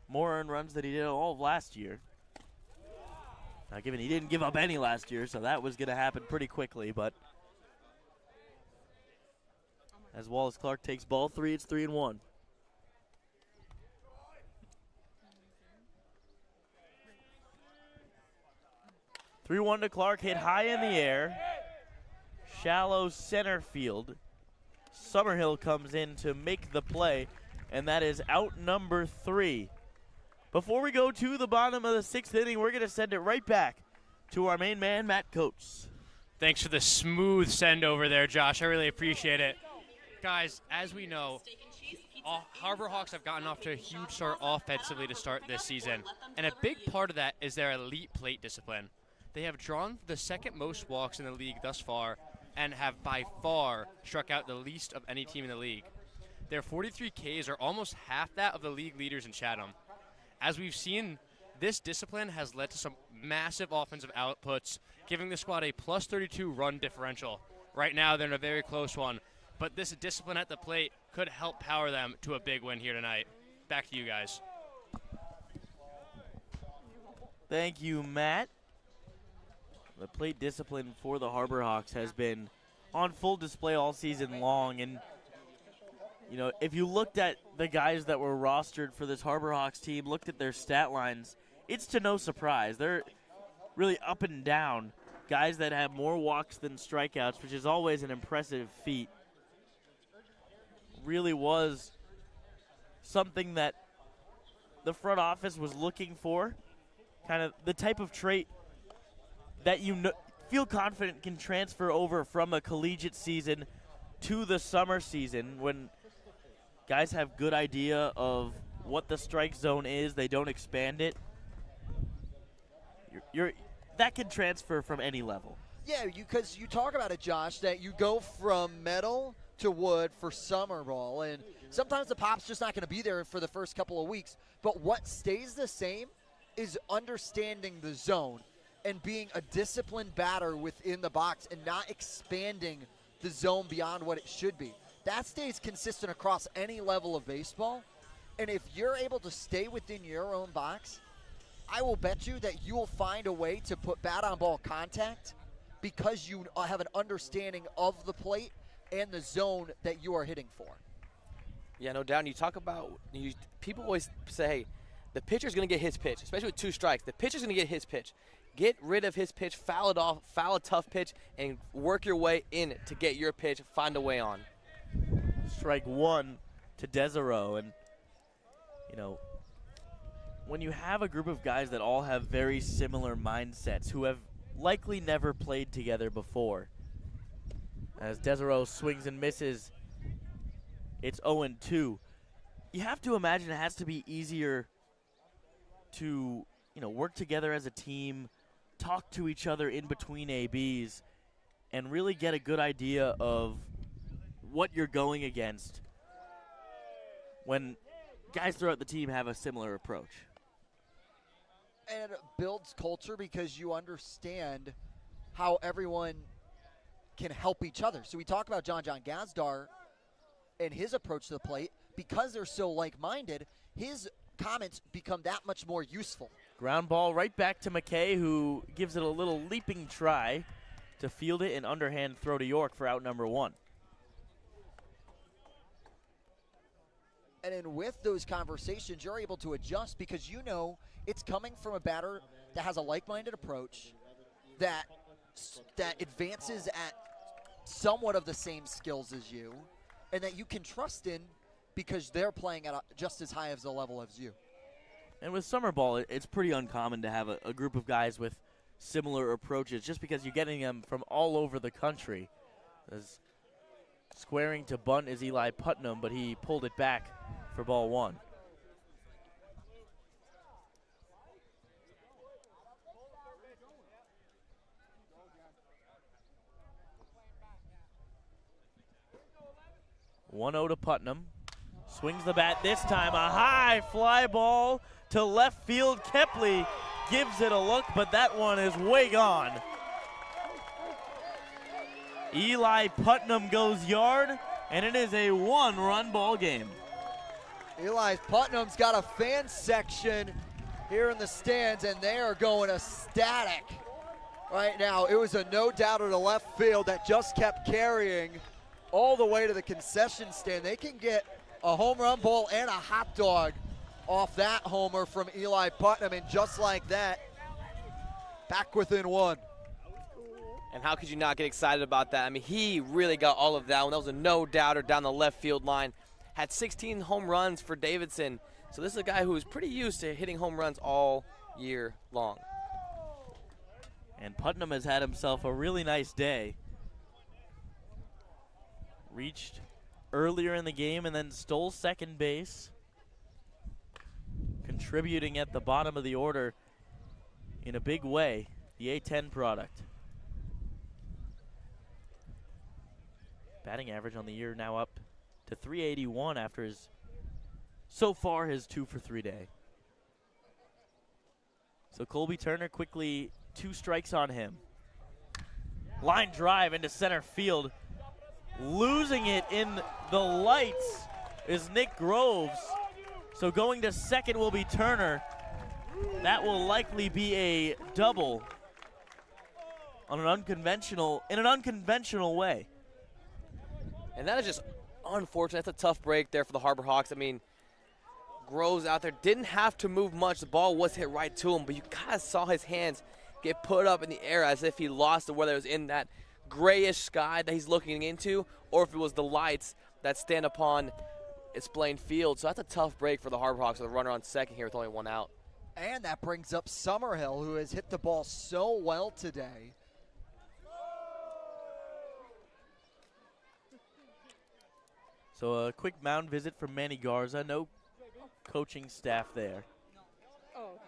more earned runs than he did all of last year. Now given he didn't give up any last year, so that was going to happen pretty quickly, but as Wallace Clark takes ball 3, it's 3-1. (3-1) to Clark, hit high in the air. Shallow center field. Summerhill comes in to make the play, and that is out number 3. Before we go to the bottom of the 6th inning, we're going to send it right back to our main man, Matt Coates. Thanks for the smooth send over there, Josh. I really appreciate it. Guys, as we know, Harbor Hawks have gotten off to a huge start offensively to start this season, and a big part of that is their elite plate discipline. They have drawn the 2nd most walks in the league thus far and have by far struck out the least of any team in the league. Their 43 Ks are almost half that of the league leaders in Chatham. As we've seen, this discipline has led to some massive offensive outputs, giving the squad a plus 32 run differential. Right now, they're in a very close one, but this discipline at the plate could help power them to a big win here tonight. Back to you guys. Thank you, Matt. The plate discipline for the Harbor Hawks has been on full display all season long. And, you know, if you looked at the guys that were rostered for this Harbor Hawks team, looked at their stat lines, it's to no surprise. They're really up and down. Guys that have more walks than strikeouts, which is always an impressive feat. Really was something that the front office was looking for. Kind of the type of trait that you feel confident can transfer over from a collegiate season to the summer season when guys have good idea of what the strike zone is. They don't expand it. That can transfer from any level. Yeah, because you talk about it, Josh, that you go from metal to wood for summer ball, and sometimes the pop's just not going to be there for the first couple of weeks. But what stays the same is understanding the zone and being a disciplined batter within the box and not expanding the zone beyond what it should be. That stays consistent across any level of baseball. And if you're able to stay within your own box, I will bet you that you will find a way to put bat on ball contact because you have an understanding of the plate and the zone that you are hitting for. Yeah, no doubt. And you talk about, people always say, hey, the pitcher's going to get his pitch, especially with 2 strikes. The pitcher's going to get his pitch. Get rid of his pitch, foul it off, foul a tough pitch, and work your way in to get your pitch, find a way on. Strike 1 to Desiro. And, you know, when you have a group of guys that all have very similar mindsets, who have likely never played together before, as Desiro swings and misses, it's 0-2. You have to imagine it has to be easier to, you know, work together as a team, talk to each other in between ABs, and really get a good idea of what you're going against when guys throughout the team have a similar approach. And it builds culture because you understand how everyone can help each other. So we talk about John Gazdar and his approach to the plate. Because they're so like-minded, his comments become that much more useful. Ground ball right back to McKay, who gives it a little leaping try to field it, and underhand throw to York for out number 1. And then with those conversations, you're able to adjust because you know it's coming from a batter that has a like-minded approach, that advances at somewhat of the same skills as you, and that you can trust in because they're playing at just as high of a level as you. And with summer ball, it's pretty uncommon to have a group of guys with similar approaches just because you're getting them from all over the country. As squaring to bunt is Eli Putnam, but he pulled it back for ball 1. One-0 to Putnam. Swings the bat this time. A high fly ball to left field. Kepley gives it a look, but that one is way gone. Eli Putnam goes yard, and it is a 1-run ball game. Eli Putnam's got a fan section here in the stands, and they are going ecstatic right now. It was a no doubter to left field that just kept carrying all the way to the concession stand. They can get a home run ball and a hot dog off that homer from Eli Putnam, and just like that, back within 1. And how could you not get excited about that? I mean, he really got all of that one. That was a no-doubter down the left field line. Had 16 home runs for Davidson. So this is a guy who is pretty used to hitting home runs all year long. And Putnam has had himself a really nice day. Reached earlier in the game and then stole second base. Contributing at the bottom of the order in a big way, the A10 product. Batting average on the year now up to 381 after his 2-for-3 day. So Colby Turner quickly 2 strikes on him. Line drive into center field. Losing it in the lights is Nick Groves. So going to second will be Turner. That will likely be a double. in an unconventional way. And that is just unfortunate. That's a tough break there for the Harbor Hawks. I mean, Groves out there didn't have to move much. The ball was hit right to him, but you kind of saw his hands get put up in the air as if he lost it, whether it was in that grayish sky that he's looking into or if it was the lights that stand upon its playing field. So that's a tough break for the Harbor Hawks with a runner on second here with only one out. And that brings up Summerhill, who has hit the ball so well today. So a quick mound visit from Manny Garza. No coaching staff there. Oh, okay.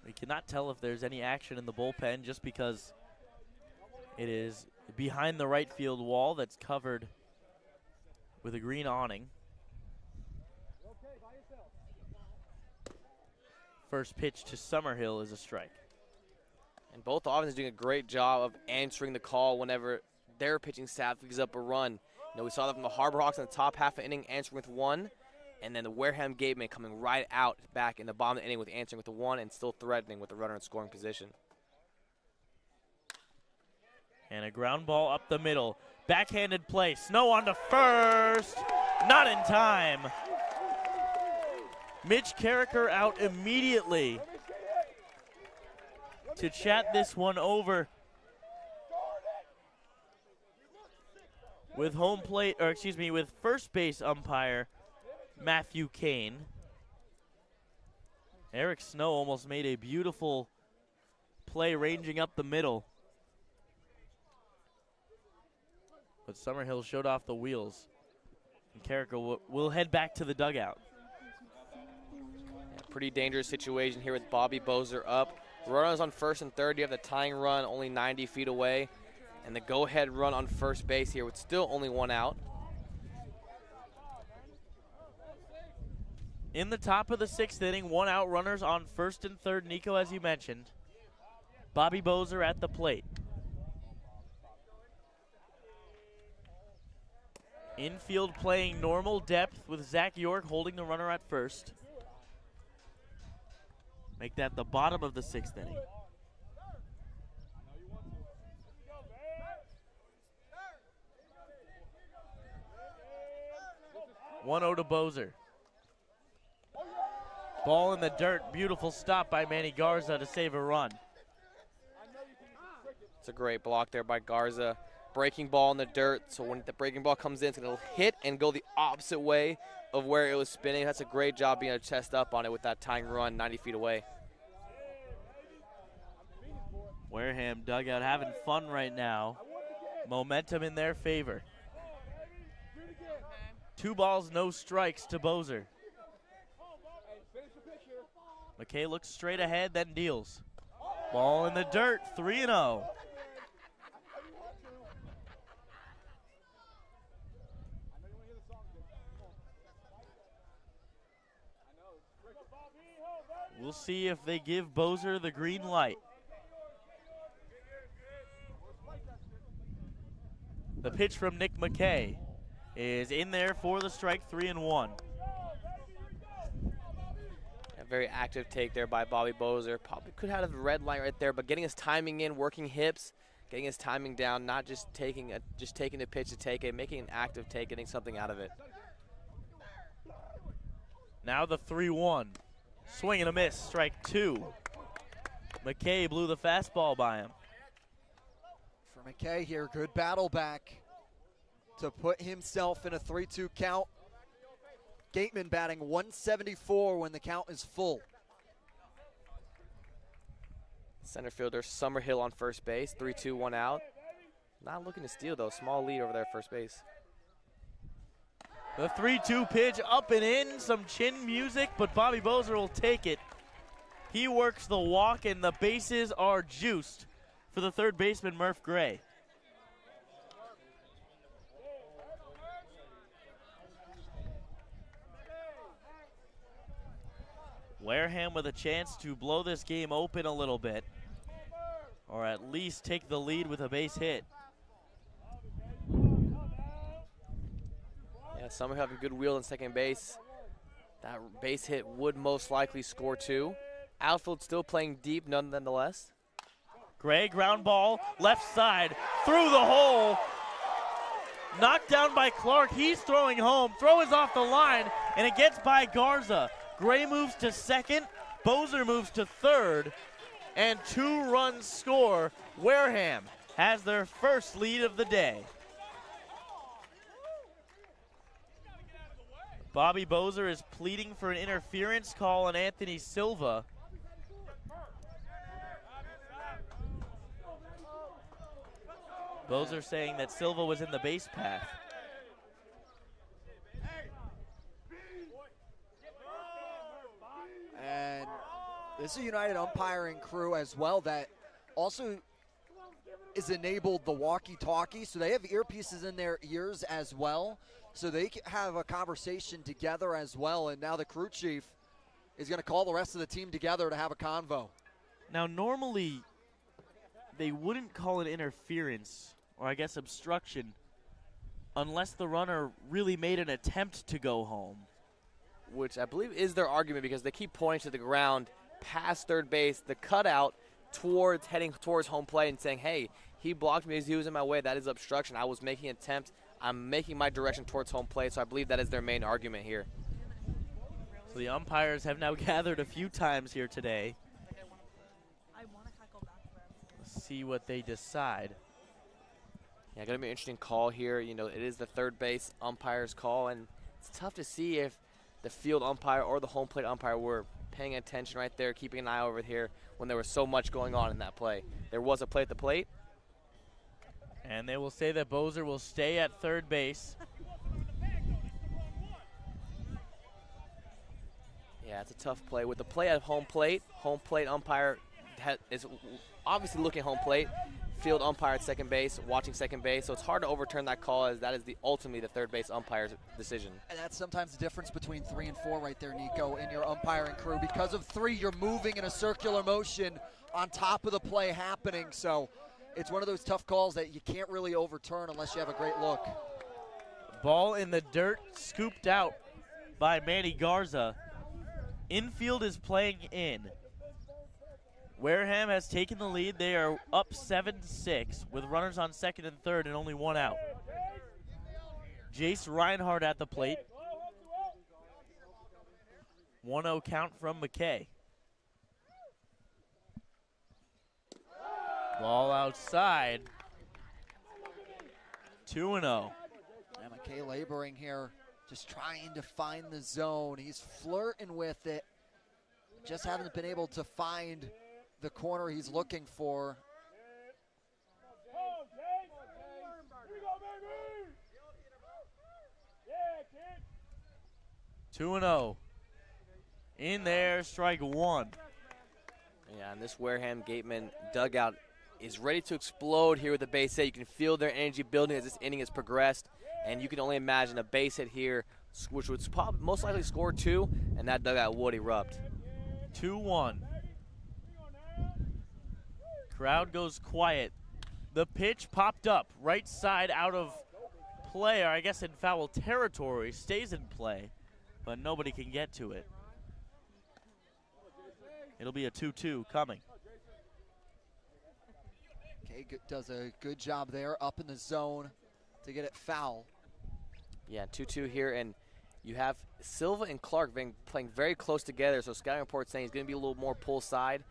We cannot tell if there's any action in the bullpen just because it is behind the right field wall that's covered with a green awning. First pitch to Summerhill is a strike. And both offenses doing a great job of answering the call whenever their pitching staff gives up a run. You know, we saw that from the Harbor Hawks in the top half of the inning answering with one, and then the Wareham Gatemen coming right out back in the bottom of the inning with answering with the one and still threatening with the runner in scoring position. And a ground ball up the middle. Backhanded play. Snow on to first. Not in time. Mitch Carricker out immediately to chat this one over with with first base umpire Matthew Kane. Eric Snow almost made a beautiful play ranging up the middle, but Summerhill showed off the wheels, and Carricker will head back to the dugout. Yeah, pretty dangerous situation here with Bobby Bozer up. Runners on first and third. You have the tying run only 90 feet away, and the go-ahead run on first base here with still only one out. In the top of the sixth inning, one out, runners on first and third. Nico, as you mentioned. Bobby Bozer at the plate. Infield playing normal depth with Zach York holding the runner at first. Make that the bottom of the sixth inning. One 0 to Bozer. Ball in the dirt. Beautiful stop by Manny Garza to save a run. It's a great block there by Garza. Breaking ball in the dirt, so when the breaking ball comes in, it's going to hit and go the opposite way of where it was spinning. That's a great job being able to chest up on it with that tying run 90 feet away. Wareham dugout having fun right now. Momentum in their favor. 2 balls, no strikes to Bozer. McKay looks straight ahead, then deals. Ball in the dirt, 3-0. We'll see if they give Bozer the green light. The pitch from Nick McKay is in there for the strike, 3-1. A very active take there by Bobby Bozer. Probably could have a red light right there, but getting his timing in, working hips, getting his timing down, not just taking the pitch to take it, making an active take, getting something out of it. Now the 3-1. Swing and a miss, strike 2. McKay blew the fastball by him. For McKay here, good battle back to put himself in a 3-2 count. Gateman batting 174 when the count is full. Center fielder Summerhill on first base, 3-2, 1 out. Not looking to steal though, small lead over there at first base. The 3-2 pitch up and in, some chin music, but Bobby Bozer will take it. He works the walk and the bases are juiced for the third baseman, Murph Gray. Wareham with a chance to blow this game open a little bit, or at least take the lead with a base hit. Yeah, Summer having good wheel in second base. That base hit would most likely score 2. Outfield still playing deep nonetheless. Gray, ground ball, left side, through the hole. Knocked down by Clark. He's throwing home. Throw is off the line, and it gets by Garza. Gray moves to second. Bozer moves to third. And 2 runs score. Wareham has their first lead of the day. Bobby Bozer is pleading for an interference call on Anthony Silva. Bozer saying that Silva was in the base path. And this is a United umpiring crew as well that also is enabled the walkie-talkie, so they have earpieces in their ears as well, so they can have a conversation together as well. And now the crew chief is going to call the rest of the team together to have a convo. Now, normally they wouldn't call it interference, or I guess obstruction, unless the runner really made an attempt to go home. Which I believe is their argument, because they keep pointing to the ground past third base, the cutout heading towards home plate and saying, hey, he blocked me as he was in my way. That is obstruction. I was making an attempt. I'm making my direction towards home plate, so I believe that is their main argument here. So the umpires have now gathered a few times here today. Let's see what they decide. Yeah, going to be an interesting call here. You know, it is the third base umpire's call, and it's tough to see if the field umpire or the home plate umpire were paying attention right there, keeping an eye over here when there was so much going on in that play. There was a play at the plate. And they will say that Bozer will stay at third base. Yeah, it's a tough play. With the play at home plate umpire is obviously looking at home plate. Field umpire at second base, watching second base. So it's hard to overturn that call, as that is ultimately the third base umpire's decision. And that's sometimes the difference between 3 and 4 right there, Nico, in your umpiring crew. Because of 3, you're moving in a circular motion on top of the play happening. So it's one of those tough calls that you can't really overturn unless you have a great look. Ball in the dirt, scooped out by Manny Garza. Infield is playing in. Wareham has taken the lead. They are up 7-6 with runners on second and third and only 1 out. Jace Reinhardt at the plate. 1-0 count from McKay. Ball outside. 2-0. And McKay laboring here, just trying to find the zone. He's flirting with it. Just haven't been able to find the corner he's looking for. 2-0. In there, strike 1. Yeah, and this Wareham Gatemen dugout is ready to explode here with the base hit. You can feel their energy building as this inning has progressed, and you can only imagine a base hit here, which would most likely score 2, and that dugout would erupt. 2-1. Crowd goes quiet. The pitch popped up, right side out of play, or I guess in foul territory, stays in play, but nobody can get to it. It'll be a 2-2 coming. Okay, does a good job there, up in the zone to get it foul. Yeah, 2-2 here, and you have Silva and Clark playing very close together, so scouting report saying he's going to be a little more pull side.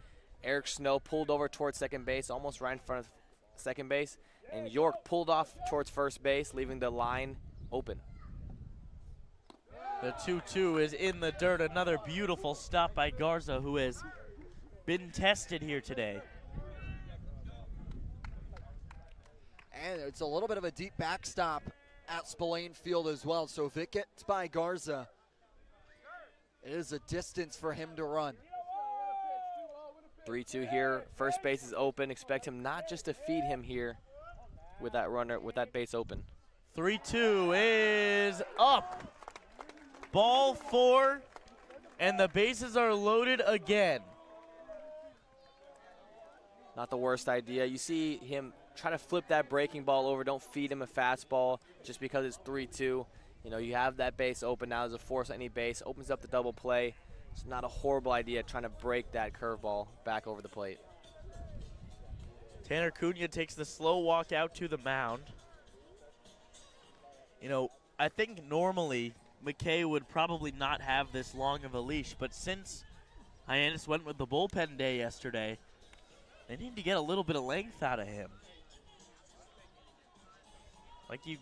Eric Snow pulled over towards second base, almost right in front of second base, and York pulled off towards first base, leaving the line open. The 2-2 is in the dirt. Another beautiful stop by Garza, who has been tested here today. And it's a little bit of a deep backstop at Spillane Field as well. So if it gets by Garza, it is a distance for him to run. 3-2 here. First base is open. Expect him not just to feed him here with that runner, with that base open. 3-2 is up. Ball 4, and the bases are loaded again. Not the worst idea. You see him try to flip that breaking ball over. Don't feed him a fastball just because it's 3-2. You know, you have that base open now. There's a force on any base. Opens up the double play. It's not a horrible idea trying to break that curveball back over the plate. Tanner Cunha takes the slow walk out to the mound. You know, I think normally McKay would probably not have this long of a leash, but since Hyannis went with the bullpen day yesterday, they need to get a little bit of length out of him. Like we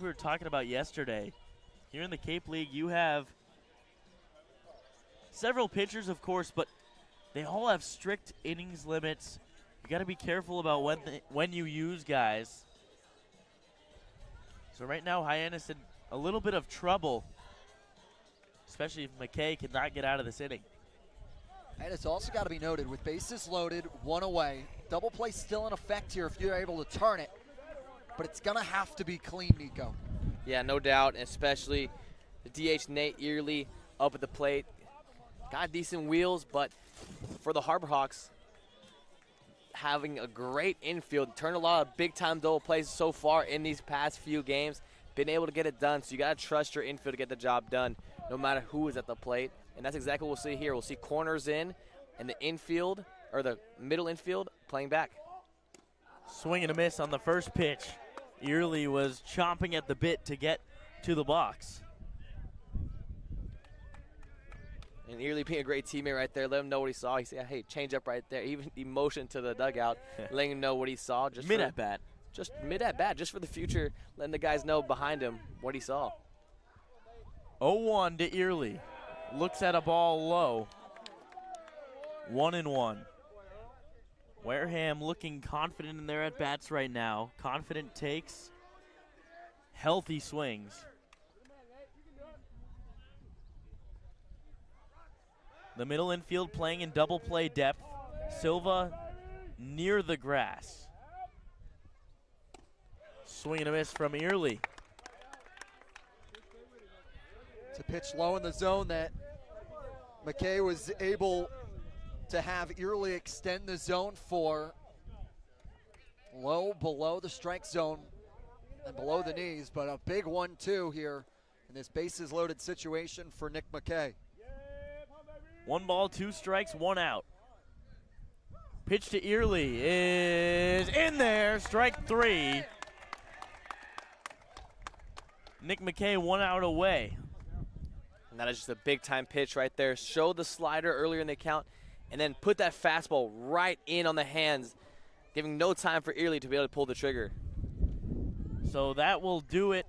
were talking about yesterday, here in the Cape League, you have several pitchers, of course, but they all have strict innings limits. You got to be careful about when you use guys. So right now, Hyannis in a little bit of trouble, especially if McKay cannot get out of this inning. And it's also got to be noted, with bases loaded, one away, double play still in effect here if you're able to turn it. But it's going to have to be clean, Nico. Yeah, no doubt, especially the DH Nate Early up at the plate. Got decent wheels, but for the Harbor Hawks, having a great infield, turned a lot of big-time double plays so far in these past few games, been able to get it done. So you got to trust your infield to get the job done, no matter who is at the plate. And that's exactly what we'll see here. We'll see corners in, and the infield, or the middle infield, playing back. Swing and a miss on the first pitch. Early was chomping at the bit to get to the box. And Early being a great teammate right there, let him know what he saw. He said, hey, change up right there. Even he motioned to the dugout, letting him know what he saw. Just mid at bat. Just mid at bat, just for the future, letting the guys know behind him what he saw. 0-1 to Early. Looks at a ball low. 1-1. Wareham looking confident in their at-bats right now. Confident takes. Healthy swings. The middle infield playing in double play depth. Silva near the grass. Swing and a miss from Early. It's a pitch low in the zone that McKay was able to have Early extend the zone for. Low below the strike zone and below the knees, but a big 1-2 here in this bases loaded situation for Nick McKay. 1 ball, 2 strikes, 1 out. Pitch to Early is in there, strike 3. Nick McKay 1 out away. And that is just a big-time pitch right there. Showed the slider earlier in the count, and then put that fastball right in on the hands, giving no time for Early to be able to pull the trigger. So that will do it.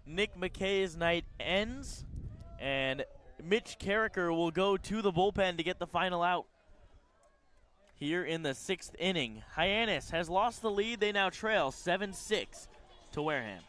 Nick McKay's night ends, and Mitch Carricker will go to the bullpen to get the final out here in the 6th inning. Hyannis has lost the lead. They now trail 7-6 to Wareham.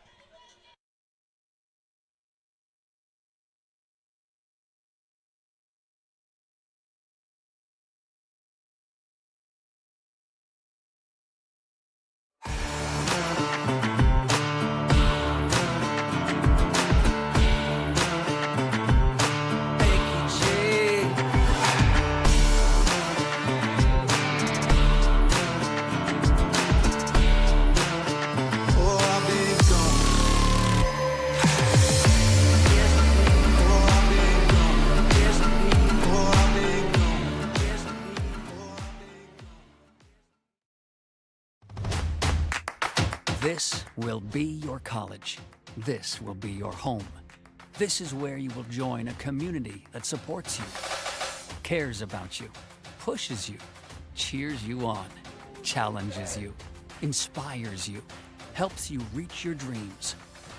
This will be your college. This will be your home. This is where you will join a community that supports you, cares about you, pushes you, cheers you on, challenges you, inspires you, helps you reach your dreams.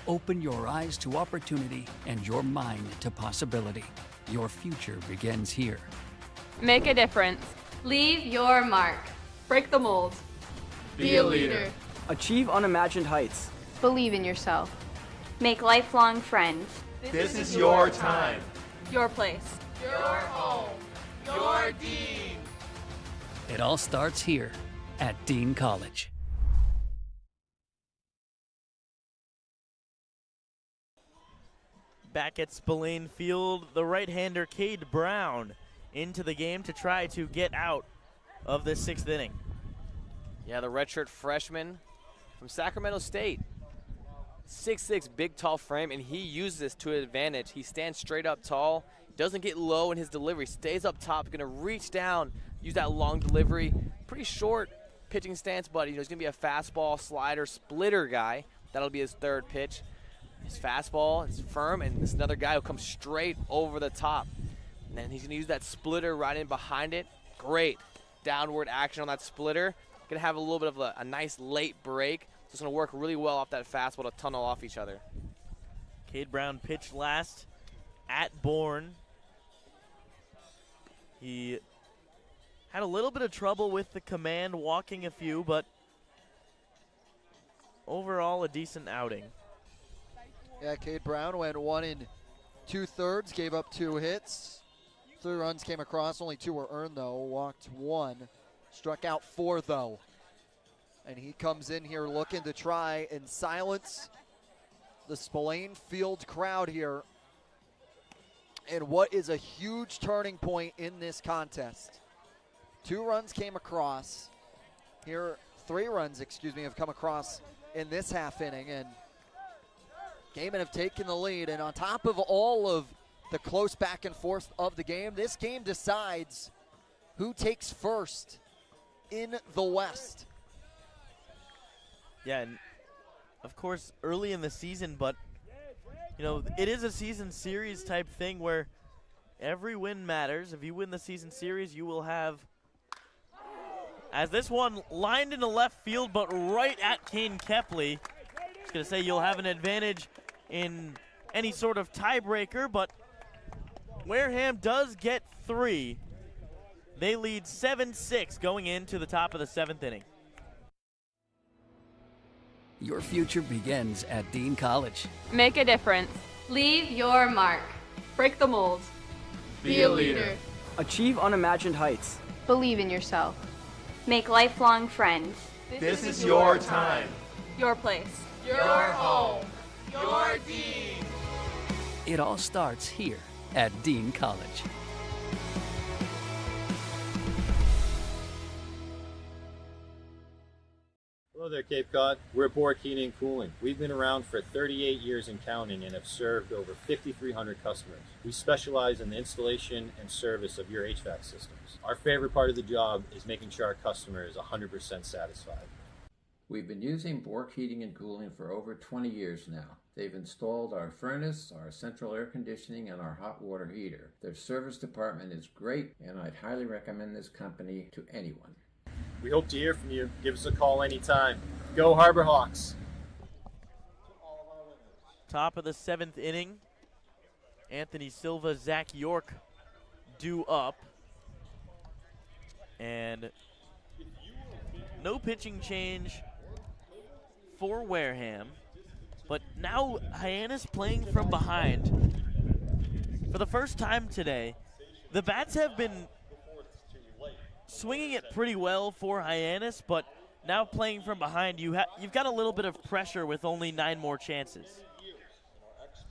Open your eyes to opportunity and your mind to possibility. Your future begins here. Make a difference. Leave your mark. Break the mold. Be a leader. Achieve unimagined heights. Believe in yourself. Make lifelong friends. This is your time. Your place. Your home. Your Dean. It all starts here at Dean College. Back at Spillane Field, the right-hander Cade Brown into the game to try to get out of the 6th inning. Yeah, the redshirt freshman from Sacramento State. 6'6", big, tall frame, and he uses this to his advantage. He stands straight up tall, doesn't get low in his delivery, stays up top, going to reach down, use that long delivery. Pretty short pitching stance, but he's going to be a fastball, slider, splitter guy. That'll be his third pitch. His fastball is firm, and this another guy who comes straight over the top. And then he's going to use that splitter right in behind it. Great downward action on that splitter. Going to have a little bit of a nice late break. So it's going to work really well off that fastball to tunnel off each other. Cade Brown pitched last at Bourne. He had a little bit of trouble with the command, walking a few, but overall a decent outing. Yeah, Cade Brown went 1 2/3, gave up 2 hits. 3 runs came across, only 2 were earned though, walked 1. Struck out 4 though. And he comes in here looking to try and silence the Spillane Field crowd here. And what is a huge turning point in this contest. 2 runs came across. Here, 3 runs, have come across in this half inning. And Gatemen have taken the lead. And on top of all of the close back and forth of the game, this game decides who takes first in the West. Yeah, and of course early in the season, but you know, it is a season series type thing where every win matters. If you win the season series, you will have, as this one lined into left field but right at Kane Kepley. I was going to say you'll have an advantage in any sort of tiebreaker, but Wareham does get 3. They lead 7-6 going into the top of the 7th inning. Your future begins at Dean College. Make a difference. Leave your mark. Break the mold. Be a leader. Achieve unimagined heights. Believe in yourself. Make lifelong friends. This is your time. Your place. Your home. Your Dean. It all starts here at Dean College. Hello there, Cape Cod. We're Bork Heating and Cooling. We've been around for 38 years and counting and have served over 5,300 customers. We specialize in the installation and service of your HVAC systems. Our favorite part of the job is making sure our customer is 100% satisfied. We've been using Bork Heating and Cooling for over 20 years now. They've installed our furnace, our central air conditioning, and our hot water heater. Their service department is great, and I'd highly recommend this company to anyone. We hope to hear from you. Give us a call anytime. Go Harbor Hawks! Top of the 7th inning. Anthony Silva, Zach York due up. And no pitching change for Wareham. But now Hyannis playing from behind. For the first time today, the bats have been swinging it pretty well for Hyannis, but now playing from behind, you've got a little bit of pressure with only 9 more chances.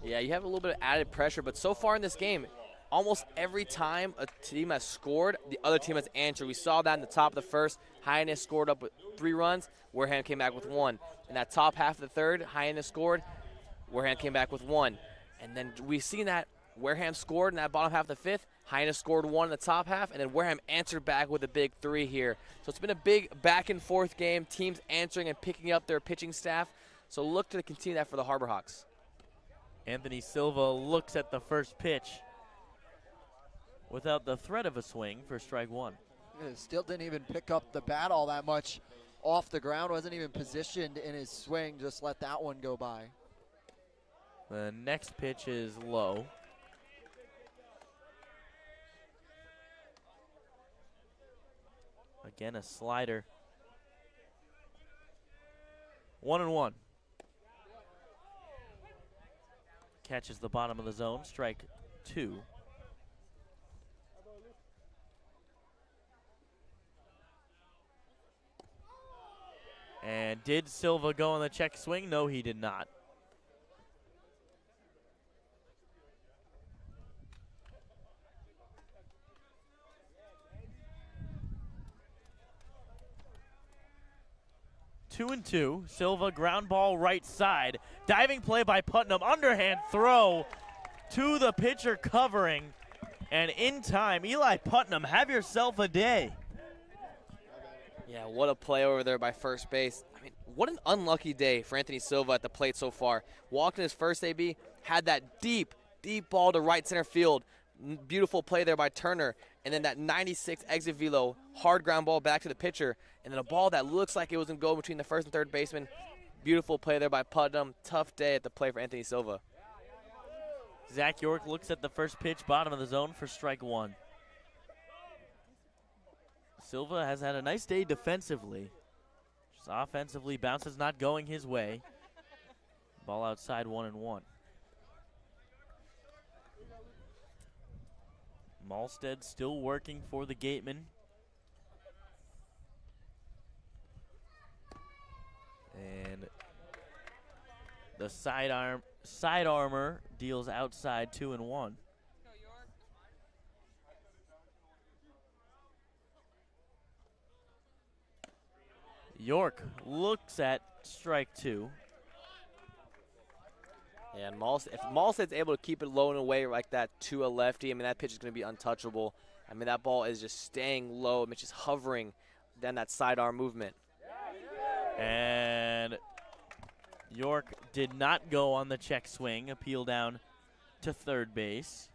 Yeah, you have a little bit of added pressure, but so far in this game, almost every time a team has scored, the other team has answered. We saw that in the top of the first. Hyannis scored up with 3 runs. Wareham came back with 1. In that top half of the third, Hyannis scored. Wareham came back with 1. And then we've seen that Wareham scored in that bottom half of the 5th. Hyannis scored 1 in the top half, and then Wareham answered back with a big 3 here. So it's been a big back-and-forth game, teams answering and picking up their pitching staff. So look to continue that for the Harbor Hawks. Anthony Silva looks at the first pitch without the threat of a swing for strike 1. Still didn't even pick up the bat all that much off the ground, wasn't even positioned in his swing, just let that one go by. The next pitch is low. Again, a slider. 1-1. Catches the bottom of the zone, strike 2. And did Silva go on the check swing? No, he did not. Two and two. Silva, ground ball right side. Diving play by Putnam. Underhand throw to the pitcher covering. And in time, Eli Putnam, have yourself a day. Yeah, what a play over there by first base. I mean, what an unlucky day for Anthony Silva at the plate so far. Walked in his first AB, had that deep ball to right center field. Beautiful play there by Turner. And then that 96 exit velo, hard ground ball back to the pitcher. And then a ball that looks like it was going to go between the first and third baseman. Beautiful play there by Putnam. Tough day at the plate for Anthony Silva. Zach York looks at the first pitch, bottom of the zone for strike one. Silva has had a nice day defensively. Just offensively, bounces not going his way. Ball outside 1-1. Malstead still working for the Gatemen. And the side armor deals outside 2-1. York looks at strike two. Yeah, and if Malstead's able to keep it low and away like that to a lefty, I mean, that pitch is going to be untouchable. I mean, that ball is just staying low. I mean, just hovering down that sidearm movement. And York did not go on the check swing. Appeal down to third base.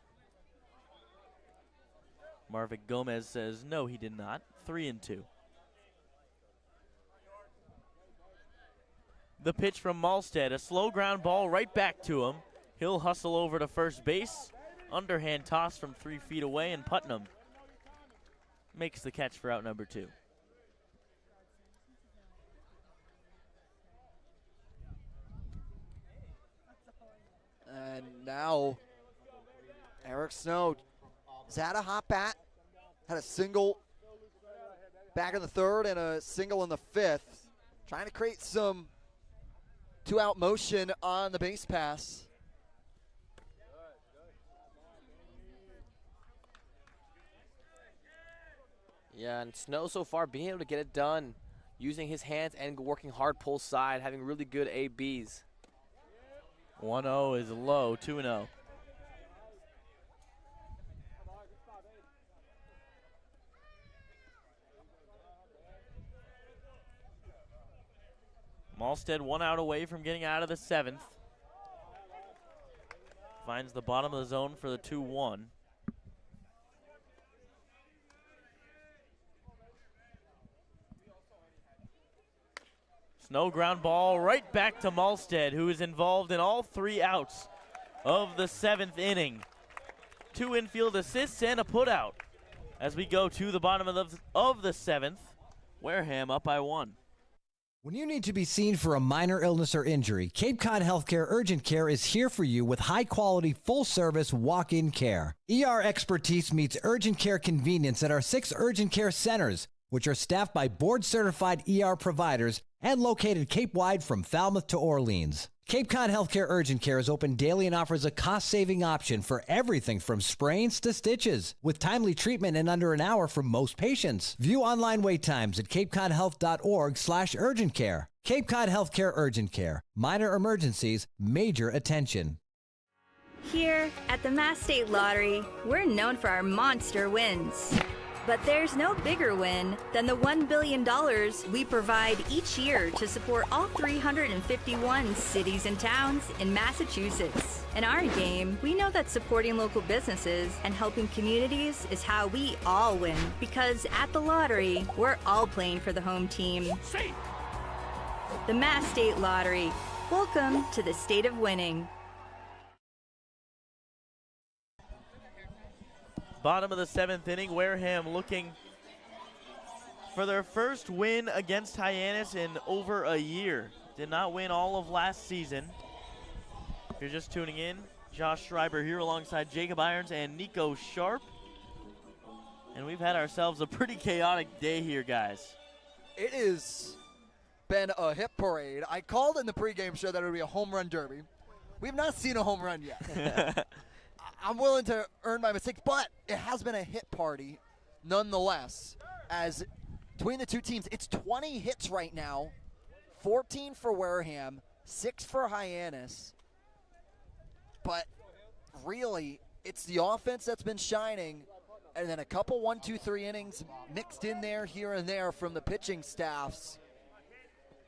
Marvick Gomez says no, he did not. 3-2. The pitch from Malstead, a slow ground ball right back to him. He'll hustle over to first base. Underhand toss from 3 feet away, and Putnam makes the catch for out number 2. And now Eric Snow has had a hot bat, had a single back in the third and a single in the fifth, trying to create some two-out motion on the base pass. Yeah, and Snow so far being able to get it done, using his hands and working hard pull side, having really good ABs. 1-0 is low, 2-0. Malstead 1 out away from getting out of the 7th. Finds the bottom of the zone for the 2-1. Snow ground ball right back to Malstead, who is involved in all 3 outs of the 7th inning. 2 infield assists and a putout as we go to the bottom of the 7th. Wareham up by 1. When you need to be seen for a minor illness or injury, Cape Cod Healthcare Urgent Care is here for you with high-quality, full-service walk-in care. ER expertise meets urgent care convenience at our 6 urgent care centers, which are staffed by board-certified ER providers and located Cape-wide from Falmouth to Orleans. Cape Cod Healthcare Urgent Care is open daily and offers a cost-saving option for everything from sprains to stitches, with timely treatment in under an hour for most patients. View online wait times at capecodhealth.org/urgent care. Cape Cod Healthcare Urgent Care. Minor emergencies, major attention. Here at the Mass State Lottery, we're known for our monster wins. But there's no bigger win than the $1 billion we provide each year to support all 351 cities and towns in Massachusetts. In our game, we know that supporting local businesses and helping communities is how we all win. Because at the lottery, we're all playing for the home team. The Mass State Lottery. Welcome to the state of winning. Bottom of the 7th inning, Wareham looking for their first win against Hyannis in over a year. Did not win all of last season. If you're just tuning in, Josh Schreiber here alongside Jacob Irons and Nico Sharp. And we've had ourselves a pretty chaotic day here, guys. It has been a hit parade. I called in the pregame show that it would be a home run derby. We have not seen a home run yet. I'm willing to earn my mistakes, but it has been a hit party nonetheless. As between the two teams, it's 20 hits right now, 14 for Wareham, 6 for Hyannis. But really, it's the offense that's been shining And then a couple 1, 2, 3 innings mixed in there, here and there from the pitching staffs.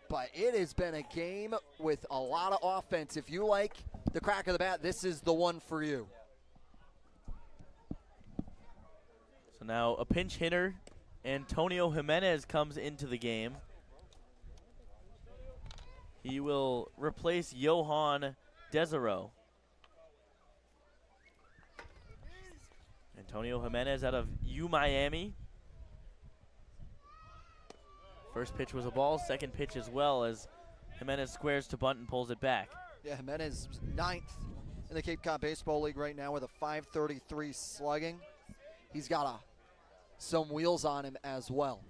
But it has been a game with a lot of offense. If you like the crack of the bat, this is the one for you. So now a pinch hitter, Antonio Hyannis, comes into the game. He will replace Johan Desiro. Antonio Hyannis out of Miami. First pitch was a ball, second pitch as well, as Hyannis squares to bunt and pulls it back. Yeah, Hyannis 9th in the Cape Cod Baseball League right now with a .533 slugging. He's got some wheels on him as well.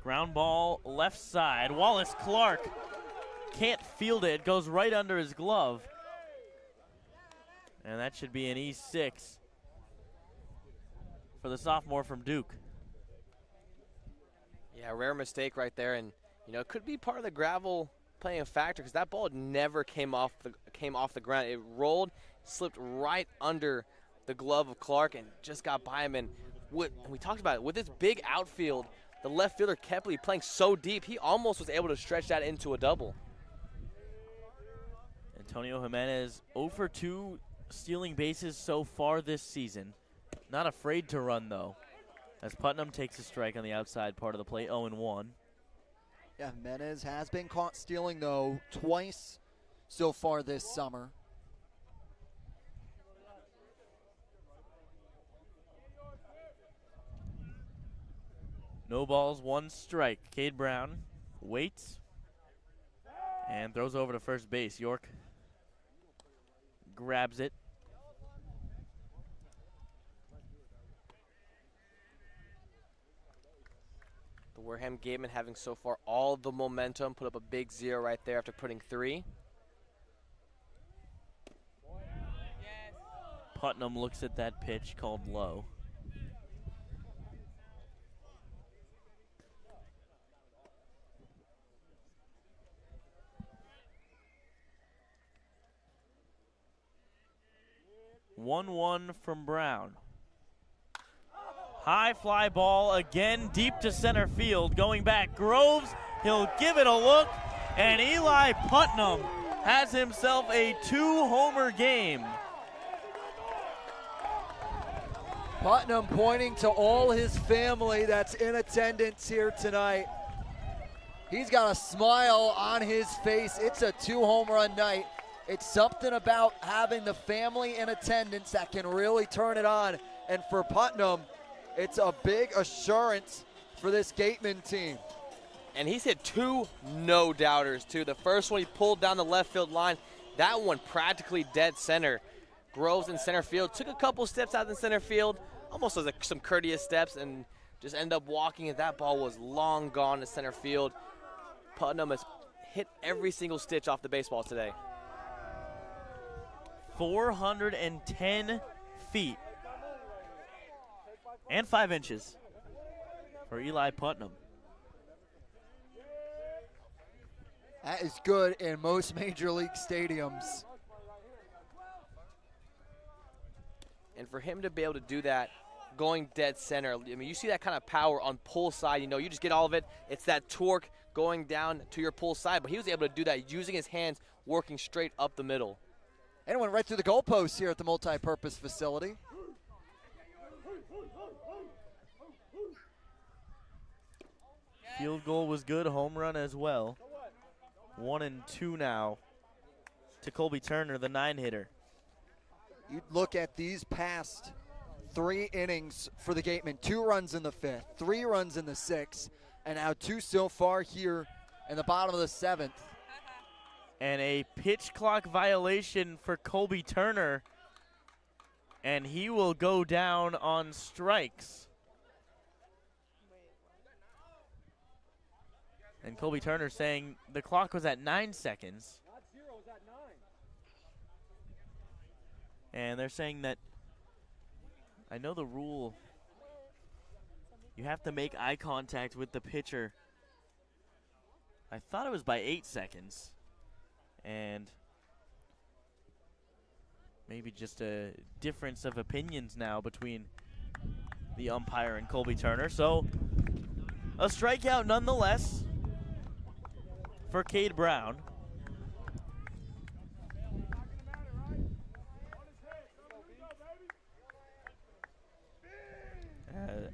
Ground ball left side. Wallace Clark can't field it. It goes right under his glove. And that should be an E6 for the sophomore from Duke. Yeah, rare mistake right there, and it could be part of the gravel playing a factor because that ball never came off the ground. It rolled, slipped right under the glove of Clark, and just got by him. And we talked about it with this big outfield. The left fielder Kepley playing so deep, he almost was able to stretch that into a double. Antonio Hyannis 0 for 2 stealing bases so far this season. Not afraid to run, though, as Putnam takes a strike on the outside part of the plate, 0-1. Yeah, Hyannis has been caught stealing, though, twice so far this summer. No balls, 1 strike. Cade Brown waits and throws over to first base. York grabs it. The Wareham Gatemen having so far all the momentum, put up a big 0 right there after putting 3. Putnam looks at that pitch called low. One from Brown. High fly ball again, deep to center field. Going back, Groves, he'll give it a look, and Eli Putnam has himself a 2-homer game. Putnam pointing to all his family that's in attendance here tonight. He's got a smile on his face. It's a 2-home run night. It's something about having the family in attendance that can really turn it on. And for Putnam, it's a big assurance for this Gatemen team. And he's hit 2 no-doubters, too. The first one he pulled down the left field line. That one practically dead center. Groves in center field. Took a couple steps out in center field. Almost was some courteous steps and just ended up walking. And that ball was long gone to center field. Putnam has hit every single stitch off the baseball today. 410 feet and 5 inches for Eli Putnam. That is good in most major league stadiums. And for him to be able to do that going dead center, I mean, you see that kind of power on pull side. You just get all of it. It's that torque going down to your pull side. But he was able to do that using his hands, working straight up the middle. And it went right through the goalposts here at the multi-purpose facility. Field goal was good, home run as well. 1-2 now to Colby Turner, the 9-hitter. You look at these past 3 innings for the Gatemen. 2 runs in the 5th, 3 runs in the 6th, and now 2 so far here in the bottom of the 7th. And a pitch clock violation for Colby Turner, and he will go down on strikes. And Colby Turner saying the clock was at 9 seconds. And they're saying that, I know the rule, you have to make eye contact with the pitcher. I thought it was by 8 seconds. And maybe just a difference of opinions now between the umpire and Colby Turner. So a strikeout nonetheless for Cade Brown.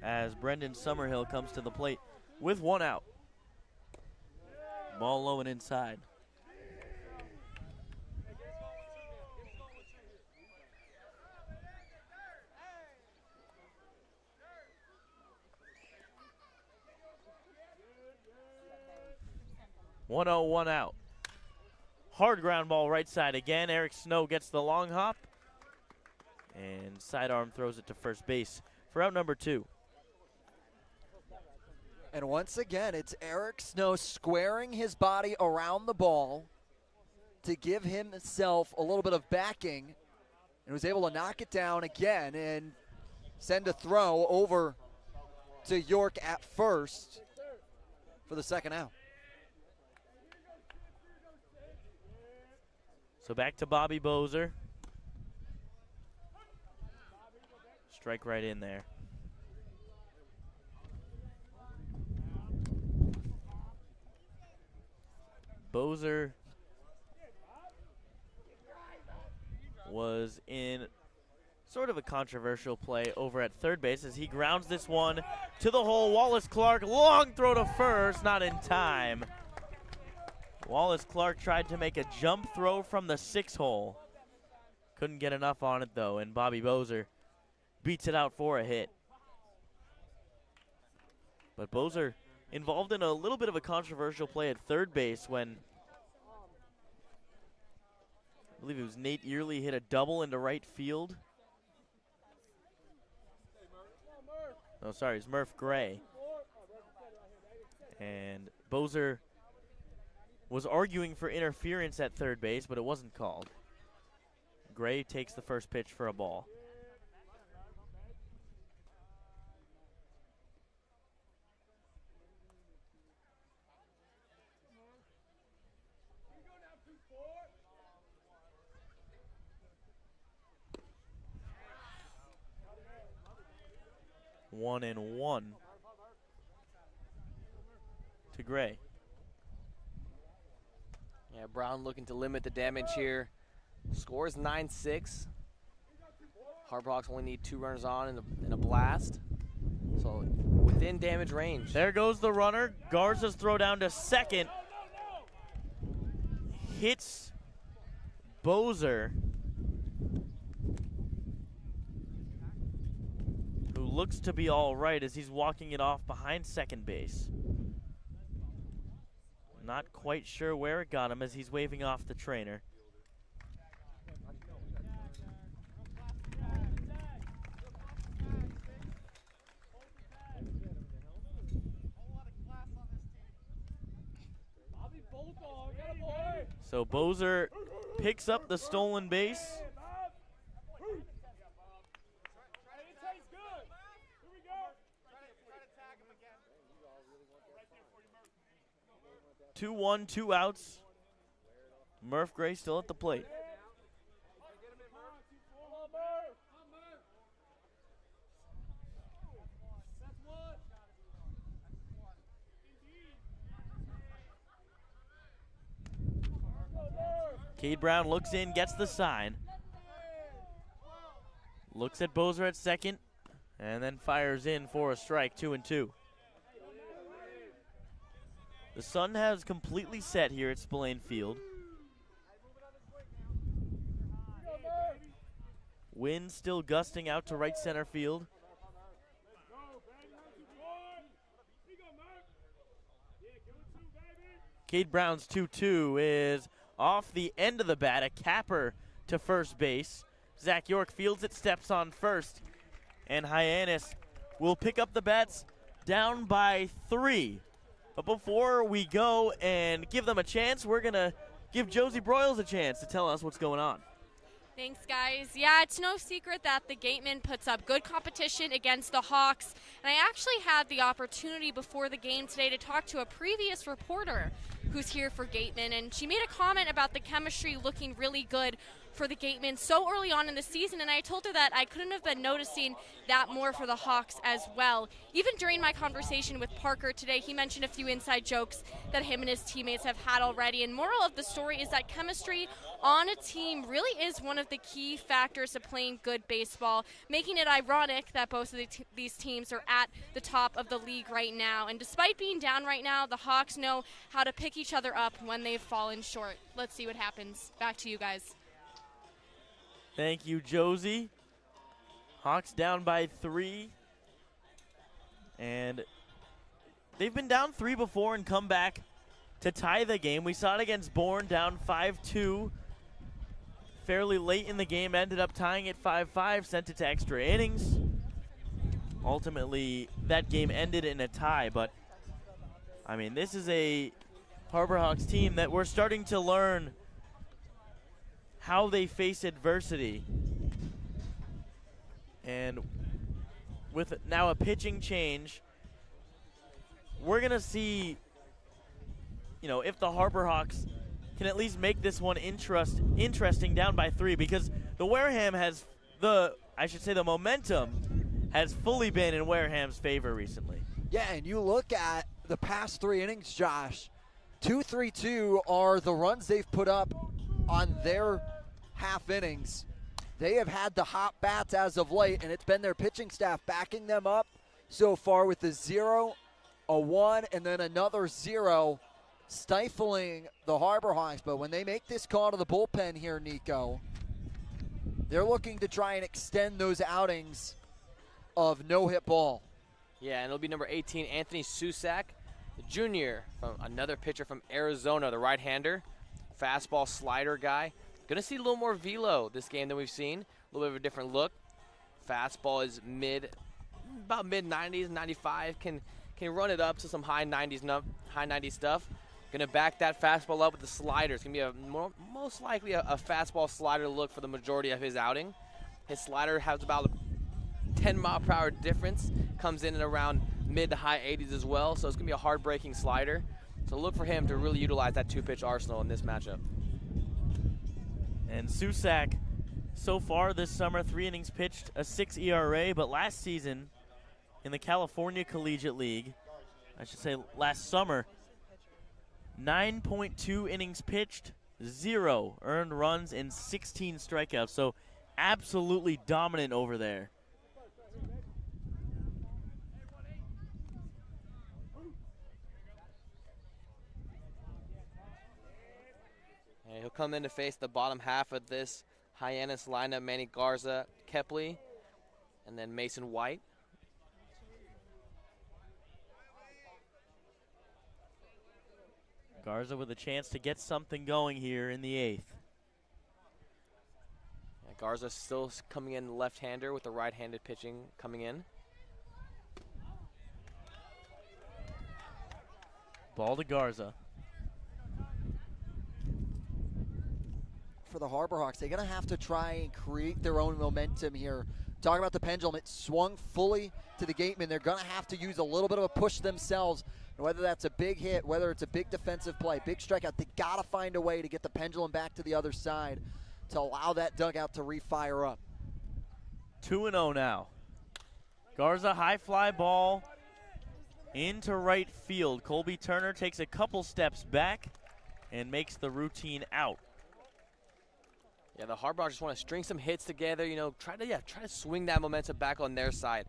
As Brendan Summerhill comes to the plate with one out. Ball low and inside. One out. Hard ground ball right side again. Eric Snow gets the long hop. And sidearm throws it to first base for out number 2. And once again, it's Eric Snow squaring his body around the ball to give himself a little bit of backing, and was able to knock it down again and send a throw over to York at first for the second out. So back to Bobby Bozer. Strike right in there. Bozer was in sort of a controversial play over at third base as he grounds this one to the hole. Wallace Clark, long throw to first, not in time. Wallace Clark tried to make a jump throw from the 6 hole. Couldn't get enough on it though, and Bobby Bozer beats it out for a hit. But Bozer involved in a little bit of a controversial play at third base when I believe it was Nate Early hit a double into right field. No, sorry, it's Murph Gray. And Bozer was arguing for interference at third base, but it wasn't called. Gray takes the first pitch for a ball. One and one to Gray. Yeah, Brown looking to limit the damage here. Scores 9-6. Harbor Hawks only need 2 runners on in a blast. So within damage range. There goes the runner. Garza's throw down to second. Hits Bozer, who looks to be all right as he's walking it off behind second base. Not quite sure where it got him as he's waving off the trainer. So Bozer picks up the stolen base. Two, 1, 2 outs. Murph Gray still at the plate. Cade Brown looks in, gets the sign. Looks at Bozer at second, and then fires in for a strike, 2-2. The sun has completely set here at Spillane Field. Wind still gusting out to right center field. Cade Brown's 2-2 is off the end of the bat, a capper to first base. Zach York fields it, steps on first, and Hyannis will pick up the bats down by 3. But before we go and give them a chance, we're going to give Josie Broyles a chance to tell us what's going on. Thanks, guys. Yeah, it's no secret that the Gatemen puts up good competition against the Hawks. And I actually had the opportunity before the game today to talk to a previous reporter who's here for Gatemen. And she made a comment about the chemistry looking really good for the Gatemen so early on in the season, and I told her that I couldn't have been noticing that more for the Hawks as well. Even during my conversation with Parker today, he mentioned a few inside jokes that him and his teammates have had already, and moral of the story is that chemistry on a team really is one of the key factors to playing good baseball, making it ironic that both of these teams are at the top of the league right now. And despite being down right now, the Hawks know how to pick each other up when they've fallen short. Let's see what happens. Back to you guys. Thank you, Josie. Hawks down by 3. And they've been down 3 before and come back to tie the game. We saw it against Bourne, down 5-2. Fairly late in the game, ended up tying it 5-5, sent it to extra innings. Ultimately, that game ended in a tie, but I mean, this is a Harbor Hawks team that we're starting to learn how they face adversity. And with now a pitching change, we're going to see, you know, if the Harbor Hawks can at least make this one interesting down by 3, because the Wareham has the momentum has fully been in Wareham's favor recently. Yeah, and you look at the past 3 innings, Josh, 2-3-2 are the runs they've put up on their half innings. They have had the hot bats as of late, and it's been their pitching staff backing them up so far with a 0, a 1, and then another 0, stifling the Harbor Hawks. But when they make this call to the bullpen here, Nico, they're looking to try and extend those outings of no-hit ball. Yeah, and it'll be number 18, Anthony Susak, the junior, from another pitcher from Arizona, the right-hander, fastball slider guy. Going to see a little more velo this game than we've seen, a little bit of a different look. Fastball is about mid-90s, 95, can run it up to some high 90s stuff. Going to back that fastball up with the slider. It's going to be most likely a fastball slider look for the majority of his outing. His slider has about a 10-mile-per-hour difference, comes in and around mid to high 80s as well, so it's going to be a hard-breaking slider. So look for him to really utilize that 2-pitch arsenal in this matchup. And Susak, so far this summer, 3 innings pitched, a 6 ERA, but last season in the California Collegiate League, I should say last summer, 9.2 innings pitched, 0 earned runs, and 16 strikeouts. So absolutely dominant over there. And he'll come in to face the bottom half of this Hyannis lineup, Manny Garza, Kepley, and then Mason White. Garza with a chance to get something going here in the 8th. Yeah, Garza still coming in left-hander with the right-handed pitching coming in. Ball to Garza. For the Harbor Hawks, they're going to have to try and create their own momentum here. Talking about the pendulum, it swung fully to the Gatemen. They're going to have to use a little bit of a push themselves, whether that's a big hit, whether it's a big defensive play, big strikeout. They got to find a way to get the pendulum back to the other side to allow that dugout to refire up. 2-0 now. Garza, high fly ball into right field. Colby Turner takes a couple steps back and makes the routine out. Yeah, the Harbor Hawks just want to string some hits together, you know, try to swing that momentum back on their side.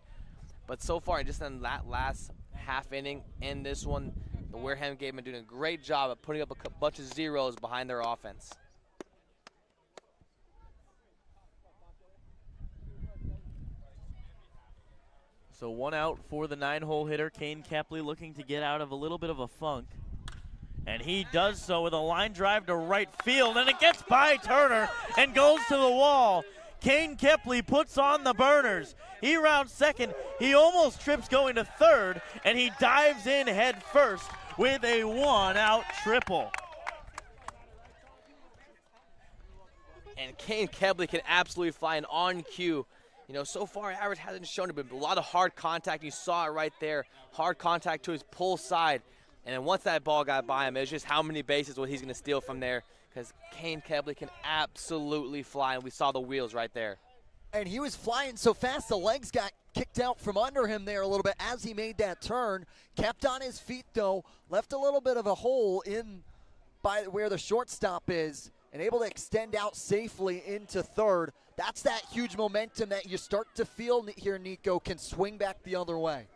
But so far, just in that last half inning and this one, the Wareham Gatemen doing a great job of putting up a bunch of zeros behind their offense. So 1 out for the 9-hole hitter, Kane Kepley, looking to get out of a little bit of a funk. And he does so with a line drive to right field, and it gets by Turner and goes to the wall. Kane Kepley puts on the burners. He rounds second. He almost trips going to third, and he dives in head first with a 1-out triple. And Kane Kepley can absolutely fly an on cue. You know, so far average hasn't shown it, but a lot of hard contact. You saw it right there. Hard contact to his pull side. And then once that ball got by him, it was just how many bases what he's going to steal from there. because Kane Kebley can absolutely fly, and we saw the wheels right there. And he was flying so fast, the legs got kicked out from under him there a little bit as he made that turn. Kept on his feet, though. Left a little bit of a hole in by where the shortstop is and able to extend out safely into third. That's that huge momentum that you start to feel here, Nico, can swing back the other way.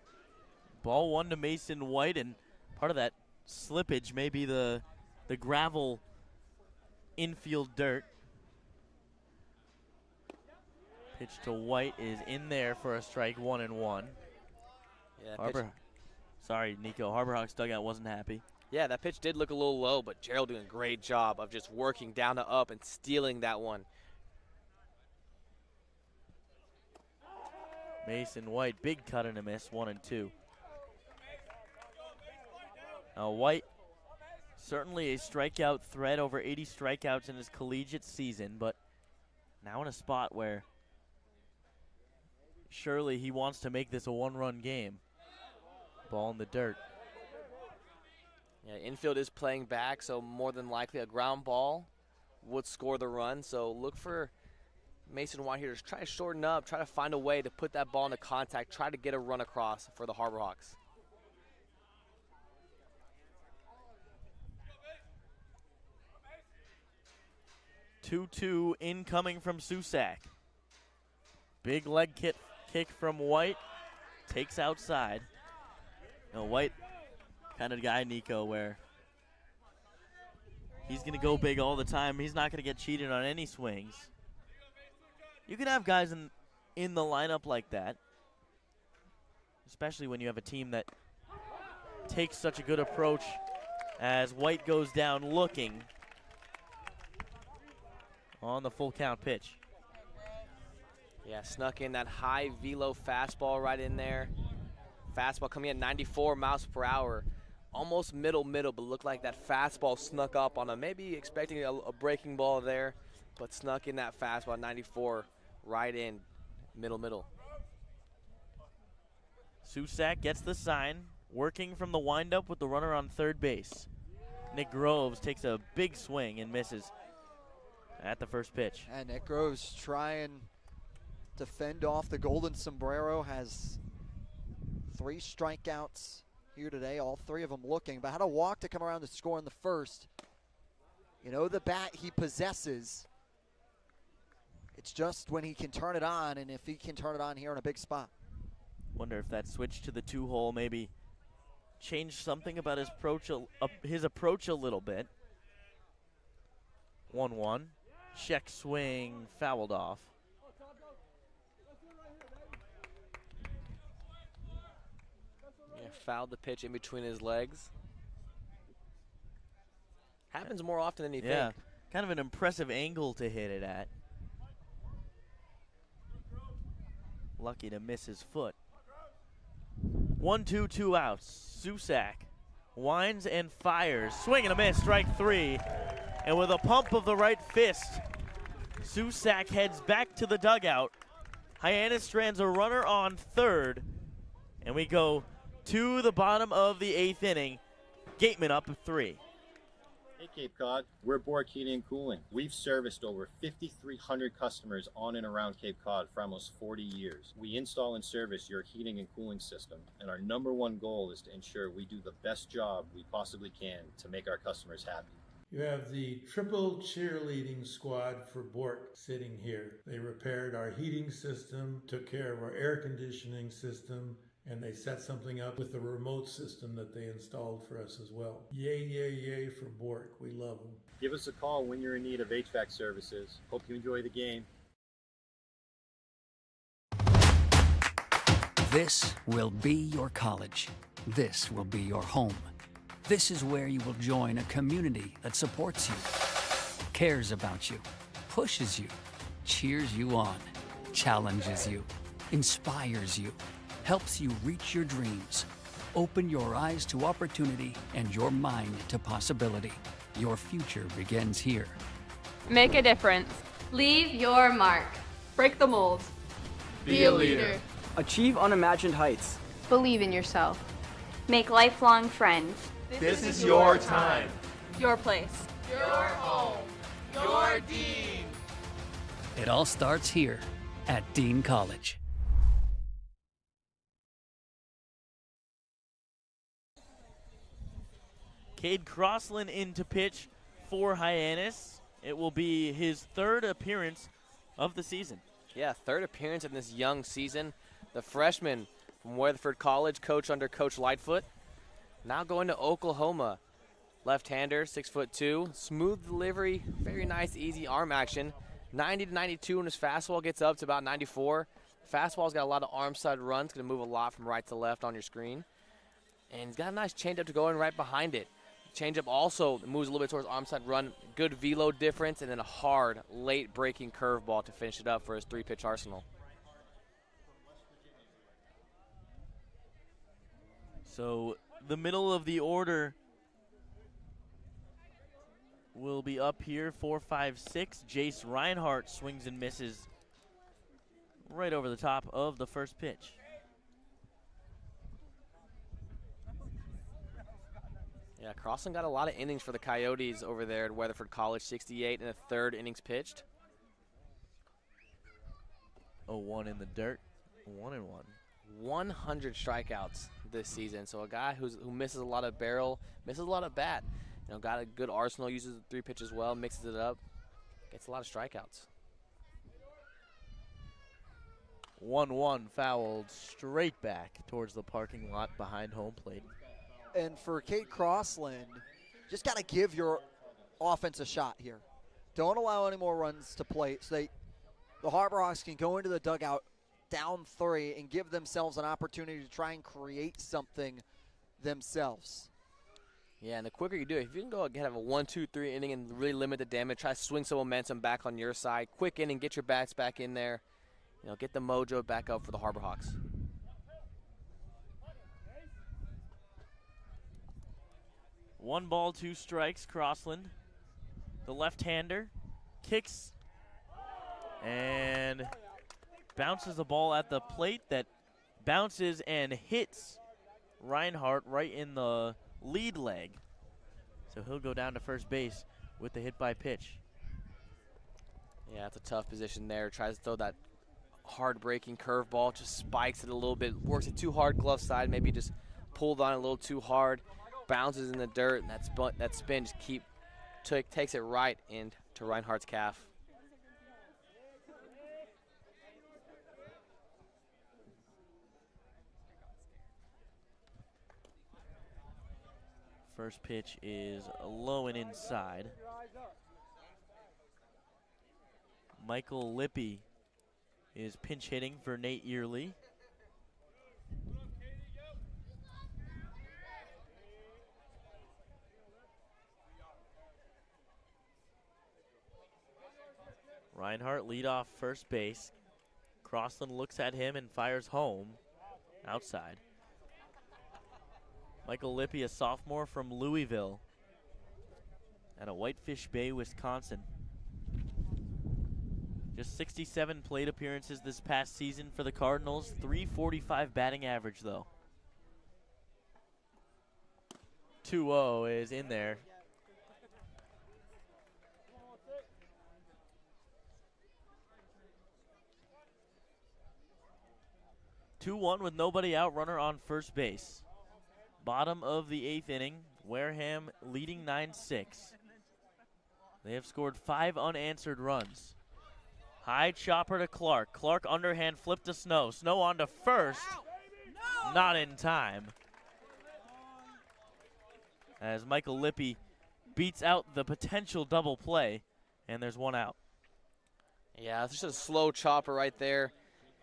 Ball one to Mason White, and part of that slippage may be the gravel infield dirt. Pitch to White is in there for a strike, 1-1. Yeah, Sorry, Nico. Harbor Hawks dugout wasn't happy. Yeah, that pitch did look a little low, but Gerald doing a great job of just working down to up and stealing that one. Mason White, big cut and a miss, 1-2. Now White, certainly a strikeout threat, over 80 strikeouts in his collegiate season, but now in a spot where surely he wants to make this a one-run game. Ball in the dirt. Yeah, infield is playing back, so more than likely a ground ball would score the run. So look for Mason White here to try to shorten up, try to find a way to put that ball into contact, try to get a run across for the Harbor Hawks. Two incoming from Susak. Big leg kick from White. Takes outside. Now White, kind of guy, Nico, where he's going to go big all the time. He's not going to get cheated on any swings. You can have guys in the lineup like that, especially when you have a team that takes such a good approach as White goes down looking on the full count pitch. Yeah, snuck in that high velo fastball right in there. Fastball coming at 94 miles per hour. Almost middle, but looked like that fastball snuck up on him. Maybe expecting a breaking ball there, but snuck in that fastball at 94 right in middle. Susak gets the sign, working from the windup with the runner on third base. Nick Groves takes a big swing and misses at the first pitch. And Nick Groves trying to fend off the golden sombrero, has 3 strikeouts here today, all 3 of them looking, but had a walk to come around to score in the first. You know the bat he possesses. It's just when he can turn it on, and if he can turn it on here in a big spot. Wonder if that switch to the 2-hole maybe changed something about his approach a little bit. 1-1. Check swing, fouled off. Yeah, fouled the pitch in between his legs. Happens more often than you think. Kind of an impressive angle to hit it at. Lucky to miss his foot. 1-2, 2 outs. Susak winds and fires. Swing and a miss, strike 3. And with a pump of the right fist, Susak heads back to the dugout. Hyannis strands a runner on third. And we go to the bottom of the 8th inning. Gatemen up 3. Hey Cape Cod, we're Bork Heating and Cooling. We've serviced over 5,300 customers on and around Cape Cod for almost 40 years. We install and service your heating and cooling system, and our #1 goal is to ensure we do the best job we possibly can to make our customers happy. You have the triple cheerleading squad for Bork sitting here. They repaired our heating system, took care of our air conditioning system, and they set something up with the remote system that they installed for us as well. Yay, yay, yay for Bork. We love them. Give us a call when you're in need of HVAC services. Hope you enjoy the game. This will be your college. This will be your home. This is where you will join a community that supports you, cares about you, pushes you, cheers you on, challenges you, inspires you, helps you reach your dreams. Open your eyes to opportunity and your mind to possibility. Your future begins here. Make a difference. Leave your mark. Break the mold. Be a leader. Achieve unimagined heights. Believe in yourself. Make lifelong friends. This is your time. Your place. Your home. your Dean. It all starts here at Dean College. Cade Crossland in to pitch for Hyannis. It will be his third appearance of the season. Yeah, third appearance in this young season. The freshman from Weatherford College, coach under Coach Lightfoot. Now going to Oklahoma. Left-hander, 6'2", smooth delivery, very nice, easy arm action. 90 to 92 when his fastball gets up to about 94. Fastball's got a lot of arm side runs, going to move a lot from right to left on your screen. And he's got a nice changeup to go in right behind it. Changeup also moves a little bit towards arm side run, good velo difference, and then a hard, late breaking curveball to finish it up for his 3-pitch arsenal. So the middle of the order will be up here, 4, 5, 6. Jace Reinhardt swings and misses right over the top of the first pitch. Yeah, Crossland got a lot of innings for the Coyotes over there at Weatherford College, 68 and a third innings pitched. 0-1 in the dirt, 1-1. 100 strikeouts this season. So a guy who misses a lot of barrel, misses a lot of bat. You know, got a good arsenal, uses the 3 pitches well, mixes it up, gets a lot of strikeouts. 1-1 fouled straight back towards the parking lot behind home plate. And for Cade Crossland, just got to give your offense a shot here. Don't allow any more runs to plate so the Harbor Hawks can go into the dugout down 3 and give themselves an opportunity to try and create something themselves. Yeah, and the quicker you do it, if you can go and have a 1-2-3 inning and really limit the damage, try to swing some momentum back on your side. Quick inning, get your bats back in there. You know, get the mojo back up for the Harbor Hawks. One ball, 2 strikes, Crossland. The left-hander kicks and bounces the ball at the plate that bounces and hits Reinhardt right in the lead leg. So he'll go down to first base with the hit by pitch. Yeah, it's a tough position there. Tries to throw that hard breaking curveball, just spikes it a little bit, works it too hard glove side, maybe just pulled on it a little too hard, bounces in the dirt, and that spin just takes it right into Reinhardt's calf. First pitch is low and inside. Michael Lippy is pinch hitting for Nate Yearly. Reinhardt lead off first base. Crossland looks at him and fires home outside. Michael Lippy, a sophomore from Louisville out of Whitefish Bay, Wisconsin. Just 67 plate appearances this past season for the Cardinals. .345 batting average, though. 2-0 is in there. (2-1) with nobody out, runner on first base. Bottom of the 8th inning, Wareham leading 9-6. They have scored 5 unanswered runs. High chopper to Clark. Clark underhand flip to Snow. Snow on to first. Not in time. As Michael Lippy beats out the potential double play, and there's 1 out. Yeah, it's just a slow chopper right there.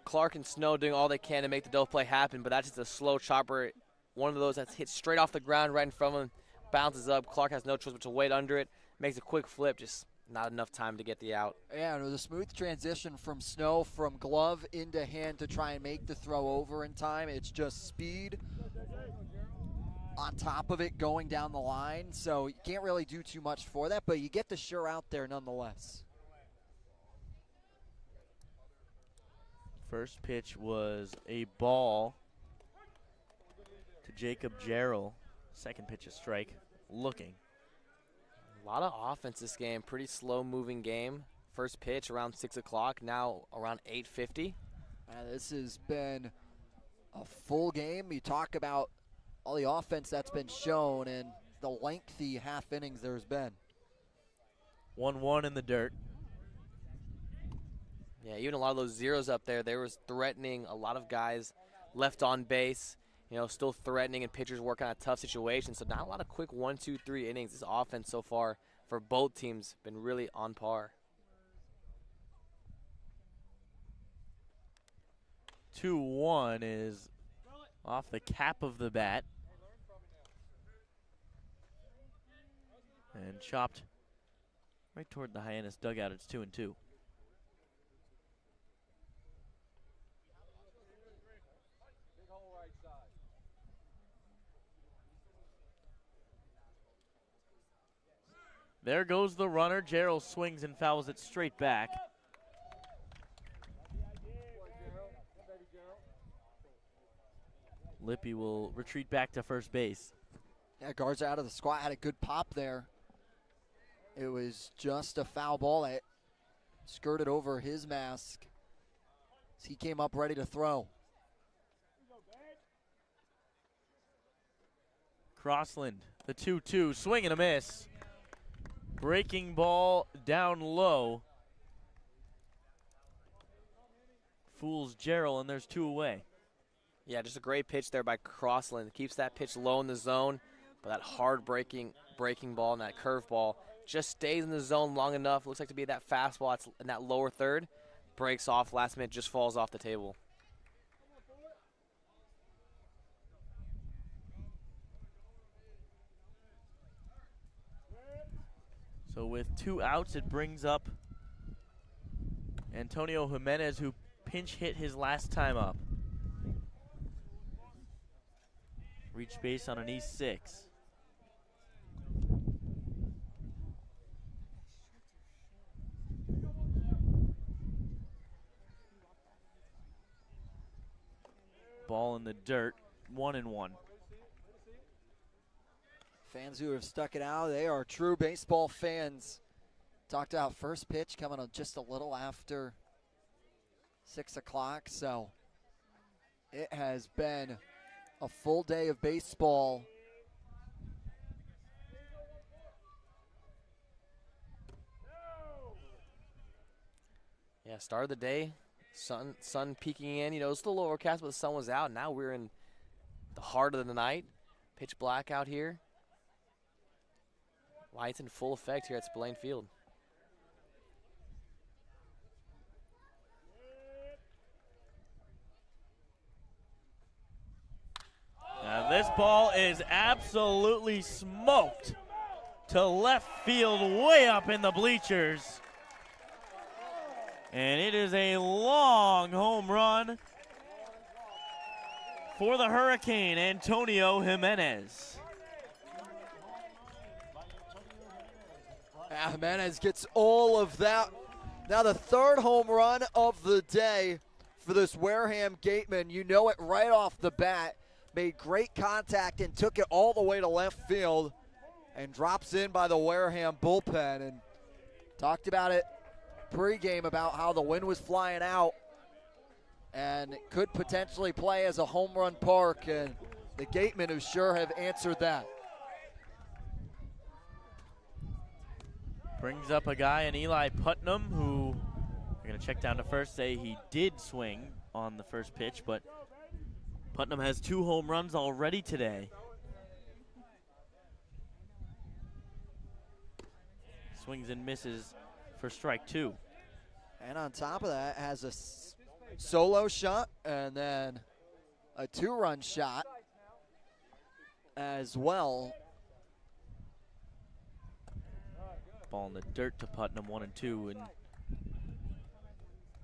Clark and Snow doing all they can to make the double play happen, but that's just a slow chopper. One of those that's hit straight off the ground right in front of him, bounces up. Clark has no choice but to wait under it, makes a quick flip, just not enough time to get the out. Yeah, it was a smooth transition from Snow from glove into hand to try and make the throw over in time. It's just speed on top of it going down the line, so you can't really do too much for that, but you get the sure out there nonetheless. First pitch was a ball to Jacob Jarrell. Second pitch a strike, looking. A lot of offense this game. Pretty slow-moving game. First pitch around 6 o'clock, now around 8:50. This has been a full game. You talk about all the offense that's been shown and the lengthy half innings there's been. 1-1 in the dirt. Yeah, even a lot of those zeros up there, they was threatening a lot of guys left on base, you know, still threatening, and pitchers working on a tough situation. So not a lot of quick 1, 2, 3 innings. This offense so far for both teams been really on par. 2-1 is off the cap of the bat. And chopped right toward the Hyannis dugout. It's 2-2. There goes the runner. Gerald swings and fouls it straight back. Lippy will retreat back to first base. Yeah, Garza out of the squat, had a good pop there. It was just a foul ball that skirted over his mask as he came up ready to throw. Crossland, the 2-2, swing and a miss. Breaking ball down low. Fools Gerald, and there's 2 away. Yeah, just a great pitch there by Crossland. Keeps that pitch low in the zone, but that hard breaking ball and that curveball just stays in the zone long enough. Looks like to be that fastball that's in that lower third. Breaks off last minute, just falls off the table. So with 2 outs, it brings up Antonio Jimenez, who pinch hit his last time up. Reached base on an E6. Ball in the dirt, 1-1. Fans who have stuck it out, they are true baseball fans. Talked about first pitch coming on just a little after 6 o'clock, so it has been a full day of baseball. Yeah, start of the day, sun peeking in. You know, it's a little overcast, but the sun was out. Now we're in the heart of the night. Pitch black out here. Lights in full effect here at Spillane Field. Now this ball is absolutely smoked to left field, way up in the bleachers. And it is a long home run for the Hurricane, Antonio Jimenez. Jimenez gets all of that. Now the 3rd home run of the day for this Wareham Gatemen. You know it right off the bat. Made great contact and took it all the way to left field and drops in by the Wareham bullpen. And talked about it pregame about how the wind was flying out and could potentially play as a home run park, and the Gatemen who sure have answered that. Brings up a guy in Eli Putnam, who we're going to check down to first, say he did swing on the first pitch, but Putnam has 2 home runs already today. Swings and misses for strike 2. And on top of that, has a solo shot and then a 2-run shot as well. Ball in the dirt to Putnam, 1-2. And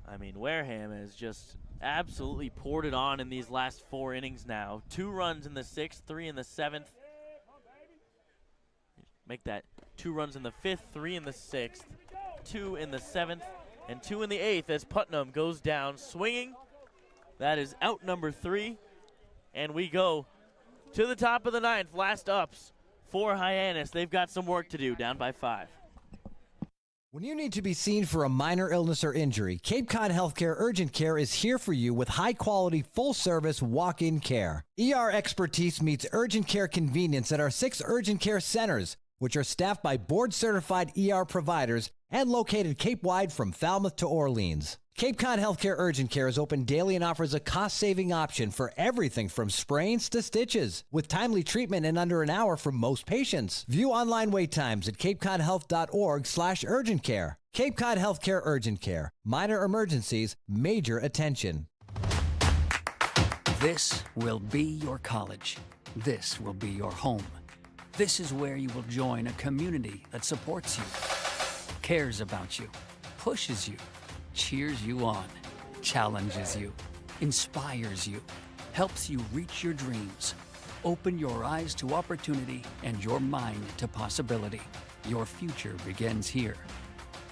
I mean, Wareham has just absolutely poured it on in these last 4 innings now. 2 runs in the 6th, 3 in the 7th. Make that 2 runs in the 5th, 3 in the 6th, 2 in the 7th, and 2 in the 8th as Putnam goes down swinging. That is out number 3. And we go to the top of the 9th. Last ups for Hyannis. They've got some work to do, down by 5. When you need to be seen for a minor illness or injury, Cape Cod Healthcare Urgent Care is here for you with high-quality, full-service walk-in care. ER expertise meets urgent care convenience at our 6 urgent care centers, which are staffed by board-certified ER providers and located Cape-wide from Falmouth to Orleans. Cape Cod Healthcare Urgent Care is open daily and offers a cost-saving option for everything from sprains to stitches, with timely treatment in under an hour for most patients. View online wait times at capecodhealth.org/urgent care. Cape Cod Healthcare Urgent Care. Minor emergencies, major attention. This will be your college. This will be your home. This is where you will join a community that supports you, cares about you, pushes you, cheers you on, challenges you, inspires you, helps you reach your dreams. Open your eyes to opportunity and your mind to possibility. Your future begins here.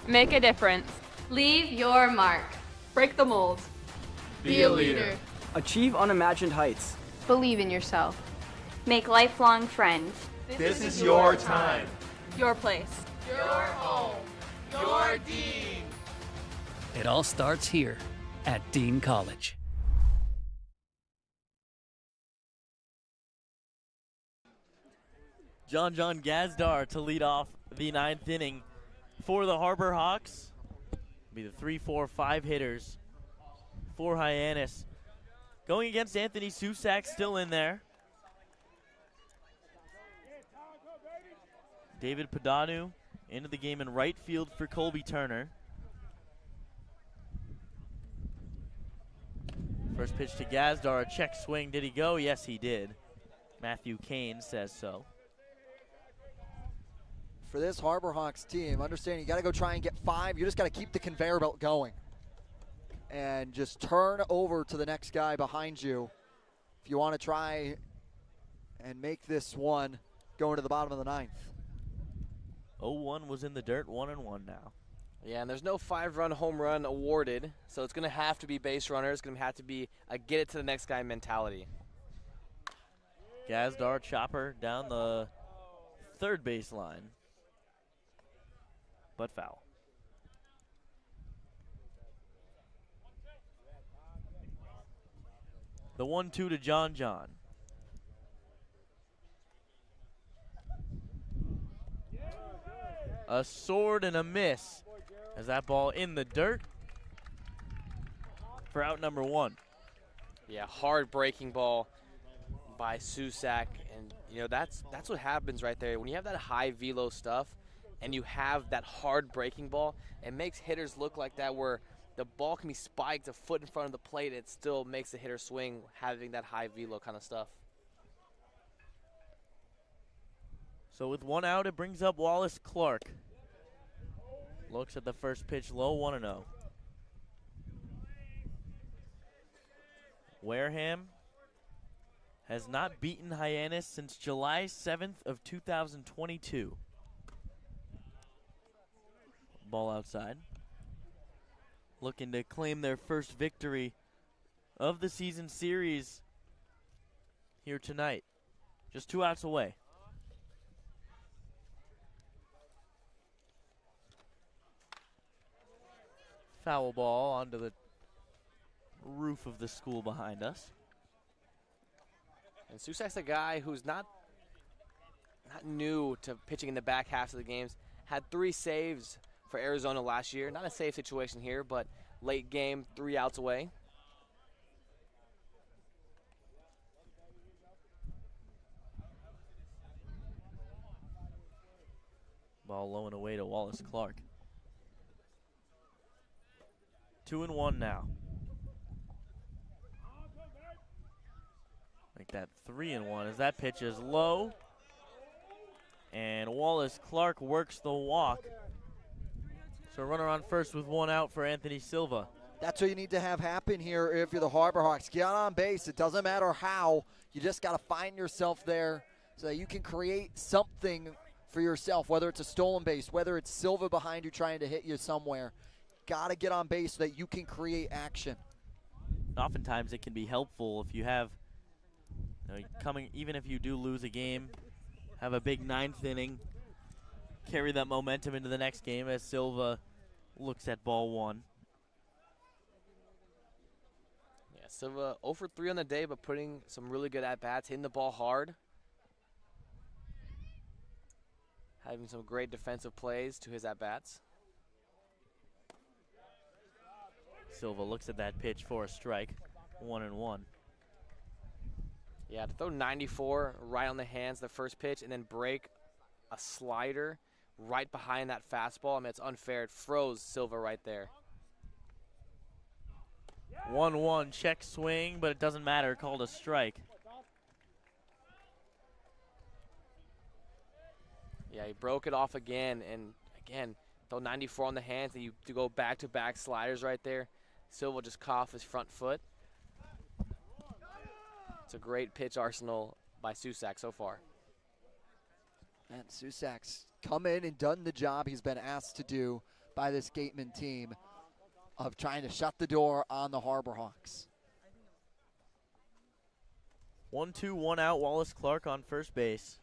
Make a difference. Leave your mark. Break the mold. Be a leader. Achieve unimagined heights. Believe in yourself. Make lifelong friends. This is your time. Your place. Your home. Your Dean. It all starts here at Dean College. John Gazdar to lead off the 9th inning for the Harbor Hawks. Be the 3, 4, 5 hitters for Hyannis. Going against Anthony Susak, still in there. David Padanu into the game in right field for Colby Turner. First pitch to Gazdar, a check swing. Did he go? Yes, he did. Matthew Kane says so. For this Harbor Hawks team, understand you got to go try and get 5. You just got to keep the conveyor belt going and just turn over to the next guy behind you if you want to try and make this one go into the bottom of the 9th. 0-1 was in the dirt, 1-1 now. Yeah, and there's no 5-run home run awarded, so it's going to have to be base runner. It's going to have to be a get it to the next guy mentality. Gazdar chopper down the third baseline, but foul. The 1-2 to John. A sword and a miss. As that ball in the dirt for out number 1. Yeah, hard breaking ball by Susak, and you know that's what happens right there. When you have that high velo stuff and you have that hard breaking ball, it makes hitters look like that where the ball can be spiked a foot in front of the plate. It still makes the hitter swing having that high velo kind of stuff. So with 1 out, it brings up Wallace Clark. Looks at the first pitch low, 1-0. Wareham has not beaten Hyannis since July 7th of 2022. Ball outside. Looking to claim their first victory of the season series here tonight. Just 2 outs away. Foul ball onto the roof of the school behind us. And Susak's a guy who's not new to pitching in the back half of the games. Had 3 saves for Arizona last year. Not a save situation here, but late game, 3 outs away. Ball low and away to Wallace Clark. 2-1 now. Make that 3-1 as that pitch is low. And Wallace Clark works the walk. So runner on first with 1 out for Anthony Silva. That's what you need to have happen here if you're the Harbor Hawks. Get on base. It doesn't matter how. You just got to find yourself there so that you can create something for yourself, whether it's a stolen base, whether it's Silva behind you trying to hit you somewhere. Got to get on base so that you can create action. Oftentimes it can be helpful if you have, coming, even if you do lose a game, have a big 9th inning, carry that momentum into the next game as Silva looks at ball 1. Yeah, Silva 0 for 3 on the day, but putting some really good at-bats, hitting the ball hard. Having some great defensive plays to his at-bats. Silva looks at that pitch for a strike, 1-1. Yeah, to throw 94 right on the hands the first pitch and then break a slider right behind that fastball. I mean, it's unfair. It froze Silva right there. 1-1, check swing, but it doesn't matter, called a strike. Yeah, he broke it off again, and again, throw 94 on the hands, and you to go back-to-back sliders right there. Silva just caught off his front foot. It's a great pitch arsenal by Susak so far. And Susak's come in and done the job he's been asked to do by this Gatemen team of trying to shut the door on the Harbor Hawks. 1-2, 1 out, Wallace Clark on first base.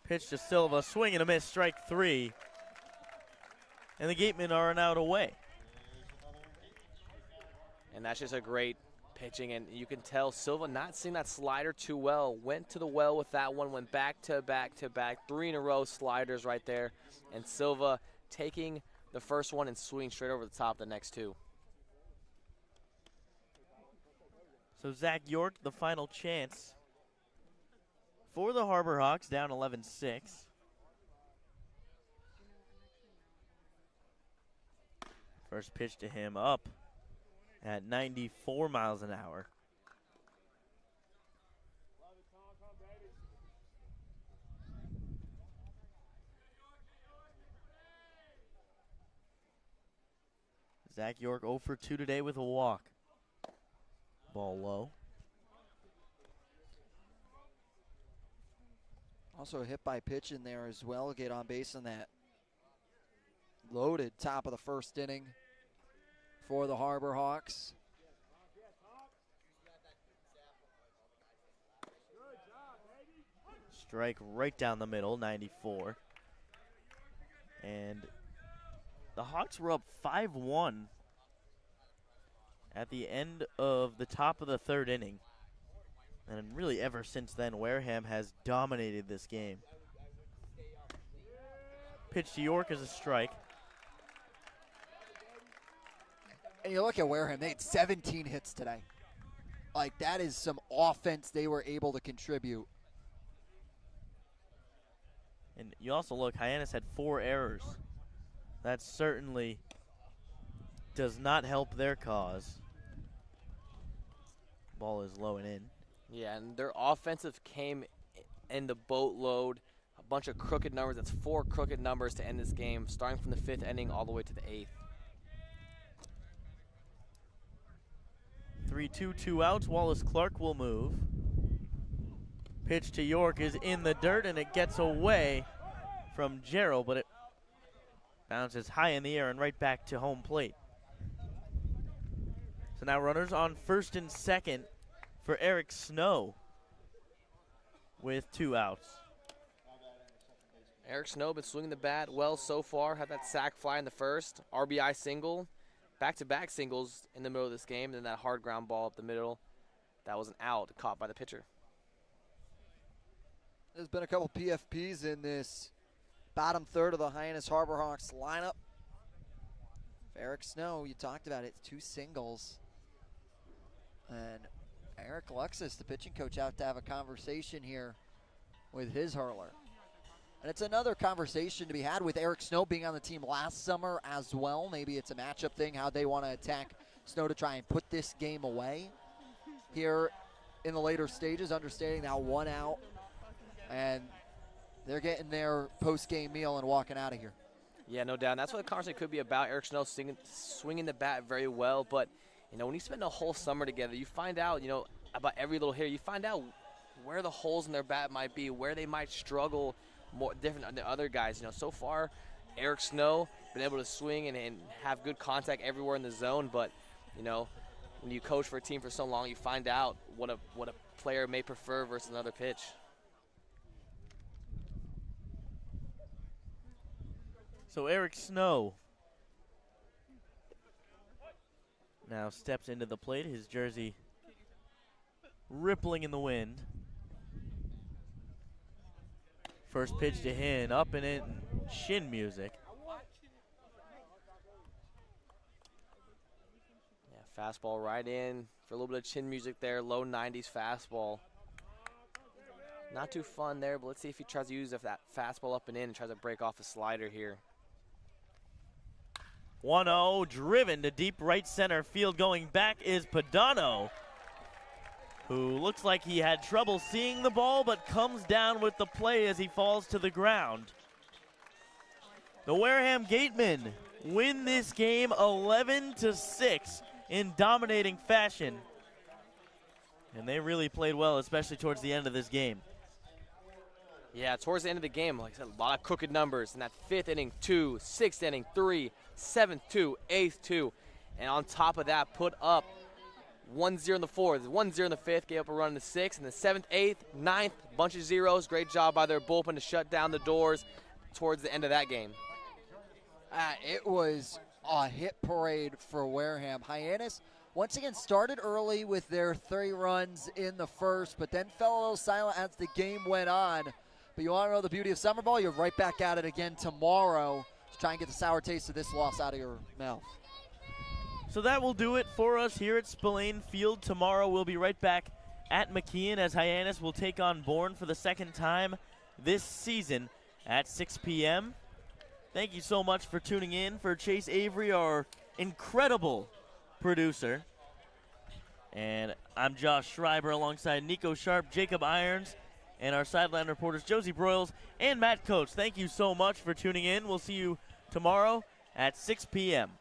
Pitch to Silva, swing and a miss, strike 3. And the Gatemen are an out away. And that's just a great pitching, and you can tell Silva not seeing that slider too well. Went to the well with that one, went back to back to back, 3 in a row sliders right there. And Silva taking the first one and swinging straight over the top the next 2. So Zach York, the final chance for the Harbor Hawks, down 11-6. First pitch to him up at 94 miles an hour. Zach York 0 for 2 today with a walk. Ball low. Also a hit by pitch in there as well. Get on base on that loaded top of the first inning for the Harbor Hawks. Strike right down the middle, 94. And the Hawks were up 5-1 at the end of the top of the 3rd inning. And really ever since then, Wareham has dominated this game. Pitch to York is a strike. And you look at Wareham, they had 17 hits today. Like, that is some offense they were able to contribute. And you also look, Hyannis had 4 errors. That certainly does not help their cause. Ball is low and in. Yeah, and their offensive came in the boatload. A bunch of crooked numbers. That's 4 crooked numbers to end this game, starting from the 5th inning all the way to the 8th. 3-2, 2 outs. Wallace Clark will move. Pitch to York is in the dirt, and it gets away from Gerald, but it bounces high in the air and right back to home plate. So now runners on first and second for Eric Snow with 2 outs. Eric Snow been swinging the bat well so far. Had that sac fly in the first, RBI single, back-to-back singles in the middle of this game, and then that hard ground ball up the middle. That was an out caught by the pitcher. There's been a couple PFPs in this bottom third of the Hyannis Harbor Hawks lineup. Eric Snow, you talked about it, 2 singles. And Eric Alexis, the pitching coach, out to have a conversation here with his hurler. And it's another conversation to be had with Eric Snow being on the team last summer as well. Maybe it's a matchup thing, how they want to attack Snow to try and put this game away here in the later stages, understanding now 1 out. And they're getting their post-game meal and walking out of here. Yeah, no doubt. And that's what the conversation could be about. Eric Snow swinging the bat very well. But, you know, when you spend a whole summer together, you find out, you know, about every little hitter. You find out where the holes in their bat might be, where they might struggle more different than other guys. You know, so far, Eric Snow been able to swing and have good contact everywhere in the zone. But, you know, when you coach for a team for so long, you find out what a player may prefer versus another pitch. So Eric Snow now steps into the plate, his jersey rippling in the wind. First pitch to him, up and in, shin music. Yeah, fastball right in for a little bit of chin music there, low 90s fastball. Not too fun there, but let's see if he tries to use that fastball up and in and tries to break off a slider here. 1-0, driven to deep right center field. Going back is Padano, who looks like he had trouble seeing the ball, but comes down with the play as he falls to the ground. The Wareham Gatemen win this game 11-6 in dominating fashion. And they really played well, especially towards the end of this game. Yeah, towards the end of the game, like I said, a lot of crooked numbers. In that 5th inning, 2, 6th inning, 3, 7th, 2, 8th, 2. And on top of that, put up 1-0 in the 4th, 1-0 in the 5th, gave up a run in the 6th, and the 7th, 8th, 9th, bunch of zeros. Great job by their bullpen to shut down the doors towards the end of that game. It was a hit parade for Wareham. Hyannis once again started early with their 3 runs in the 1st, but then fell a little silent as the game went on. But you want to know the beauty of summer ball? You're right back at it again tomorrow to try and get the sour taste of this loss out of your mouth. So that will do it for us here at Spillane Field. Tomorrow we'll be right back at McKeon as Hyannis will take on Bourne for the 2nd time this season at 6 p.m. Thank you so much for tuning in. For Chase Avery, our incredible producer. And I'm Josh Schreiber alongside Nico Sharp, Jacob Irons, and our sideline reporters Josie Broyles and Matt Coates. Thank you so much for tuning in. We'll see you tomorrow at 6 p.m.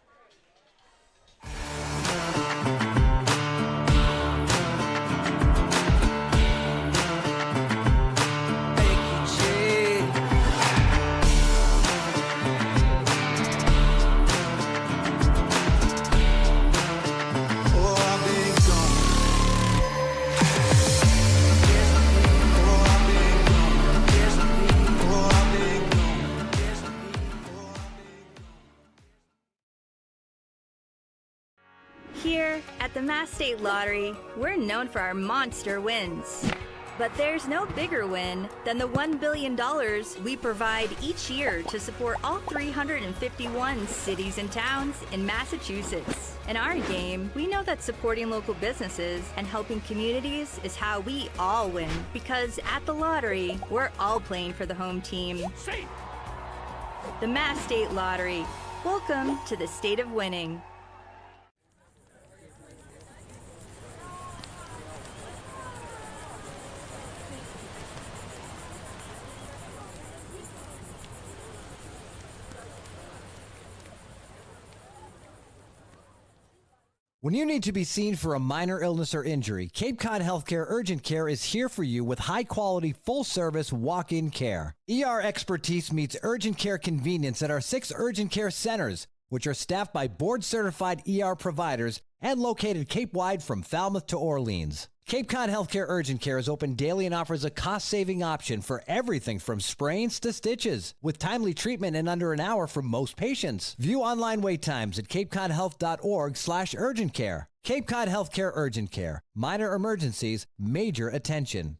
Here at the Mass State Lottery, we're known for our monster wins. But there's no bigger win than the $1 billion we provide each year to support all 351 cities and towns in Massachusetts. In our game, we know that supporting local businesses and helping communities is how we all win. Because at the lottery, we're all playing for the home team. The Mass State Lottery. Welcome to the state of winning. When you need to be seen for a minor illness or injury, Cape Cod Healthcare Urgent Care is here for you with high-quality, full-service walk-in care. ER expertise meets urgent care convenience at our 6 urgent care centers, which are staffed by board-certified ER providers and located Cape-wide from Falmouth to Orleans. Cape Cod Healthcare Urgent Care is open daily and offers a cost-saving option for everything from sprains to stitches, with timely treatment in under an hour for most patients. View online wait times at capecodhealth.org/urgent care. Cape Cod Healthcare Urgent Care. Minor emergencies, major attention.